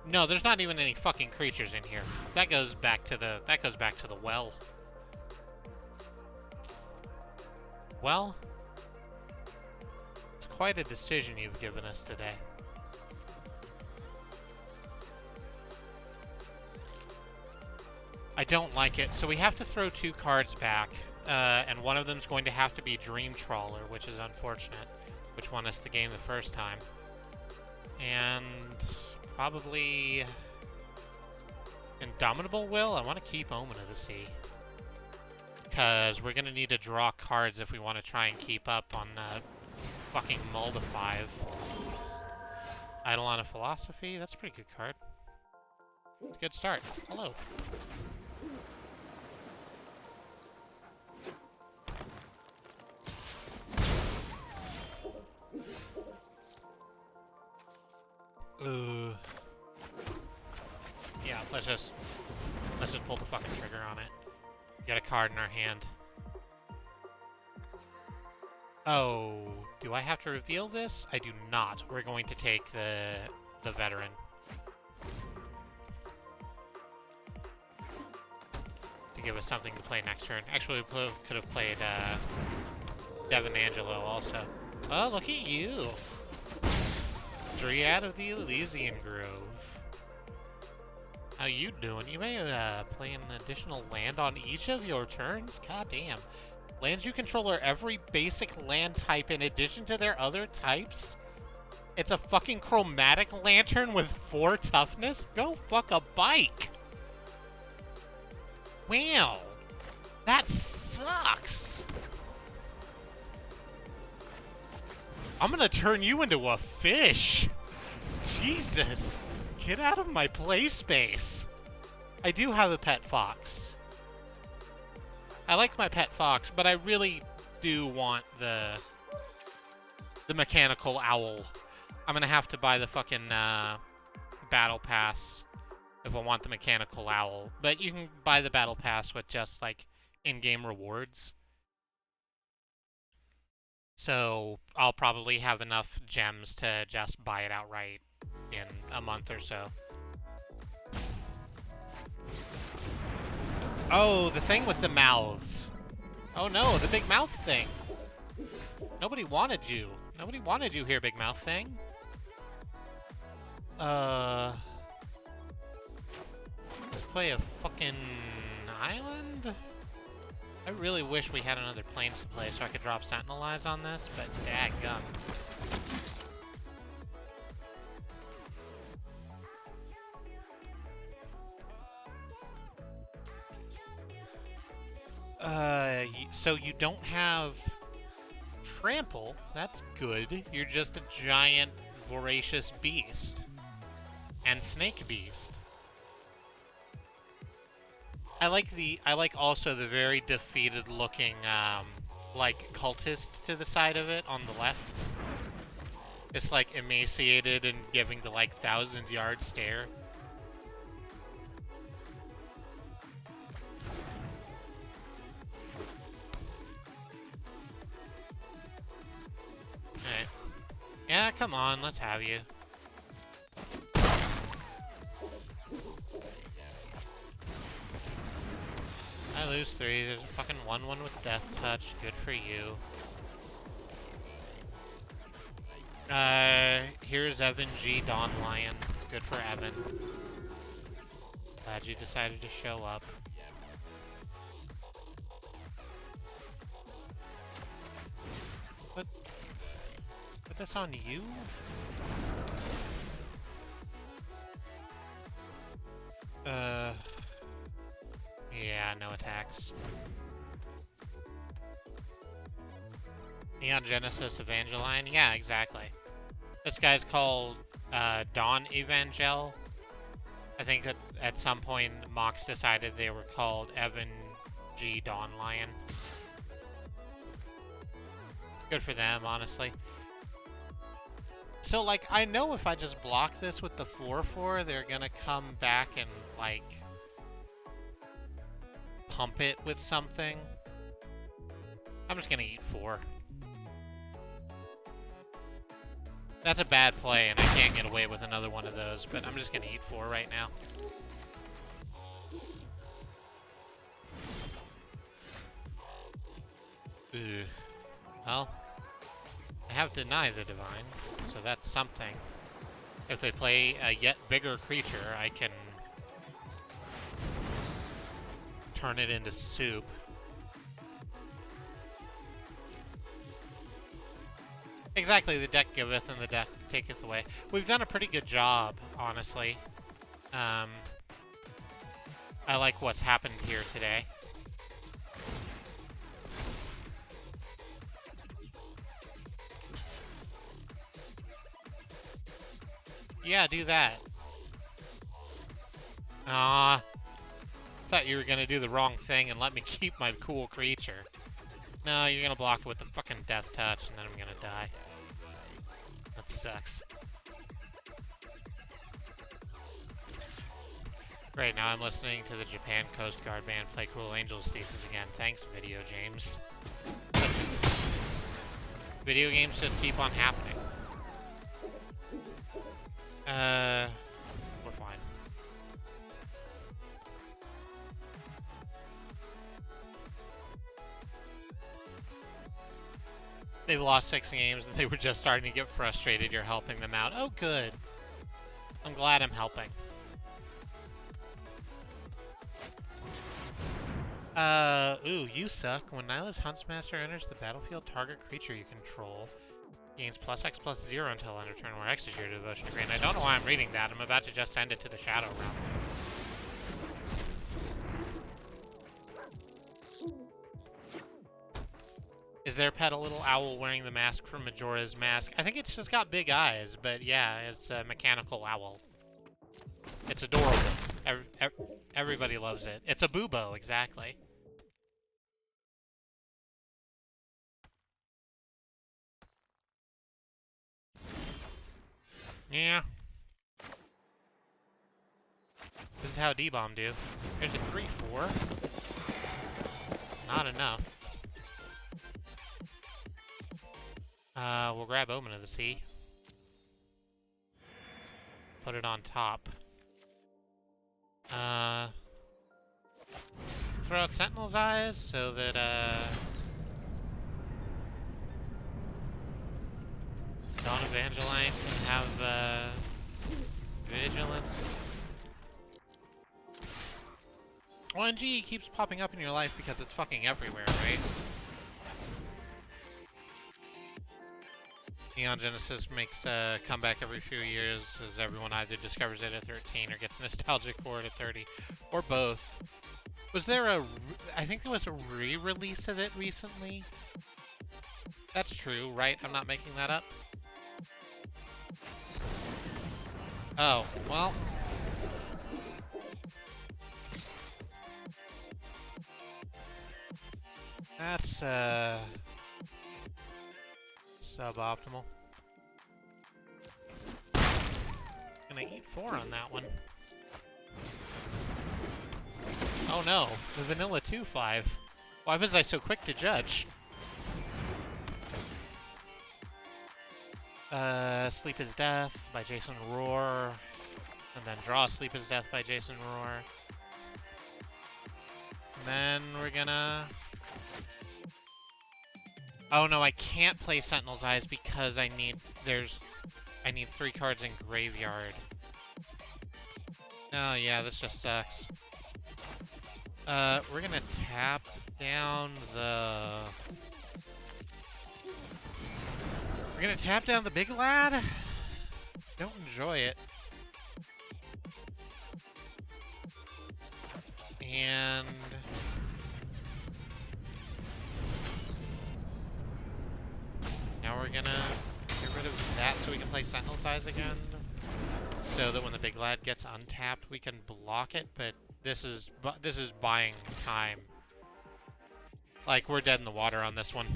No, there's not even any fucking creatures in here. That goes back to the well. Well, it's quite a decision you've given us today. I don't like it. So we have to throw 2 cards back, and one of them's going to have to be Dream Trawler, which is unfortunate, which won us the game the first time. And probably Indomitable Will. I want to keep Omen of the Sea, because we're going to need to draw cards if we want to try and keep up on fucking Mull to 5. Eidolon of Philosophy. That's a pretty good card. It's a good start. Hello. Yeah, let's just pull the fucking trigger on it. Get a card in our hand. Oh, do I have to reveal this? I do not. We're going to take the veteran. To give us something to play next turn. Actually, we could have played Devin Angelo also. Oh, look at you! Dryad of the Elysian Grove. How you doing? You may play an additional land on each of your turns? God damn. Lands you control are every basic land type in addition to their other types? It's a fucking chromatic lantern with 4 toughness? Go fuck a bike! Wow. That sucks! I'm gonna turn you into a fish! Jesus! Get out of my play space! I do have a pet fox. I like my pet fox, but I really do want the mechanical owl. I'm gonna have to buy the fucking battle pass if I want the mechanical owl. But you can buy the battle pass with just like in-game rewards. So I'll probably have enough gems to just buy it outright in a month or so. Oh, the thing with the mouths. Oh no, the big mouth thing. Nobody wanted you. Nobody wanted you here, big mouth thing. Let's play a fucking island? I really wish we had another plains to play so I could drop Sentinelize on this, but dadgum. So you don't have trample. That's good. You're just a giant voracious beast. And snake beast. I like also the very defeated looking like cultist to the side of it on the left. It's like emaciated and giving the like 1,000-yard stare. Alright. Yeah, come on, let's have you. I lose 3. There's a fucking 1/1 with Death Touch. Good for you. Here's Evan G. Dawn Lion. Good for Evan. Glad you decided to show up. What Put this on you? Yeah, no attacks. Neon Genesis Evangeline? Yeah, exactly. This guy's called Dawn Evangel. I think at some point Mox decided they were called MtG Dawn Lion. Good for them, honestly. So, like, I know if I just block this with the 4/4, they're gonna come back and, like, pump it with something. I'm just gonna eat 4. That's a bad play, and I can't get away with another one of those, but I'm just gonna eat 4 right now. Ugh. Well, I have Deny the Divine, so that's something. If they play a yet bigger creature, I can turn it into soup. Exactly, the deck giveth and the deck taketh away. We've done a pretty good job, honestly. I like what's happened here today. Yeah, do that. Ah, thought you were gonna do the wrong thing and let me keep my cool creature. No, you're gonna block it with the fucking Death Touch, and then I'm gonna die. That sucks. Right now I'm listening to the Japan Coast Guard band play Cruel Angels Thesis again. Thanks, Video James. Video games just keep on happening. We're fine. They've lost 6 games and they were just starting to get frustrated. You're helping them out. Oh, good. I'm glad I'm helping. Ooh, you suck. When Nyla's Huntsmaster enters the battlefield, target creature you control gains +X/+0 until end of turn, where X is your devotion to green. I don't know why I'm reading that. I'm about to just send it to the Shadow Realm. Is their pet a little owl wearing the mask from Majora's Mask? I think it's just got big eyes, but yeah, it's a mechanical owl. It's adorable. Everybody loves it. It's a bubo, exactly. Yeah. This is how D-Bomb do. There's a 3/4. Not enough. We'll grab Omen of the Sea. Put it on top. Throw out Sentinel's Eyes so that, Dawn Evangeline can have, Vigilance. ONG keeps popping up in your life because it's fucking everywhere, right? Neon Genesis makes a comeback every few years as everyone either discovers it at 13 or gets nostalgic for it at 30, or both. Was there I think there was a re-release of it recently? That's true, right? I'm not making that up? Oh, well. That's, suboptimal. Gonna eat 4 on that one. Oh no, the vanilla 2/5. Why was I so quick to judge? Sleep is Death by Jason Rohr. And then draw Sleep is Death by Jason Rohr. And then we're gonna... Oh no, I can't play Sentinel's Eyes because I need 3 cards in graveyard. Oh yeah, this just sucks. We're gonna tap down the We're gonna tap down the big lad. Don't enjoy it. And now we're gonna get rid of that so we can play Sentinel's Eyes again. So that when the big lad gets untapped, we can block it, but this is buying time. Like, we're dead in the water on this one.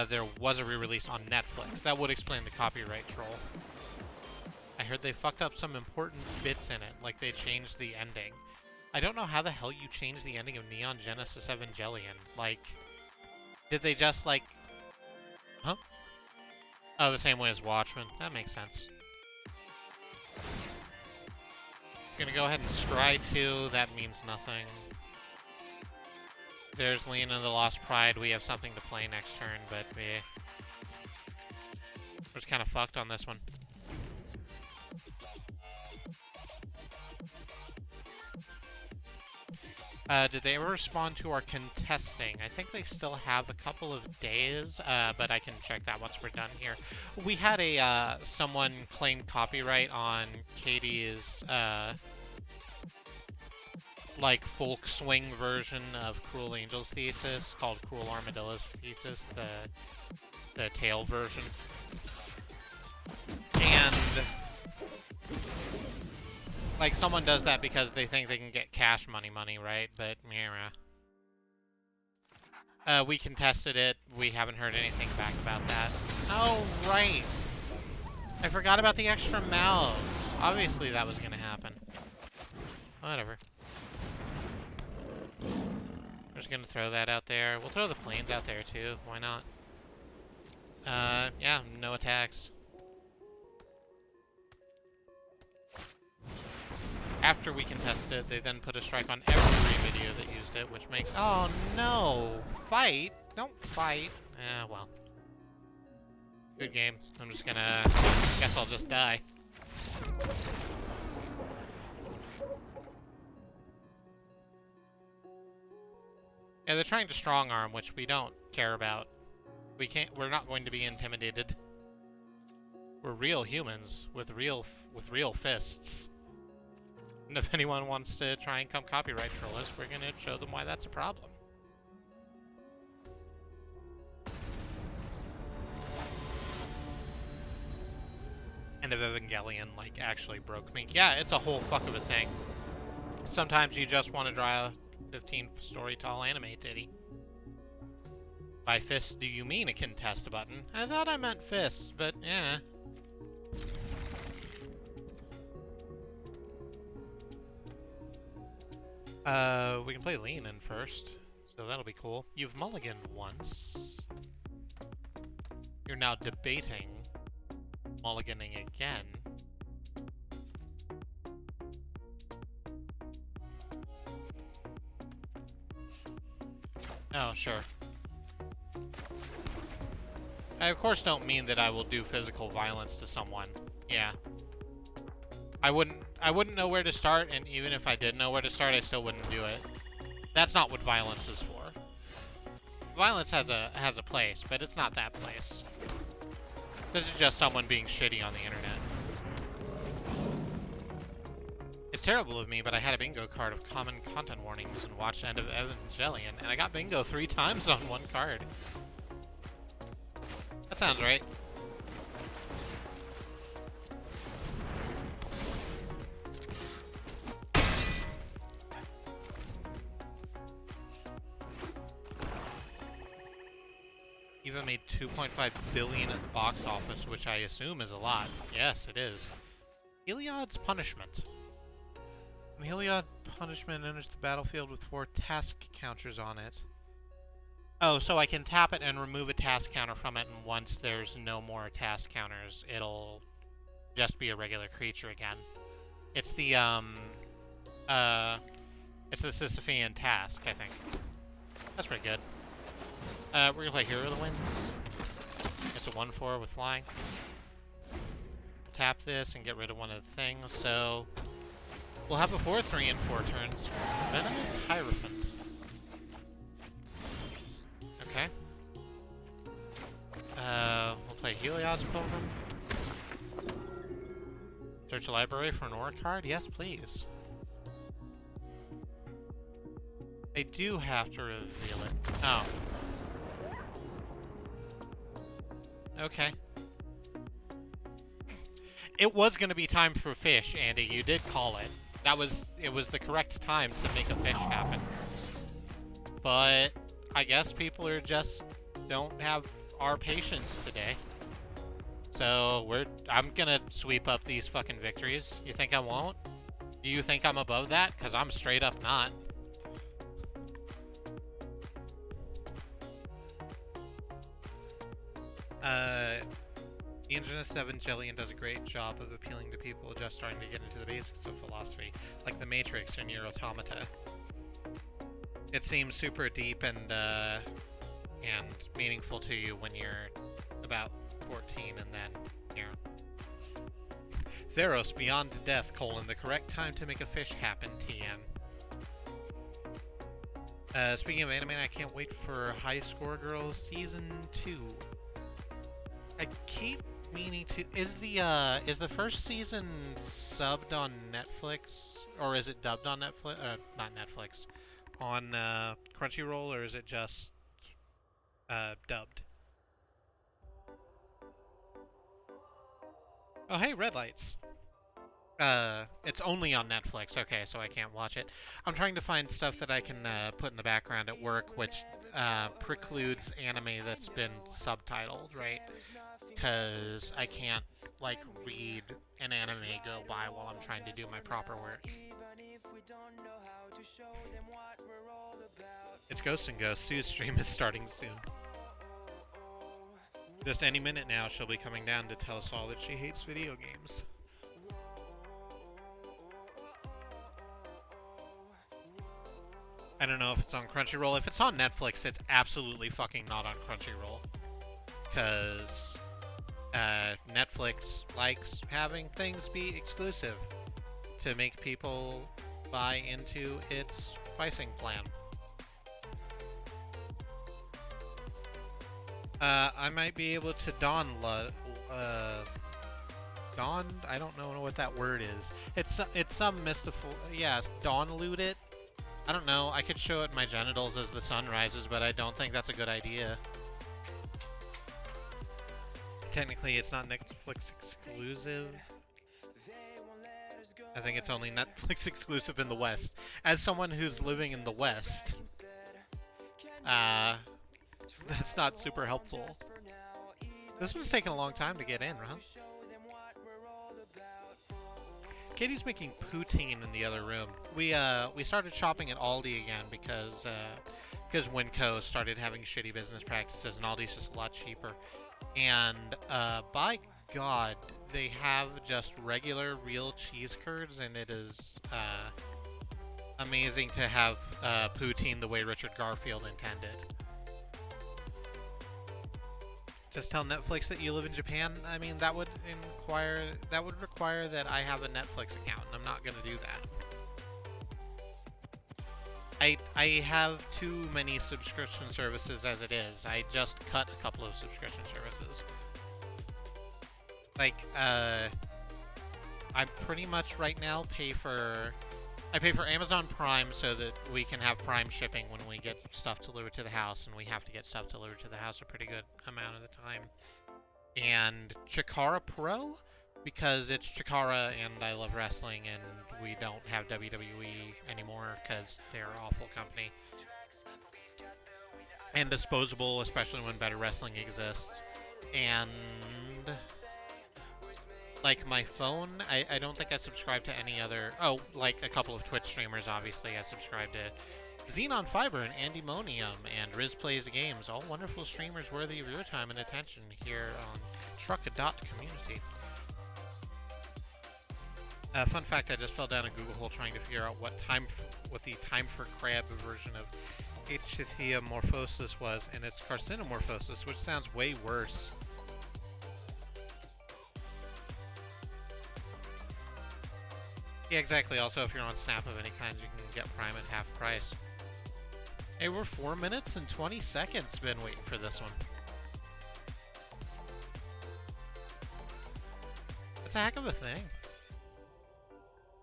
There was a re-release on Netflix. That would explain the copyright troll. I heard they fucked up some important bits in it, like they changed the ending. I don't know how the hell you changed the ending of Neon Genesis Evangelion. Like, did they just, like... Huh? Oh, the same way as Watchmen. That makes sense. Gonna go ahead and scry 2. That means nothing. There's Lena the Lost Pride. We have something to play next turn, but we're just kind of fucked on this one. Did they ever respond to our contesting? I think they still have a couple of days, but I can check that once we're done here. We had a, someone claim copyright on Katie's, like, folk swing version of Cruel Angel's Thesis, called Cruel Armadillo's Thesis, the tail version. And... like, someone does that because they think they can get cash money, right? But, yeah. We contested it. We haven't heard anything back about that. Oh, right. I forgot about the extra mouths. Obviously that was gonna happen. Whatever. We're just gonna throw that out there. We'll throw the planes out there, too. Why not? Yeah, no attacks. After we contested it, they then put a strike on every video that used it, which makes... Oh, no! Fight? Don't fight. Well. Good game. I'm just gonna... guess I'll just die. Yeah, they're trying to strong arm, which we don't care about. We're not going to be intimidated. We're real humans with real fists. And if anyone wants to try and come copyright troll us, we're gonna show them why that's a problem. End of Evangelion, like, actually broke me. Yeah, it's a whole fuck of a thing. Sometimes you just want to draw a 15-story tall anime titty. By fists, do you mean a contest button? I thought I meant fists, but yeah. We can play Lean in first, so that'll be cool. You've mulliganed once. You're now debating mulliganing again. Oh, sure. I, of course, don't mean that I will do physical violence to someone. Yeah. I wouldn't know where to start, and even if I did know where to start, I still wouldn't do it. That's not what violence is for. Violence has a place, but it's not that place. This is just someone being shitty on the internet. It's terrible of me, but I had a bingo card of common content warnings and watched End of Evangelion, and I got bingo 3 times on one card. That sounds right. Eva made $2.5 billion at the box office, which I assume is a lot. Yes, it is. Heliod's Punishment. When Heliod Punishment enters the battlefield with 4 task counters on it. Oh, so I can tap it and remove a task counter from it, and once there's no more task counters, it'll just be a regular creature again. It's the, it's the Sisyphean task, I think. That's pretty good. We're gonna play Hero of the Winds. It's a 1/4 with flying. Tap this and get rid of one of the things, so... We'll have a 4-3 in 4 turns. Venomous Hierophant. Okay. We'll play Helios Pilgrim. Search a library for an aura card? Yes, please. I do have to reveal it. Oh. Okay. It was gonna be time for fish, Andy. You did call it. It was the correct time to make a fish happen. But I guess people are just don't have our patience today. So I'm gonna sweep up these fucking victories. You think I won't? Do you think I'm above that? Cause I'm straight up not. The Ingenious Evangelion does a great job of appealing to people just starting to get into the basics of philosophy, like The Matrix or Nier Automata. It seems super deep and meaningful to you when you're about 14 and then, you know. Theros Beyond Death, the correct time to make a fish happen, TM. Speaking of anime, I can't wait for High Score Girls Season 2. I keep meaning to... Is the first season subbed on Netflix? Or is it dubbed on Netflix? Not Netflix. On Crunchyroll, or is it just dubbed? Oh, hey, red lights. It's only on Netflix. Okay, so I can't watch it. I'm trying to find stuff that I can put in the background at work, which precludes anime that's been subtitled, right? Because I can't, like, read an anime go by while I'm trying to do my proper work. It's Ghost and Ghost. Sue's stream is starting soon. Just any minute now, she'll be coming down to tell us all that she hates video games. I don't know if it's on Crunchyroll. If it's on Netflix, it's absolutely fucking not on Crunchyroll. Because Netflix likes having things be exclusive to make people buy into its pricing plan. I might be able to don? I don't know what that word is. It's some mystical. Yes, loot it. I don't know. I could show it my genitals as the sun rises, but I don't think that's a good idea. Technically, it's not Netflix exclusive. I think it's only Netflix exclusive in the West. As someone who's living in the West, that's not super helpful. This one's taking a long time to get in, huh? Katie's making poutine in the other room. We started shopping at Aldi again because Winco started having shitty business practices and Aldi's just a lot cheaper. And by God, they have just regular real cheese curds, and it is amazing to have poutine the way Richard Garfield intended. Just tell Netflix that you live in Japan. I mean, that would require that I have a Netflix account, and I'm not going to do that. I have too many subscription services as it is. I just cut a couple of subscription services. Like, I pretty much right now pay for Amazon Prime so that we can have Prime shipping when we get stuff delivered to the house, and we have to get stuff delivered to the house a pretty good amount of the time. And Chikara Pro, because it's Chikara and I love wrestling, and we don't have WWE anymore because they're an awful company. And disposable, especially when better wrestling exists. And like my phone, I don't think I subscribe to any other... Oh, like a couple of Twitch streamers, obviously. I subscribe to Xenon Fiber and Andymonium and Riz Plays Games. All wonderful streamers worthy of your time and attention here on Truck-a-Dot Community. Fun fact, I just fell down a Google hole trying to figure out what the time for crab version of Ichthyomorphosis was, and it's carcinomorphosis, which sounds way worse. Yeah, exactly. Also, if you're on Snap of any kind, you can get Prime at half price. Hey, we're 4 minutes and 20 seconds been waiting for this one. That's a heck of a thing.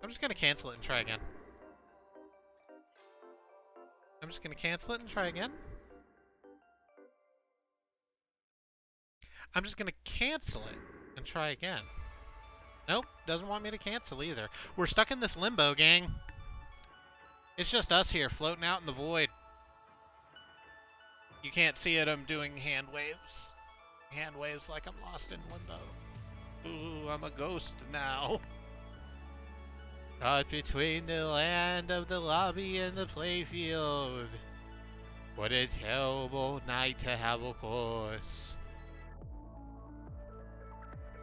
I'm just gonna cancel it and try again. I'm just gonna cancel it and try again. I'm just gonna cancel it and try again. Nope, doesn't want me to cancel either. We're stuck in this limbo, gang. It's just us here, floating out in the void. You can't see it, I'm doing hand waves. Hand waves like I'm lost in limbo. Ooh, I'm a ghost now. Caught between the land of the lobby and the playfield. What a terrible night to have a course.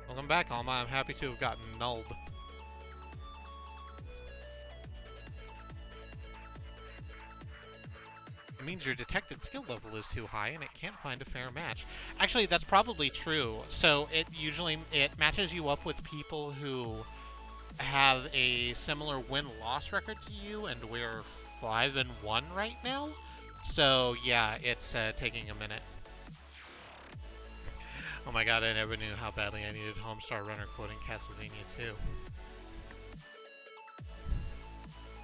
Welcome back, Alma. I'm happy to have gotten nulled. It means your detected skill level is too high and it can't find a fair match. Actually, that's probably true. So it matches you up with people who have a similar win-loss record to you, and we're 5-1 right now. So yeah, it's taking a minute. Oh my god, I never knew how badly I needed Homestar Runner quoting Castlevania 2.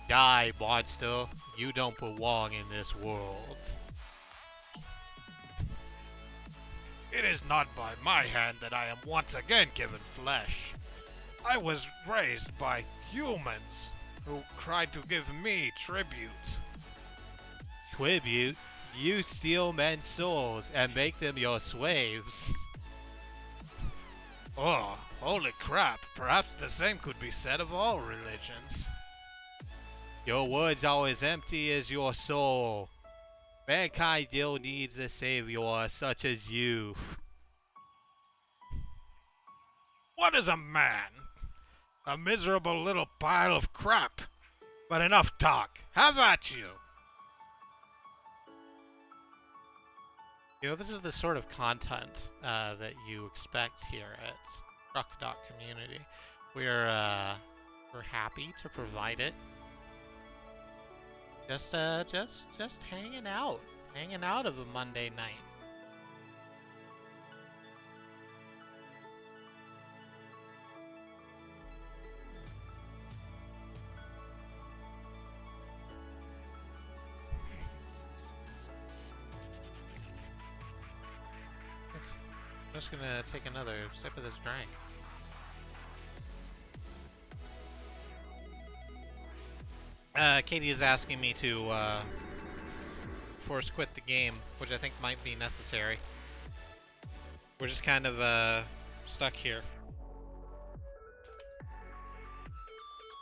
Die, monster. You don't belong in this world. It is not by my hand that I am once again given flesh. I was raised by humans who tried to give me tribute. Tribute? You steal men's souls and make them your slaves. Oh, holy crap. Perhaps the same could be said of all religions. Your words are as empty as your soul. Mankind still needs a savior such as you. What is a man? A miserable little pile of crap. But enough talk. Have at you. You know, this is the sort of content that you expect here at Truck Community. We're happy to provide it. Just hanging out of a Monday night. I'm just gonna take another sip of this drink. Katie is asking me to force quit the game, which I think might be necessary. We're just kind of stuck here.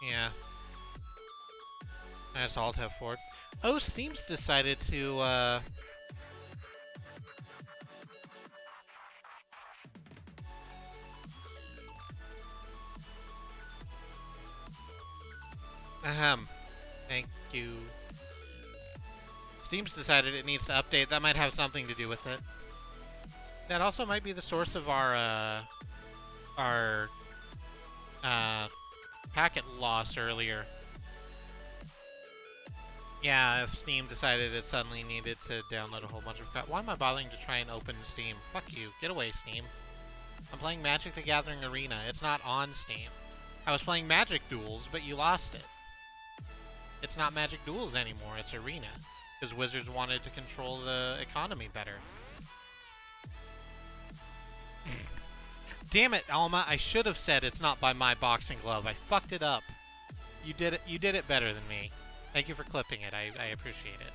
Yeah. I just alt F4. Oh, Steam's decided to ahem. Thank you. Steam's decided it needs to update. That might have something to do with it. That also might be the source of our packet loss earlier. Yeah, if Steam decided it suddenly needed to download a whole bunch of crap. Why am I bothering to try and open Steam? Fuck you. Get away, Steam. I'm playing Magic the Gathering Arena. It's not on Steam. I was playing Magic Duels, but you lost it. It's not Magic Duels anymore, it's Arena. Because Wizards wanted to control the economy better. Damn it, Alma, I should have said it's not by my boxing glove. I fucked it up. You did it better than me. Thank you for clipping it. I appreciate it.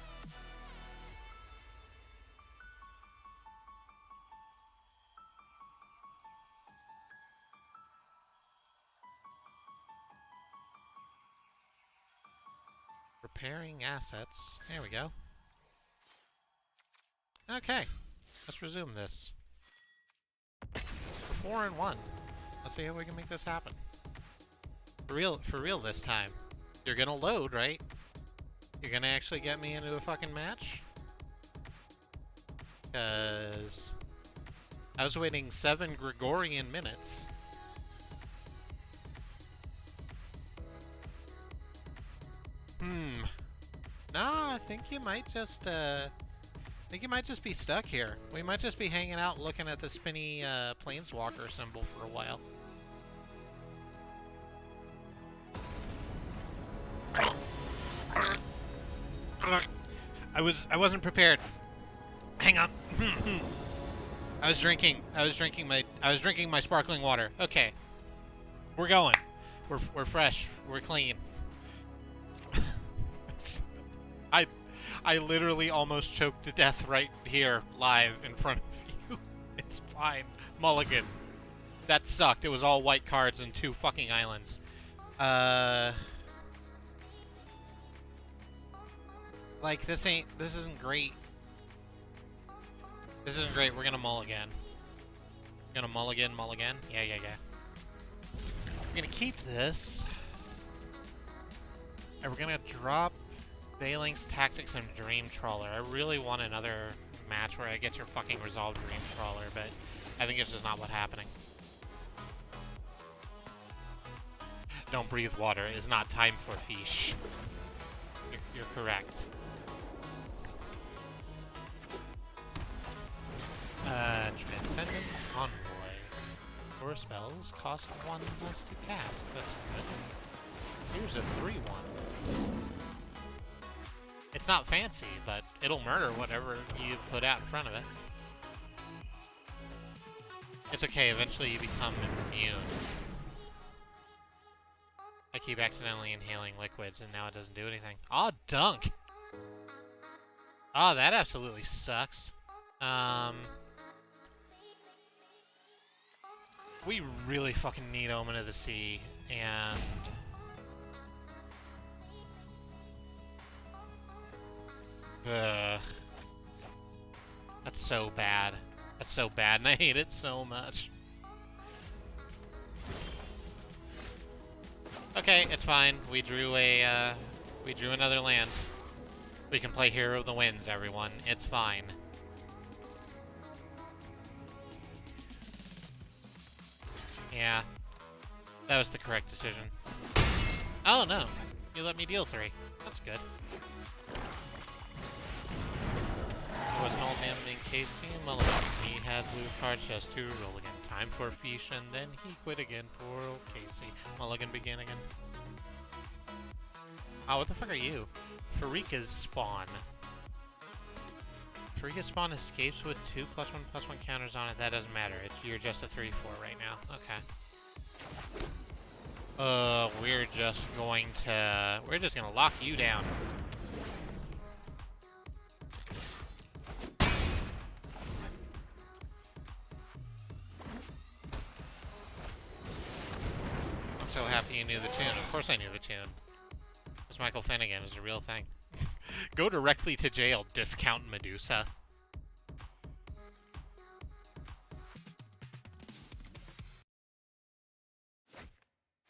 Repairing assets. There we go. Okay. Let's resume this. 4-1. Let's see how we can make this happen. For real this time. You're gonna load, right? You're gonna actually get me into a fucking match? Because I was waiting 7 Gregorian minutes. Hmm. Nah, I think you might just, be stuck here. We might just be hanging out looking at the spinny, planeswalker symbol for a while. I wasn't prepared. Hang on. I was drinking my sparkling water. Okay. We're going. We're fresh. We're clean. I literally almost choked to death right here, live in front of you. It's fine. Mulligan. That sucked. It was all white cards and 2 fucking islands. Like, this isn't great. This isn't great. We're gonna mulligan. Gonna mulligan. Yeah. We're gonna keep this. And we're gonna drop Bailing's Tactics and Dream Trawler. I really want another match where I get your fucking resolved Dream Trawler, but I think it's just not what's happening. Don't breathe water. It's not time for fish. You're correct. Transcendent Envoy. 4 spells cost 1 less to cast. That's good. Here's a 3/1. It's not fancy, but it'll murder whatever you put out in front of it. It's okay, eventually you become immune. I keep accidentally inhaling liquids and now it doesn't do anything. Aw, dunk! Oh, that absolutely sucks. We really fucking need Omen of the Sea, and... That's so bad. That's so bad, and I hate it so much. Okay, it's fine. We drew another land. We can play Hero of the Winds, everyone. It's fine. Yeah. That was the correct decision. Oh, no. You let me deal 3. That's good. There was an old man named Casey Mulligan. He had blue cards just to roll again. Time for Fish, and then he quit again. Poor old Casey. Mulligan began again. Oh, what the fuck are you? Farika's Spawn. Farika's Spawn escapes with 2 +1/+1 counters on it. That doesn't matter. You're just a 3/4 right now. Okay. We're just gonna lock you down. I'm so happy you knew the tune. Of course I knew the tune. This Michael Finnegan is a real thing. Go directly to jail, discount Medusa.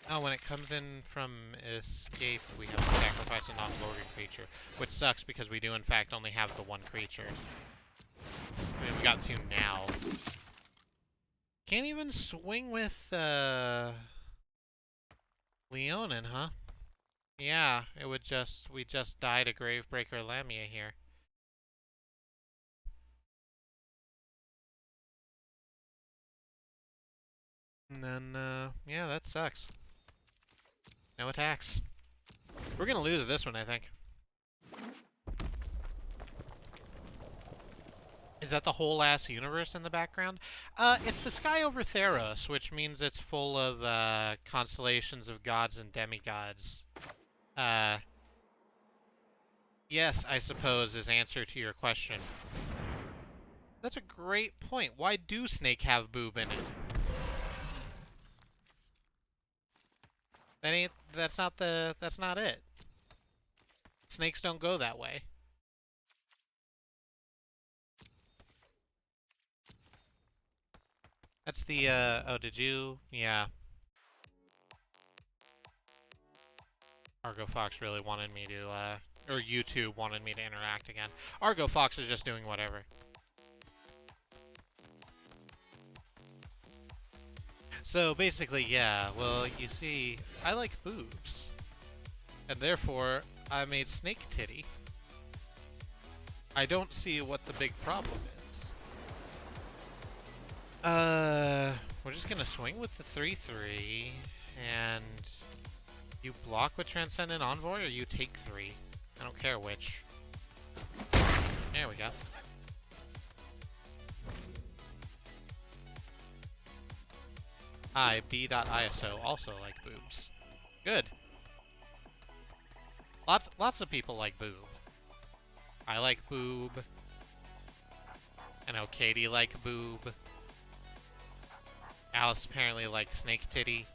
Oh, when it comes in from escape, we have to sacrifice a non-Borgin creature, which sucks because we do in fact only have the 1 creature. I mean, we got 2 now. Can't even swing with, Leonin, huh? Yeah, we just died a Gravebreaker Lamia here. And then, yeah, that sucks. No attacks. We're gonna lose this one, I think. Is that the whole ass universe in the background? It's the sky over Theros, which means it's full of, constellations of gods and demigods. Yes, I suppose, is answer to your question. That's a great point. Why do Snake have boob in it? That's not it. Snakes don't go that way. That's the, oh, did you? Yeah. Argo Fox really wanted me to, or YouTube wanted me to interact again. Argo Fox is just doing whatever. So basically, yeah, well, you see, I like boobs. And therefore, I made Snake Titty. I don't see what the big problem is. We're just gonna swing with the 3/3, and you block with Transcendent Envoy, or you take 3. I don't care which. There we go. I, B.ISO, also like boobs. Good. Lots of people like boob. I like boob. I know Katie like boob. Alice apparently likes snake titty.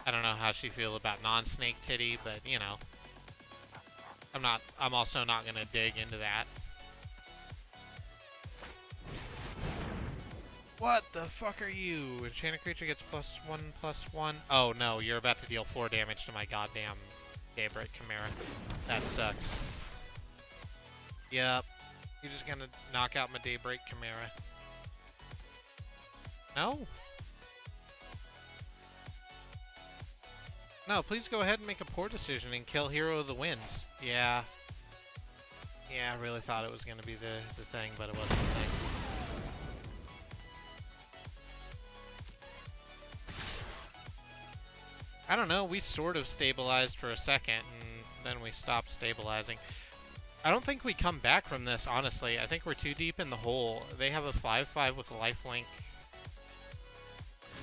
I don't know how she feels about non-snake titty, but you know. I'm also not gonna dig into that. What the fuck are you? Enchanted creature gets +1/+1. Oh no, you're about to deal 4 damage to my goddamn Daybreak Chimera. That sucks. Yep. You're just gonna knock out my Daybreak Chimera. No? No, please go ahead and make a poor decision and kill Hero of the Winds. Yeah. Yeah, I really thought it was gonna be the thing, but it wasn't the thing. I don't know, we sort of stabilized for a second, and then we stopped stabilizing. I don't think we come back from this, honestly. I think we're too deep in the hole. They have a 5/5 with a lifelink.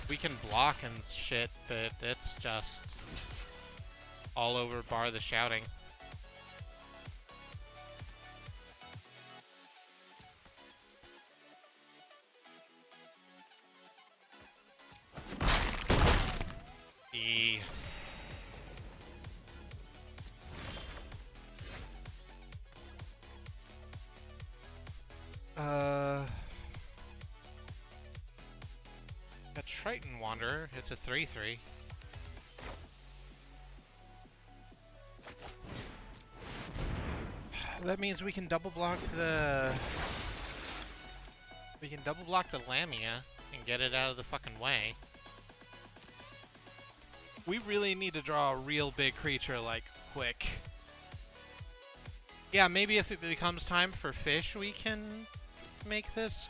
We can block and shit, but it's just all over bar the shouting. A Triton Wanderer, it's a 3/3. That means we can double block the... We can double block the Lamia and get it out of the fucking way. We really need to draw a real big creature, like, quick. Yeah, maybe if it becomes time for fish, we can make this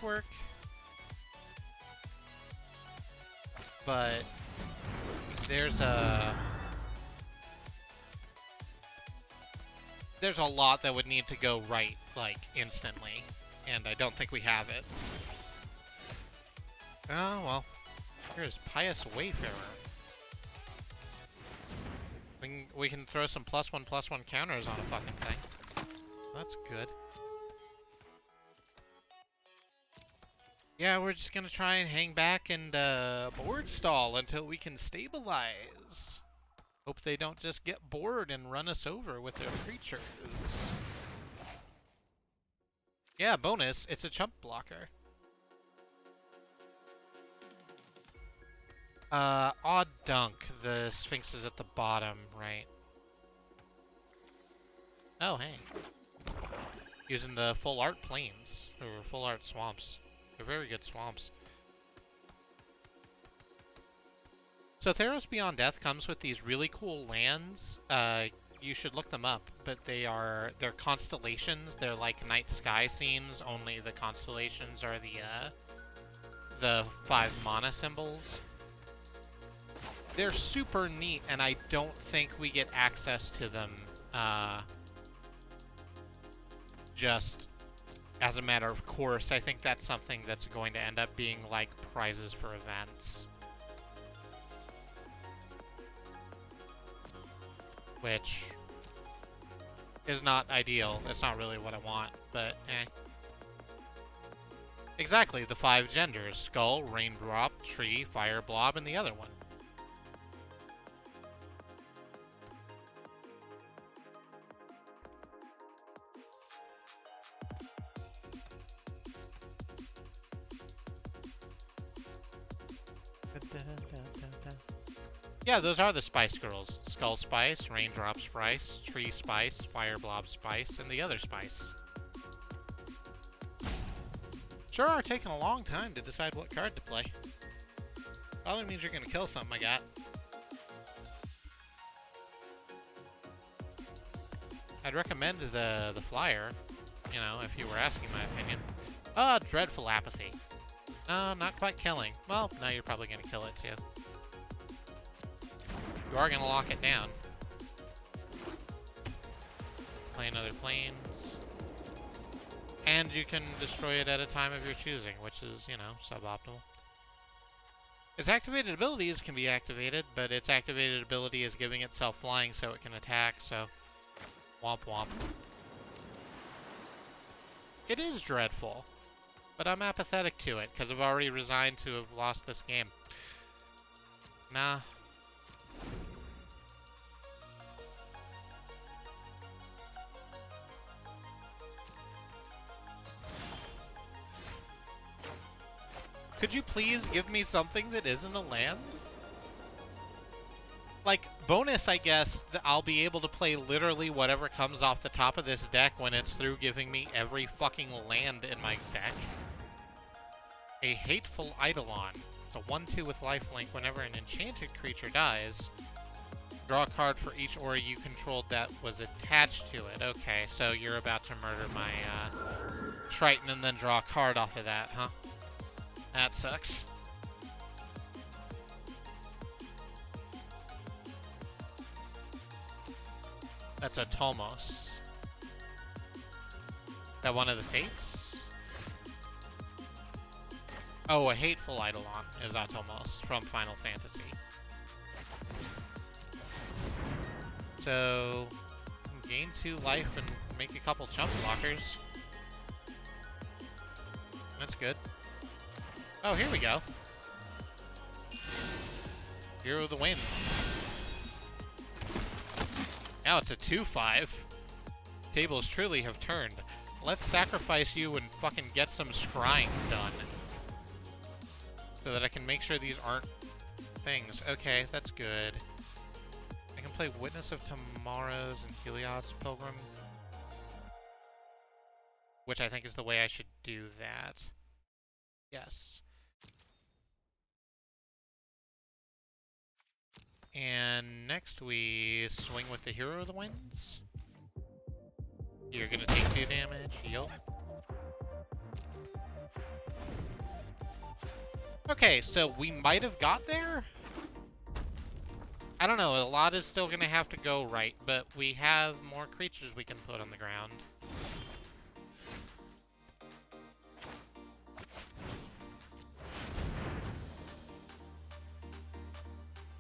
work. But there's a lot that would need to go right, like, instantly, and I don't think we have it. Oh, well. Here's Pious Wayfarer. We can throw some +1/+1 counters on a fucking thing. That's good. Yeah, we're just gonna try and hang back and board stall until we can stabilize. Hope they don't just get bored and run us over with their creatures. Yeah, bonus, it's a chump blocker. Odd Dunk. The Sphinx is at the bottom, right? Oh, hey. Using the full art plains, or full art swamps. They're very good swamps. So Theros Beyond Death comes with these really cool lands. You should look them up, but they're constellations. They're like night sky scenes, only the constellations are the 5 mana symbols. They're super neat, and I don't think we get access to them just as a matter of course. I think that's something that's going to end up being like prizes for events. Which is not ideal. It's not really what I want, but eh. Exactly, the 5 genders. Skull, Raindrop, Tree, Fire Blob, and the other one. Yeah, those are the Spice Girls. Skull Spice, Raindrop Spice, Tree Spice, Fire Blob Spice, and the other Spice. Sure are taking a long time to decide what card to play. Probably means you're gonna kill something I got. I'd recommend the flyer, you know, if you were asking my opinion. Ah, dreadful apathy. No, not quite killing. Well, no, you're probably going to kill it too. You are going to lock it down. Play another planes. And you can destroy it at a time of your choosing, which is, you know, suboptimal. Its activated abilities can be activated, but its activated ability is giving itself flying so it can attack, so... Womp womp. It is dreadful, but I'm apathetic to it, because I've already resigned to have lost this game. Nah. Could you please give me something that isn't a land? Like, bonus, I guess, I'll be able to play literally whatever comes off the top of this deck when it's through giving me every fucking land in my deck. A Hateful Eidolon. It's a 1/2 with lifelink. Whenever an enchanted creature dies, draw a card for each aura you controlled that was attached to it. Okay, so you're about to murder my Triton and then draw a card off of that, huh? That sucks. That's a Tomos. That one of the Fates? Oh, a Hateful Eidolon is Atomos from Final Fantasy. So, gain 2 life and make a couple chump blockers. That's good. Oh, here we go. Hero the win. Now it's a 2/5. Tables truly have turned. Let's sacrifice you and fucking get some scrying done. So that I can make sure these aren't things. Okay, that's good. I can play Witness of Tomorrow's and Heliod's Pilgrim. Which I think is the way I should do that. Yes. And next we swing with the Hero of the Winds. You're gonna take 2 damage. Yup. Okay, so we might have got there? I don't know, a lot is still gonna have to go right, but we have more creatures we can put on the ground.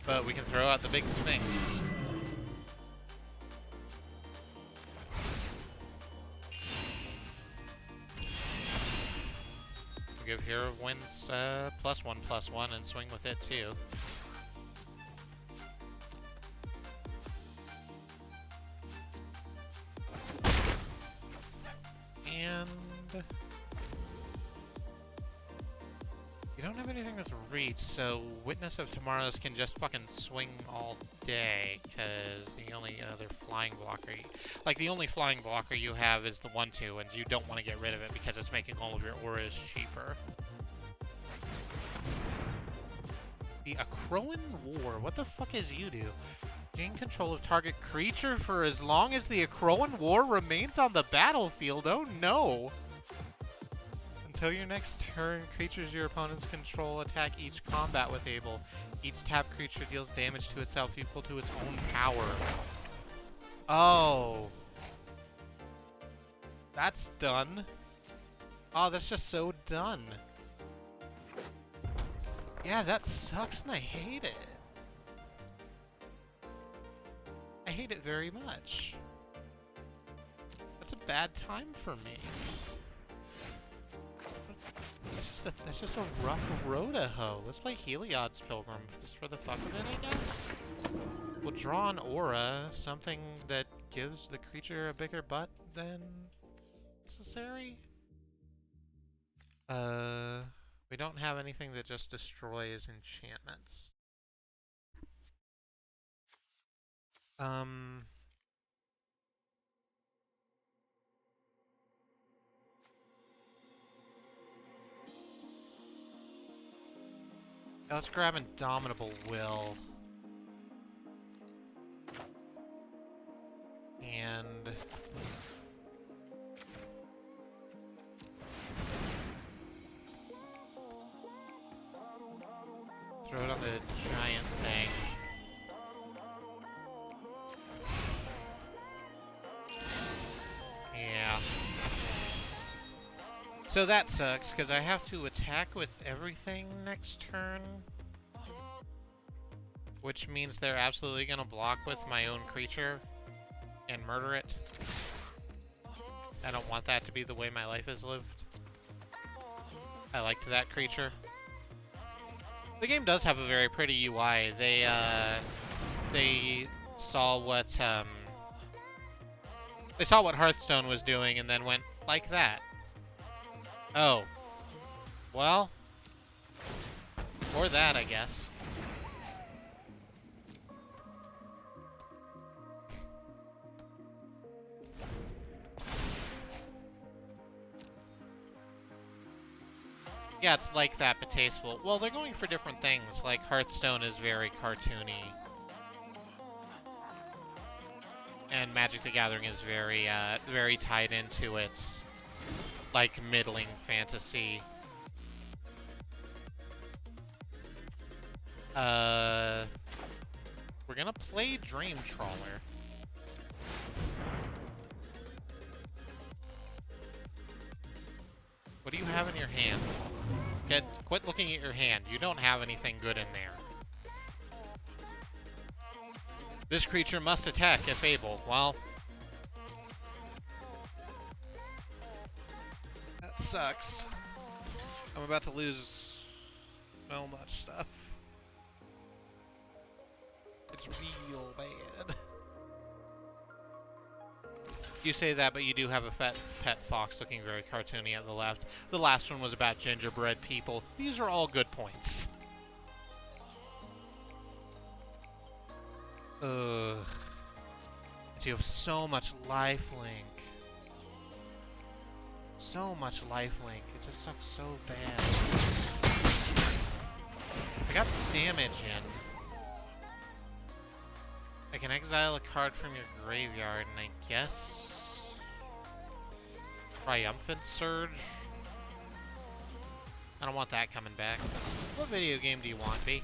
But we can throw out the big Sphinx. We'll give Hero of Winds +1/+1 and swing with it too. And... you don't have anything with reach, so Witness of Tomorrow's can just fucking swing all day, because the only other flying blocker... like, the only flying blocker you have is the 1/2, and you don't want to get rid of it because it's making all of your auras cheaper. The Akroan War. What the fuck is you do? Gain control of target creature for as long as the Akroan War remains on the battlefield. Oh no! Until your next turn, creatures your opponents control attack each combat with Able. Each tapped creature deals damage to itself equal to its own power. Oh. That's done. Oh, that's just so done. Yeah, that sucks and I hate it. I hate it very much. That's a bad time for me. That's just a rough road to hoe. Let's play Heliod's Pilgrim just for the fuck of it, I guess. We'll draw an aura, something that gives the creature a bigger butt than necessary. We don't have anything that just destroys enchantments. Let's grab Indomitable Will. And throw it on the giant thing. Yeah. So that sucks, because I have to attack with everything next turn. Which means they're absolutely going to block with my own creature and murder it. I don't want that to be the way my life is lived. I liked that creature. The game does have a very pretty UI. They saw what Hearthstone was doing and then went like that. Oh. Well. Or that, I guess. Yeah, it's like that, but tasteful. Well, they're going for different things. Like, Hearthstone is very cartoony. And Magic the Gathering is very, very tied into its, like, middling fantasy. We're gonna play Dream Trawler. What do you have in your hand? Quit looking at your hand. You don't have anything good in there. This creature must attack if able. Well, that sucks. I'm about to lose so much stuff. It's real bad. You say that, but you do have a pet fox looking very cartoony at the left. The last one was about gingerbread people. These are all good points. Ugh. You have so much lifelink. So much lifelink. It just sucks so bad. I got some damage in. I can exile a card from your graveyard, and I guess Triumphant Surge. I don't want that coming back. What video game do you want, B?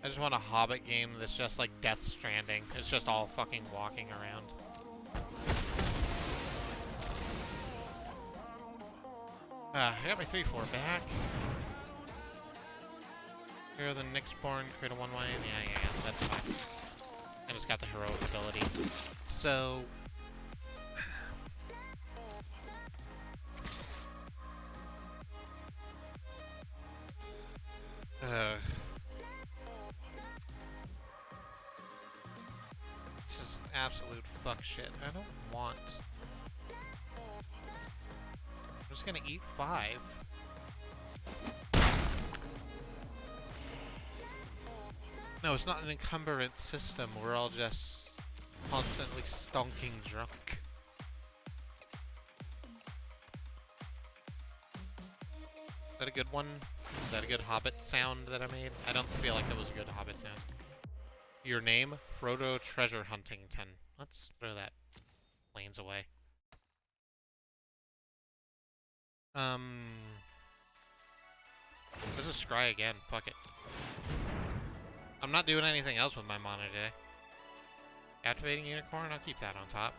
I just want a Hobbit game that's just like Death Stranding. It's just all fucking walking around. I got my 3-4 back. Hero the Nyxborn, create a 1-1. Yeah, that's fine. I just got the heroic ability. So... This is absolute fuck shit. I don't want... I'm just gonna eat 5. No, it's not an encumbrant system. We're all just constantly stonking drunk. Is that a good one? Is that a good Hobbit sound that I made? I don't feel like that was a good Hobbit sound. Your name? Frodo Treasure Huntington. Let's throw that planes away. Let's just scry again. Fuck it. I'm not doing anything else with my mana today. Activating Unicorn, I'll keep that on top.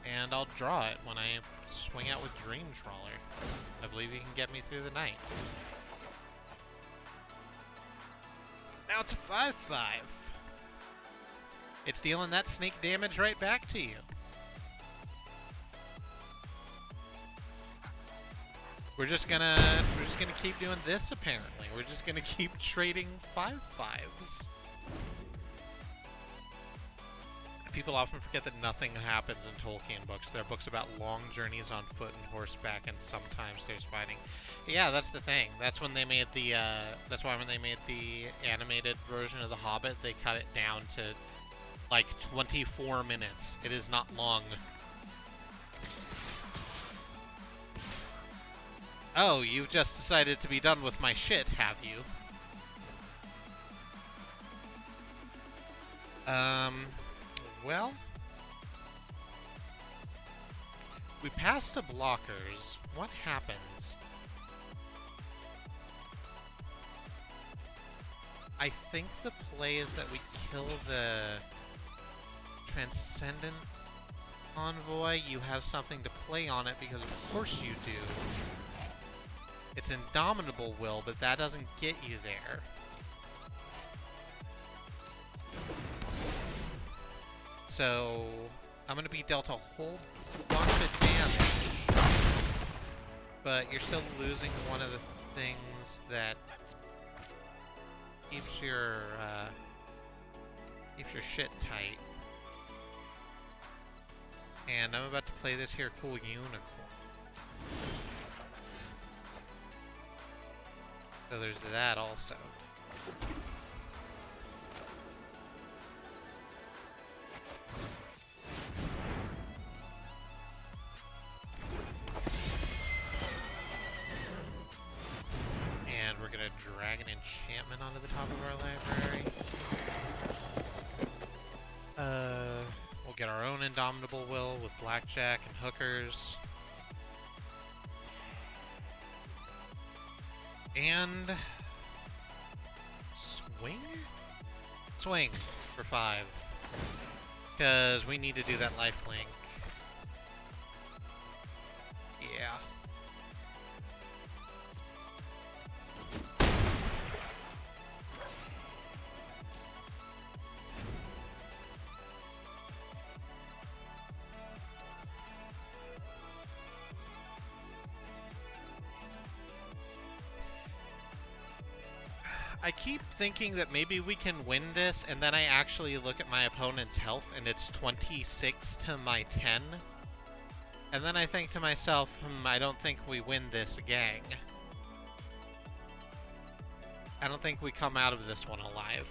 And I'll draw it when I swing out with Dream Trawler. I believe he can get me through the night. Now it's a 5-5. It's dealing that sneak damage right back to you. We're just gonna keep doing this apparently. We're just gonna keep trading 5-5s. People often forget that nothing happens in Tolkien books. There are books about long journeys on foot and horseback, and sometimes there's fighting. Yeah, that's the thing. That's when they made the. That's why when they made the animated version of The Hobbit, they cut it down to like 24 minutes. It is not long. Oh, you've just decided to be done with my shit, have you? Well... We pass to blockers. What happens? I think the play is that we kill the Transcendent Envoy. You have something to play on it because of course you do. It's Indomitable Will, but that doesn't get you there. So, I'm gonna be dealt a whole bunch of damage, but you're still losing one of the things that keeps your shit tight. And I'm about to play this here cool unicorn. So there's that also. And we're gonna drag an enchantment onto the top of our library. We'll get our own Indomitable Will with blackjack and hookers. And... swing? Swing for 5. Because we need to do that lifelink. Yeah. I keep thinking that maybe we can win this, and then I actually look at my opponent's health, and it's 26 to my 10. And then I think to myself, I don't think we win this, gang. I don't think we come out of this one alive.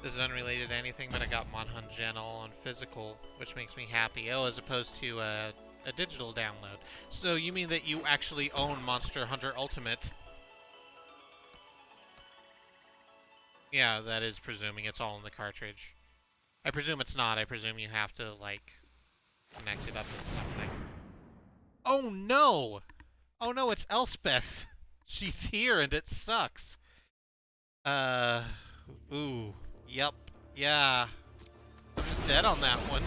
This is unrelated to anything, but I got Monhun Gentle on physical, which makes me happy. Oh, as opposed to a digital download. So you mean that you actually own Monster Hunter Ultimate? Yeah, that is presuming it's all in the cartridge. I presume it's not. I presume you have to, like, connect it up with something. Oh no! Oh no, it's Elspeth! She's here and it sucks! Ooh. Yep. Yeah. I'm just dead on that one.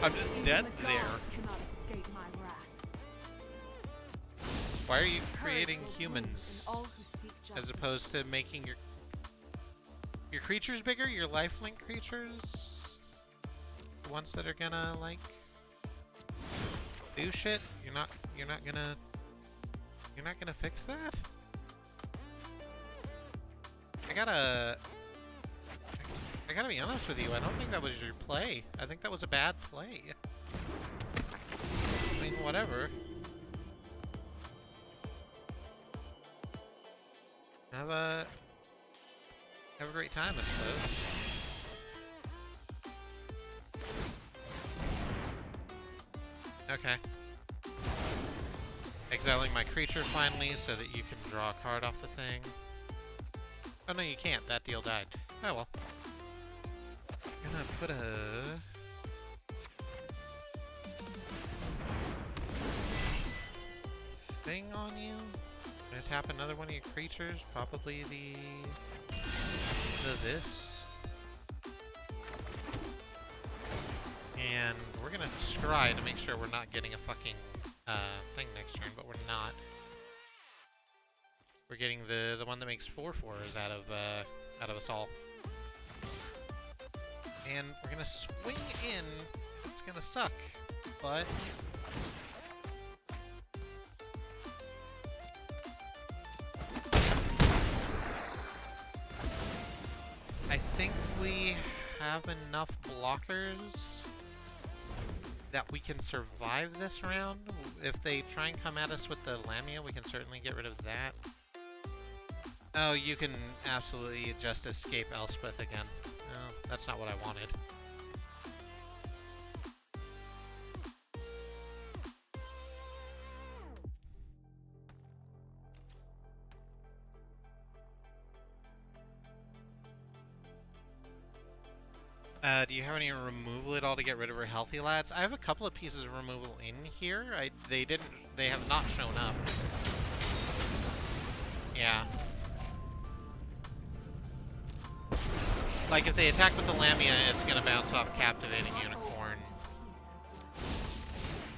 I'm just dead there. Why are you creating humans as opposed to making your creatures bigger? Your lifelink creatures? The ones that are gonna like do shit? You're not gonna fix that? I gotta be honest with you, I don't think that was your play. I think that was a bad play. I mean, whatever. Have a great time, I suppose. Okay. Exiling my creature finally so that you can draw a card off the thing. Oh no, you can't. That deal died. Oh well. I'm gonna put a... thing on you. I'm gonna tap another one of your creatures, probably the this. And we're gonna try to make sure we're not getting a fucking thing next turn, but we're not. We're getting the one that makes 4/4s out of us all. And we're gonna swing in. It's gonna suck, but I think we have enough blockers that we can survive this round. If they try and come at us with the Lamia, we can certainly get rid of that. Oh, you can absolutely just escape Elspeth again. No, that's not what I wanted. Do you have any removal at all to get rid of her healthy lads? I have a couple of pieces of removal in here. They have not shown up. Yeah. Like, if they attack with the Lamia, it's gonna bounce off Captivating Unicorn.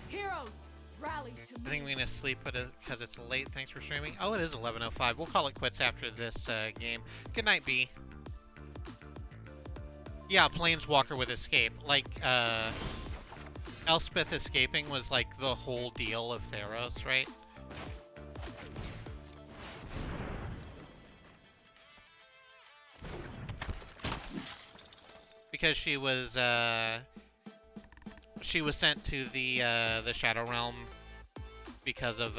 Heroes, rally to I think we're gonna sleep because it's late. Thanks for streaming. Oh, it is 11:05. We'll call it quits after this game. Good night, B. Yeah, Planeswalker with escape. Like, Elspeth escaping was like the whole deal of Theros, right? Because she was sent to the Shadow Realm because of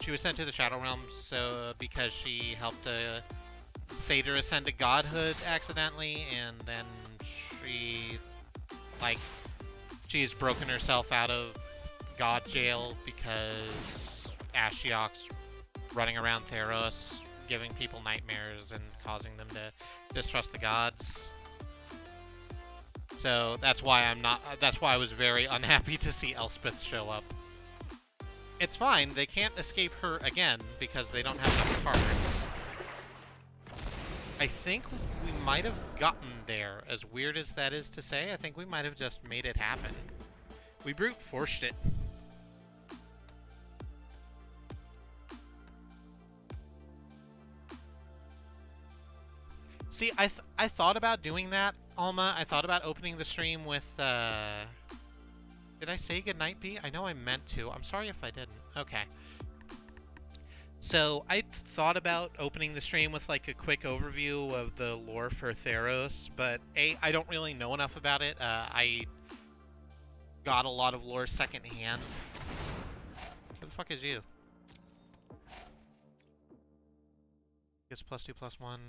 she was sent to the Shadow Realm because she helped Satyr ascend to godhood accidentally, and then she's broken herself out of god jail because Ashiok's running around Theros, giving people nightmares and causing them to distrust the gods. So that's why I was very unhappy to see Elspeth show up. It's fine, they can't escape her again because they don't have enough cards. I think we might have gotten there, as weird as that is to say. I think we might have just made it happen. We brute forced it. See, I thought about doing that, Alma. I thought about opening the stream with, Did I say goodnight, B? I know I meant to. I'm sorry if I didn't. Okay. So, I thought about opening the stream with, like, a quick overview of the lore for Theros, but I don't really know enough about it. I got a lot of lore secondhand. Who the fuck is you? Gets +2/+1.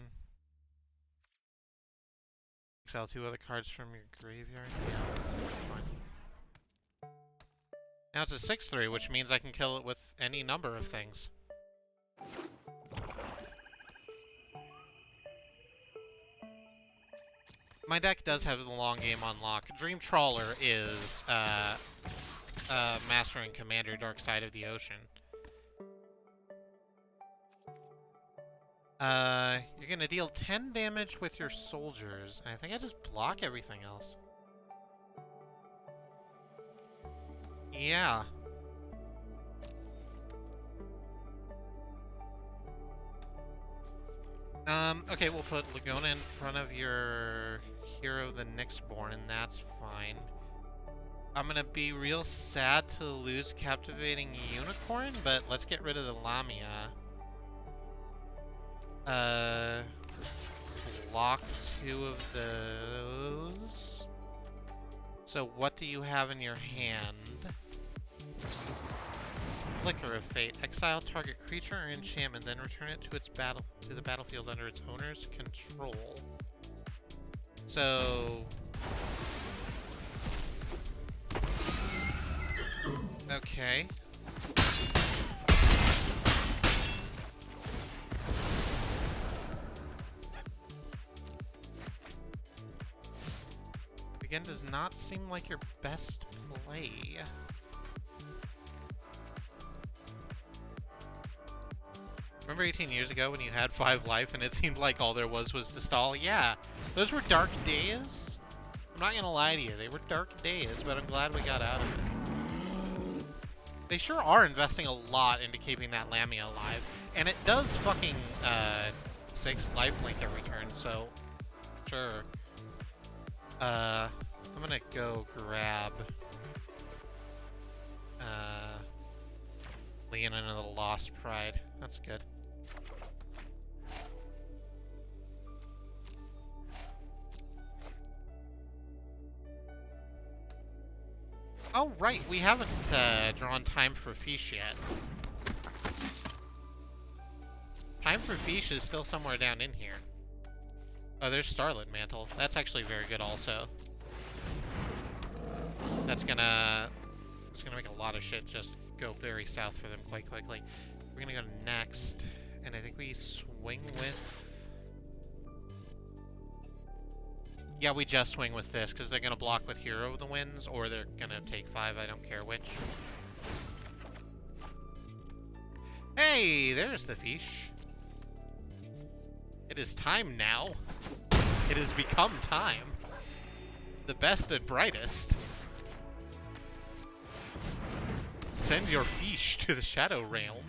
Exile 2 other cards from your graveyard. Yeah, that's fine. Now it's a 6/3, which means I can kill it with any number of things. My deck does have the long game on lock. Dream Trawler is Master and Commander, Dark Side of the Ocean. You're gonna deal 10 damage with your soldiers. I think I just block everything else. Yeah. Okay, we'll put Laguna in front of your hero, the Nyxborn, and that's fine. I'm gonna be real sad to lose Captivating Unicorn, but let's get rid of the Lamia. Block 2 of those. So what do you have in your hand? Flicker of Fate. Exile target creature or enchantment, then return it to the battlefield under its owner's control. So okay. Again, does not seem like your best play. Remember 18 years ago when you had 5 life and it seemed like all there was to stall? Yeah, those were dark days. I'm not gonna lie to you, they were dark days, but I'm glad we got out of it. They sure are investing a lot into keeping that Lamia alive, and it does fucking 6 lifelink every turn, so sure. I'm gonna go grab Leon into the Lost Pride. That's good. Oh, right, we haven't drawn Time for Fish yet. Time for Fish is still somewhere down in here. Oh, there's Starlit Mantle. That's actually very good also. It's gonna make a lot of shit just go very south for them quite quickly. We're gonna go next, and I think we swing with Yeah, we just swing with this, because they're going to block with Hero the Winds, or they're going to take 5, I don't care which. Hey, there's the fish. It is time now. It has become time. The best and brightest. Send your fish to the Shadow Realm.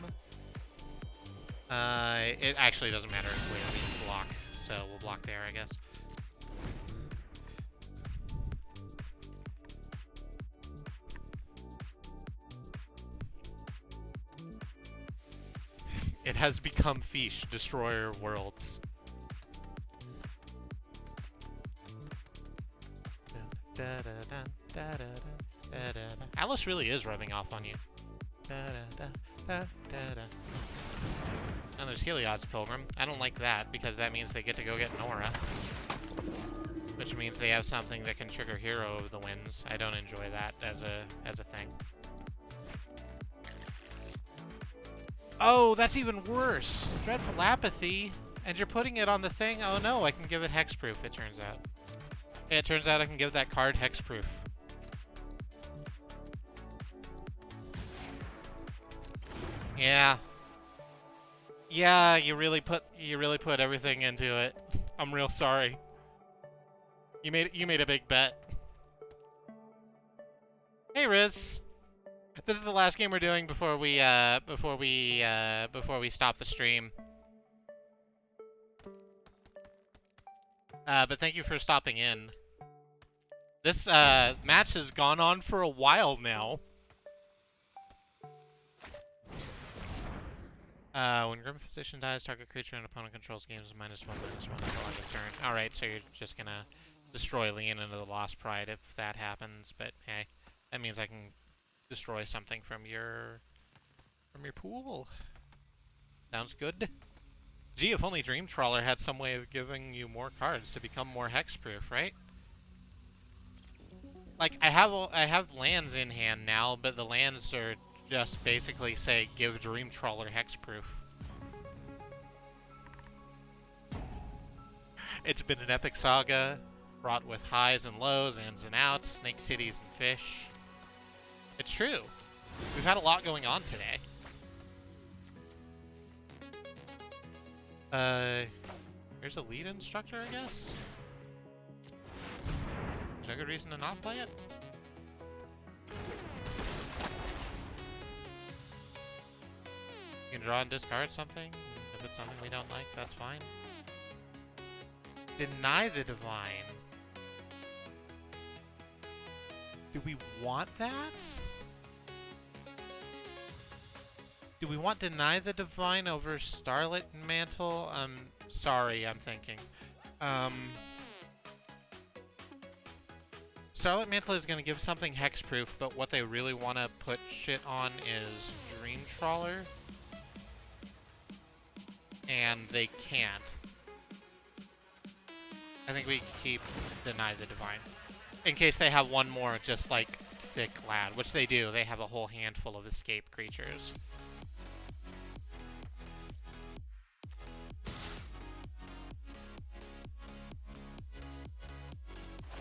It actually doesn't matter if we block, so we'll block there, I guess. It has become fish, destroyer of worlds. Alice really is rubbing off on you. And there's Heliod's Pilgrim. I don't like that, because that means they get to go get Nora. Which means they have something that can trigger Hero of the Winds. I don't enjoy that as a thing. Oh, that's even worse! Dreadful Apathy! And you're putting it on the thing? Oh no, I can give it hexproof, it turns out. Yeah, it turns out I can give that card hexproof. Yeah. Yeah, you really put everything into it. I'm real sorry. You made a big bet. Hey Riz. This is the last game we're doing before we stop the stream. But thank you for stopping in. This match has gone on for a while now. When Grim Physician dies, target creature and opponent controls games -1/-1 until end of turn. Alright, so you're just gonna destroy Lean into the Lost Pride if that happens, but hey, that means I can destroy something from your pool. Sounds good. Gee, if only Dream Trawler had some way of giving you more cards to become more hexproof, right? Like, I have lands in hand now, but the lands are just basically say, give Dream Trawler hexproof. It's been an epic saga, fraught with highs and lows, ins and outs, snake titties and fish. It's true. We've had a lot going on today. Here's a lead instructor, I guess? There's no good reason to not play it? You can draw and discard something. If it's something we don't like, that's fine. Deny the Divine. Do we want that? Do we want Deny the Divine over Starlit Mantle? Sorry, I'm thinking. Starlit Mantle is going to give something hexproof, but what they really want to put shit on is Dream Trawler. And they can't. I think we keep Deny the Divine. In case they have one more just like thick lad, which they do. They have a whole handful of escape creatures.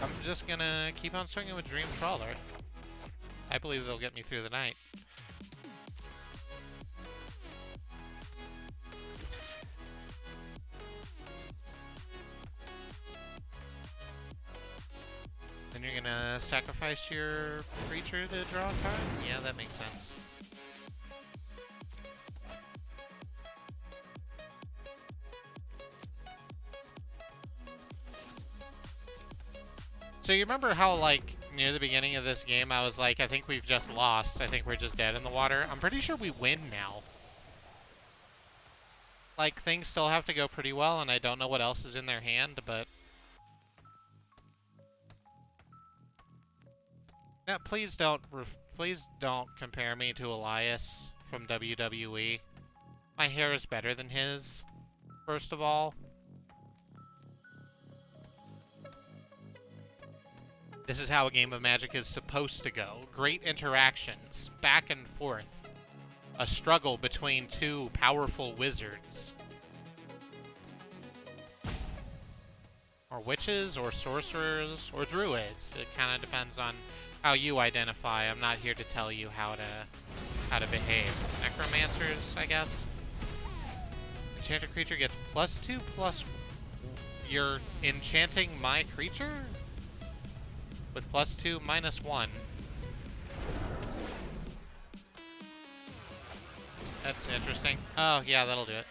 I'm just gonna keep on swinging with Dream Trawler. I believe they'll get me through the night. Then you're gonna sacrifice your creature to draw a card? Yeah, that makes sense. So you remember how, like, near the beginning of this game, I was like, I think we've just lost. I think we're just dead in the water. I'm pretty sure we win now. Like, things still have to go pretty well, and I don't know what else is in their hand, but... Yeah, please don't compare me to Elias from WWE. My hair is better than his, first of all. This is how a game of Magic is supposed to go. Great interactions, back and forth. A struggle between two powerful wizards. Or witches, or sorcerers, or druids. It kind of depends on how you identify. I'm not here to tell you how to behave. Necromancers, I guess. Enchanted creature gets +2 plus. You're enchanting my creature with +2 -1. That's interesting. Oh yeah, that'll do it.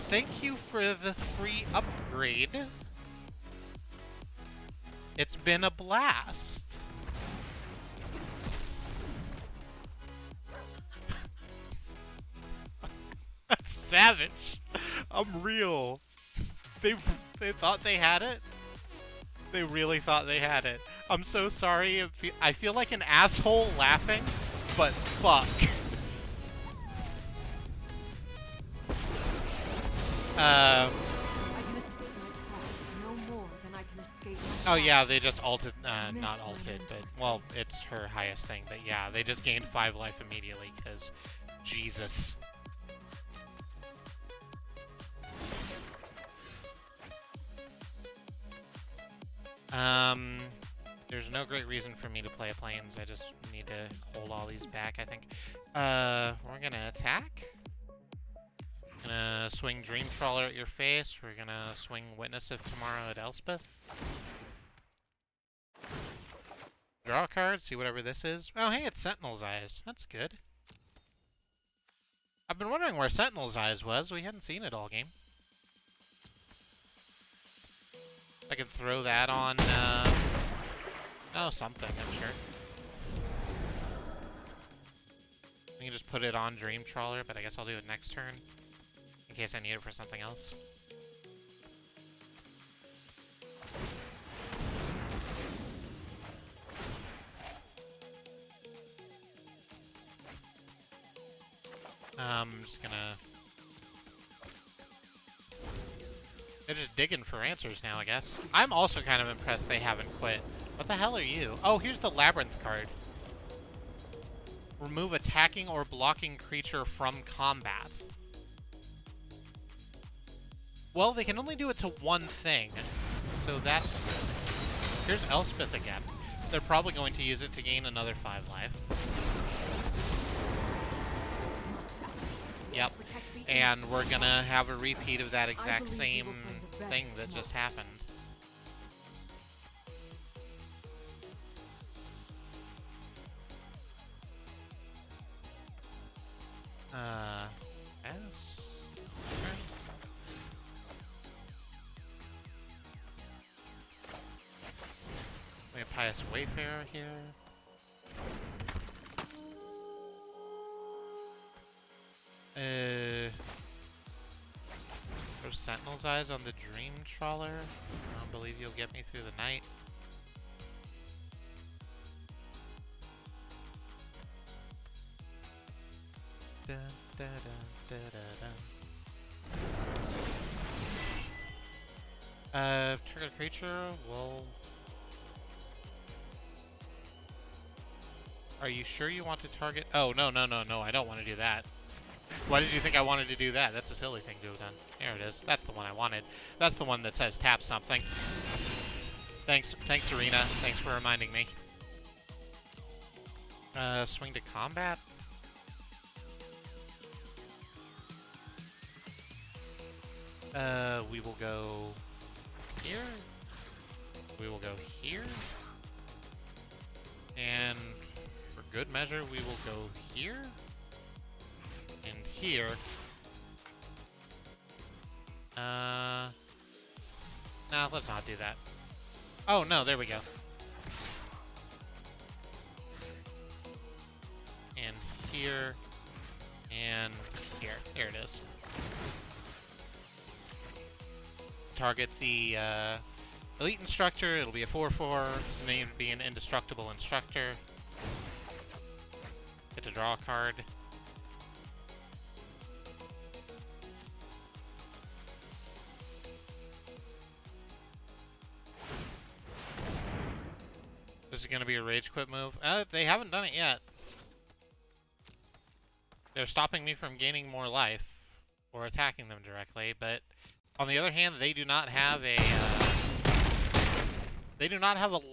Thank you for the free upgrade. It's been a blast. That's savage. I'm real. They thought they had it. They really thought they had it. I'm so sorry. I feel like an asshole laughing, but fuck. I can escape my past no more than I can escape my Oh yeah, they just ulted, not ulted, but, well, it's her highest thing, but yeah, they just gained 5 life immediately, because Jesus. There's no great reason for me to play planes, I just need to hold all these back, I think. We're gonna attack. Gonna swing Dream Trawler at your face. We're gonna swing Witness of Tomorrow at Elspeth. Draw a card, see whatever this is. Oh, hey, it's Sentinel's Eyes. That's good. I've been wondering where Sentinel's Eyes was. We hadn't seen it all game. I could throw that on, oh, something, I'm sure. We can just put it on Dream Trawler, but I guess I'll do it next turn. In case I need it for something else. I'm just gonna... They're just digging for answers now, I guess. I'm also kind of impressed they haven't quit. What the hell are you? Oh, here's the Labyrinth card. Remove attacking or blocking creature from combat. Well, they can only do it to one thing, so that's good. Here's Elspeth again. They're probably going to use it to gain another 5 life. Yep. And we're gonna have a repeat of that exact same thing that just happened. Yes. Okay. We have Pious Wayfarer here. There's Sentinel's Eyes on the Dream Trawler. I don't believe you'll get me through the night. Dun, dun, dun, dun, dun. Target creature will... Are you sure you want to target... Oh, no, no, no, no, I don't want to do that. Why did you think I wanted to do that? That's a silly thing to have done. There it is. That's the one I wanted. That's the one that says tap something. Thanks, Arena. Thanks for reminding me. Swing to combat? We will go here. We will go here. And for good measure, we will go here. And here. No, let's not do that. Oh, no, there we go. And here. And here. There it is. Target the elite instructor. It'll be a 4/4. His name would be an indestructible instructor. Get to draw a card. This is going to be a rage quit move. They haven't done it yet. They're stopping me from gaining more life or attacking them directly, but On the other hand, they do not have a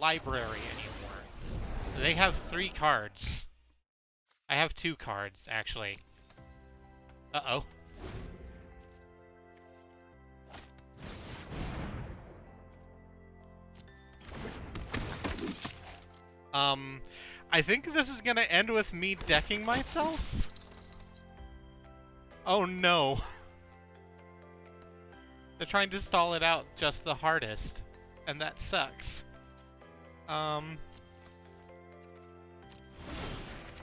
library anymore. They have 3 cards. I have 2 cards, actually. Uh-oh. I think this is gonna end with me decking myself. Oh no. They're trying to stall it out just the hardest, and that sucks. My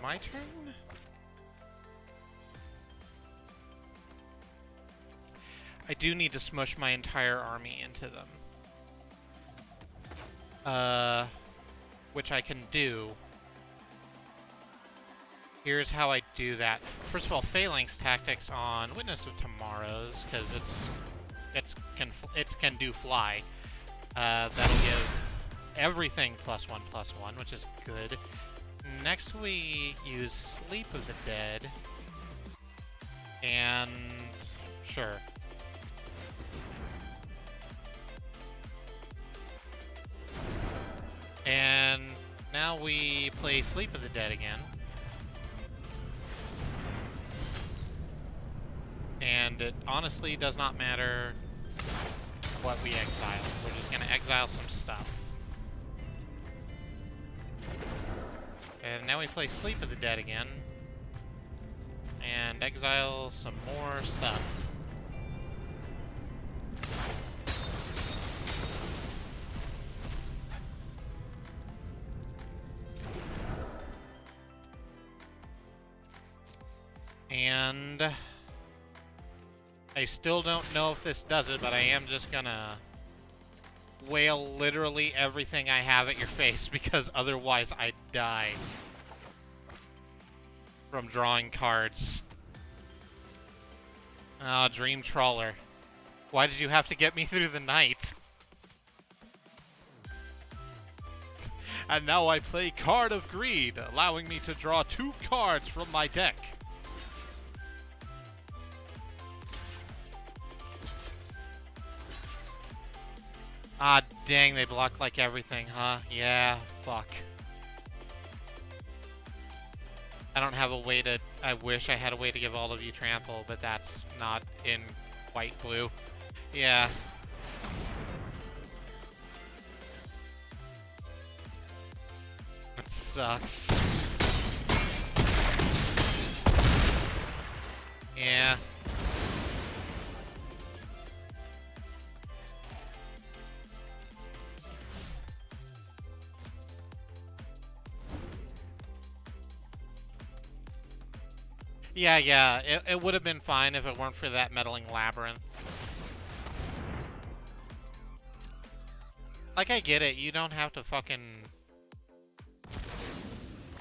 turn? I do need to smush my entire army into them. Which I can do. Here's how I do that. First of all, Phalanx Tactics on Witness of Tomorrow's, because it can do fly. That'll give everything +1/+1, which is good. Next we use Sleep of the Dead. And sure. And now we play Sleep of the Dead again. And it honestly does not matter what we exile. We're just gonna exile some stuff. And now we play Sleep of the Dead again. And exile some more stuff. And I still don't know if this does it, but I am just gonna wail literally everything I have at your face, because otherwise I'd die from drawing cards. Ah, Dream Trawler. Why did you have to get me through the night? And now I play Card of Greed, allowing me to draw 2 cards from my deck. Ah, dang, they block like everything, huh? Yeah, fuck. I don't have a way to... I wish I had a way to give all of you trample, but that's not in white blue. Yeah. It sucks. Yeah. Yeah, it would have been fine if it weren't for that meddling labyrinth. Like, I get it, you don't have to fucking...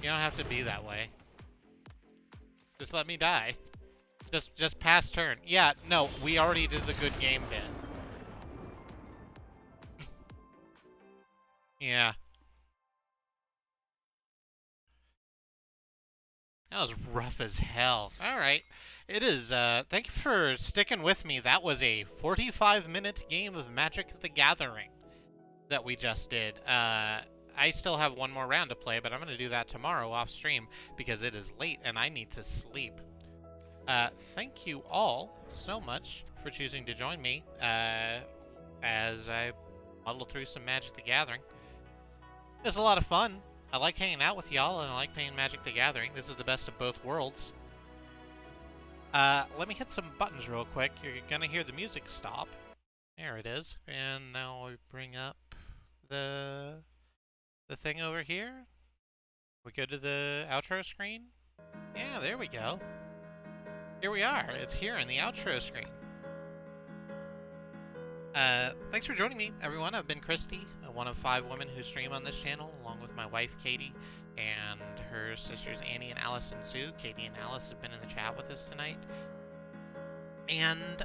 You don't have to be that way. Just let me die. Just pass turn. Yeah, no, we already did the good game bit. Yeah. That was rough as hell. Alright. It is, thank you for sticking with me. That was a 45-minute game of Magic the Gathering that we just did. I still have one more round to play, but I'm going to do that tomorrow off stream because it is late and I need to sleep. Thank you all so much for choosing to join me as I muddle through some Magic the Gathering. It was a lot of fun. I like hanging out with y'all, and I like playing Magic the Gathering. This is the best of both worlds. Let me hit some buttons real quick. You're gonna hear the music stop. There it is. And now we bring up the thing over here. We go to the outro screen. Yeah, there we go. Here we are. It's here in the outro screen. Thanks for joining me, everyone. I've been Kristie, one of 5 women who stream on this channel, along with my wife, Katie, and her sisters, Annie and Alice and Sue. Katie and Alice have been in the chat with us tonight. And,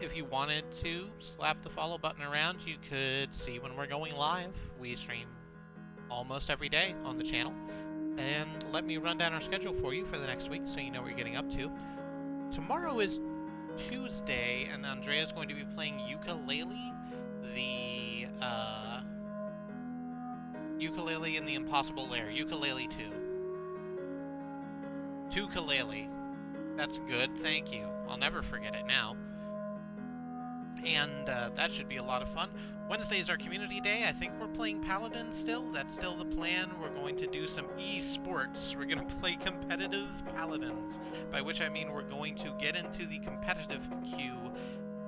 if you wanted to slap the follow button around, you could see when we're going live. We stream almost every day on the channel. And let me run down our schedule for you for the next week so you know what you're getting up to. Tomorrow is Tuesday, and Andrea's going to be playing ukulele, the ukulele in the Impossible Lair, ukulele 2. Ukulele. That's good, thank you. I'll never forget it now. And that should be a lot of fun. Wednesday is our community day. I think we're playing Paladin still. That's still the plan. We're going to do some esports. We're going to play competitive Paladins, by which I mean we're going to get into the competitive queue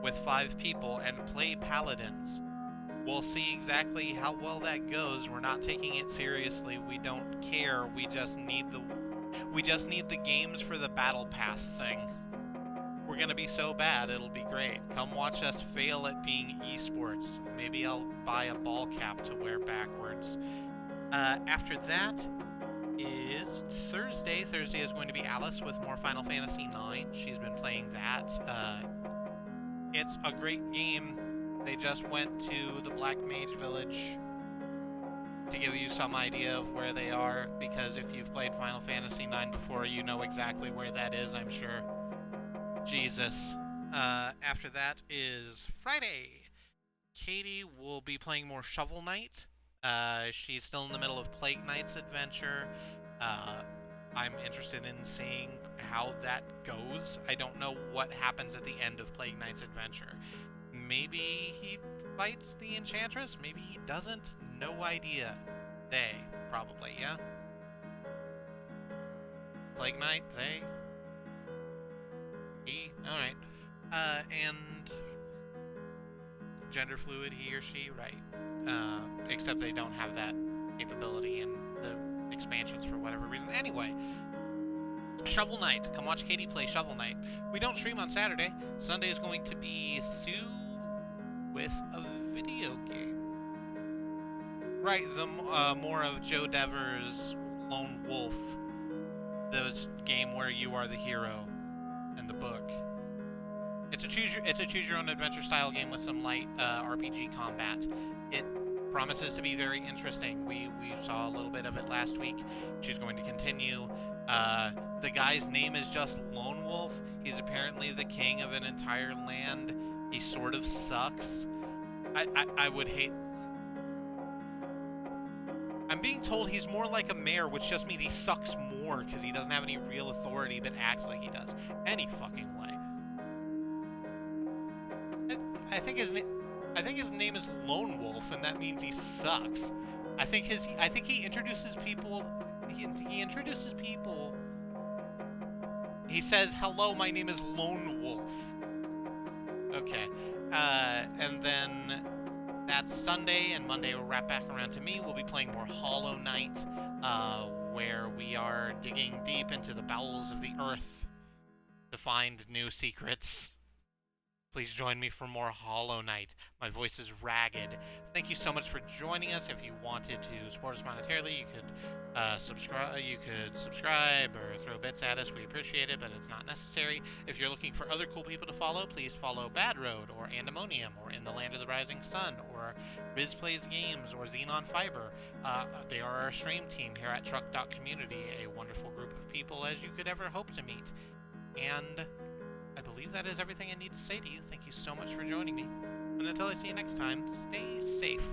with 5 people and play Paladins. We'll see exactly how well that goes. We're not taking it seriously. We don't care. We just need the games for the battle pass thing. We're gonna be so bad, it'll be great. Come watch us fail at being esports. Maybe I'll buy a ball cap to wear backwards. After that is Thursday. Thursday is going to be Alice with more Final Fantasy IX. She's been playing that. It's a great game. They just went to the Black Mage Village to give you some idea of where they are, because if you've played Final Fantasy IX before, you know exactly where that is, I'm sure. Jesus. After that is Friday. Katie will be playing more Shovel Knight. She's still in the middle of Plague Knight's adventure. I'm interested in seeing how that goes. I don't know what happens at the end of Plague Knight's adventure. Maybe he fights the Enchantress, maybe he doesn't. No idea. They, probably, yeah? Plague Knight, they? He? Alright. And gender fluid, he or she, right. Except they don't have that capability in the expansions for whatever reason. Anyway, Shovel Knight. Come watch Katie play Shovel Knight. We don't stream on Saturday. Sunday is going to be Sue with a video game. Right, the more of Joe Devers' Lone Wolf. The game where you are the hero in the book. It's a choose your own adventure style game with some light RPG combat. It promises to be very interesting. We saw a little bit of it last week. She's going to continue. The guy's name is just Lone Wolf. He's apparently the king of an entire land. He sort of sucks. I would hate... I'm being told he's more like a mayor, which just means he sucks more because he doesn't have any real authority but acts like he does. Any fucking way. I think his name is Lone Wolf, and that means he sucks. I think he introduces people. He introduces people. He says, "Hello, my name is Lone Wolf." Okay, and then that's Sunday, and Monday will wrap back around to me. We'll be playing more Hollow Knight, where we are digging deep into the bowels of the earth to find new secrets. Please join me for more Hollow Knight. My voice is ragged. Thank you so much for joining us. If you wanted to support us monetarily, you could subscribe. You could subscribe or throw bits at us. We appreciate it, but it's not necessary. If you're looking for other cool people to follow, please follow Bad Road or Andemonium or In the Land of the Rising Sun or Riz Plays Games or Xenon Fiber. They are our stream team here at Truck.Community, a wonderful group of people as you could ever hope to meet. And I believe that is everything I need to say to you. Thank you so much for joining me. And until I see you next time, stay safe.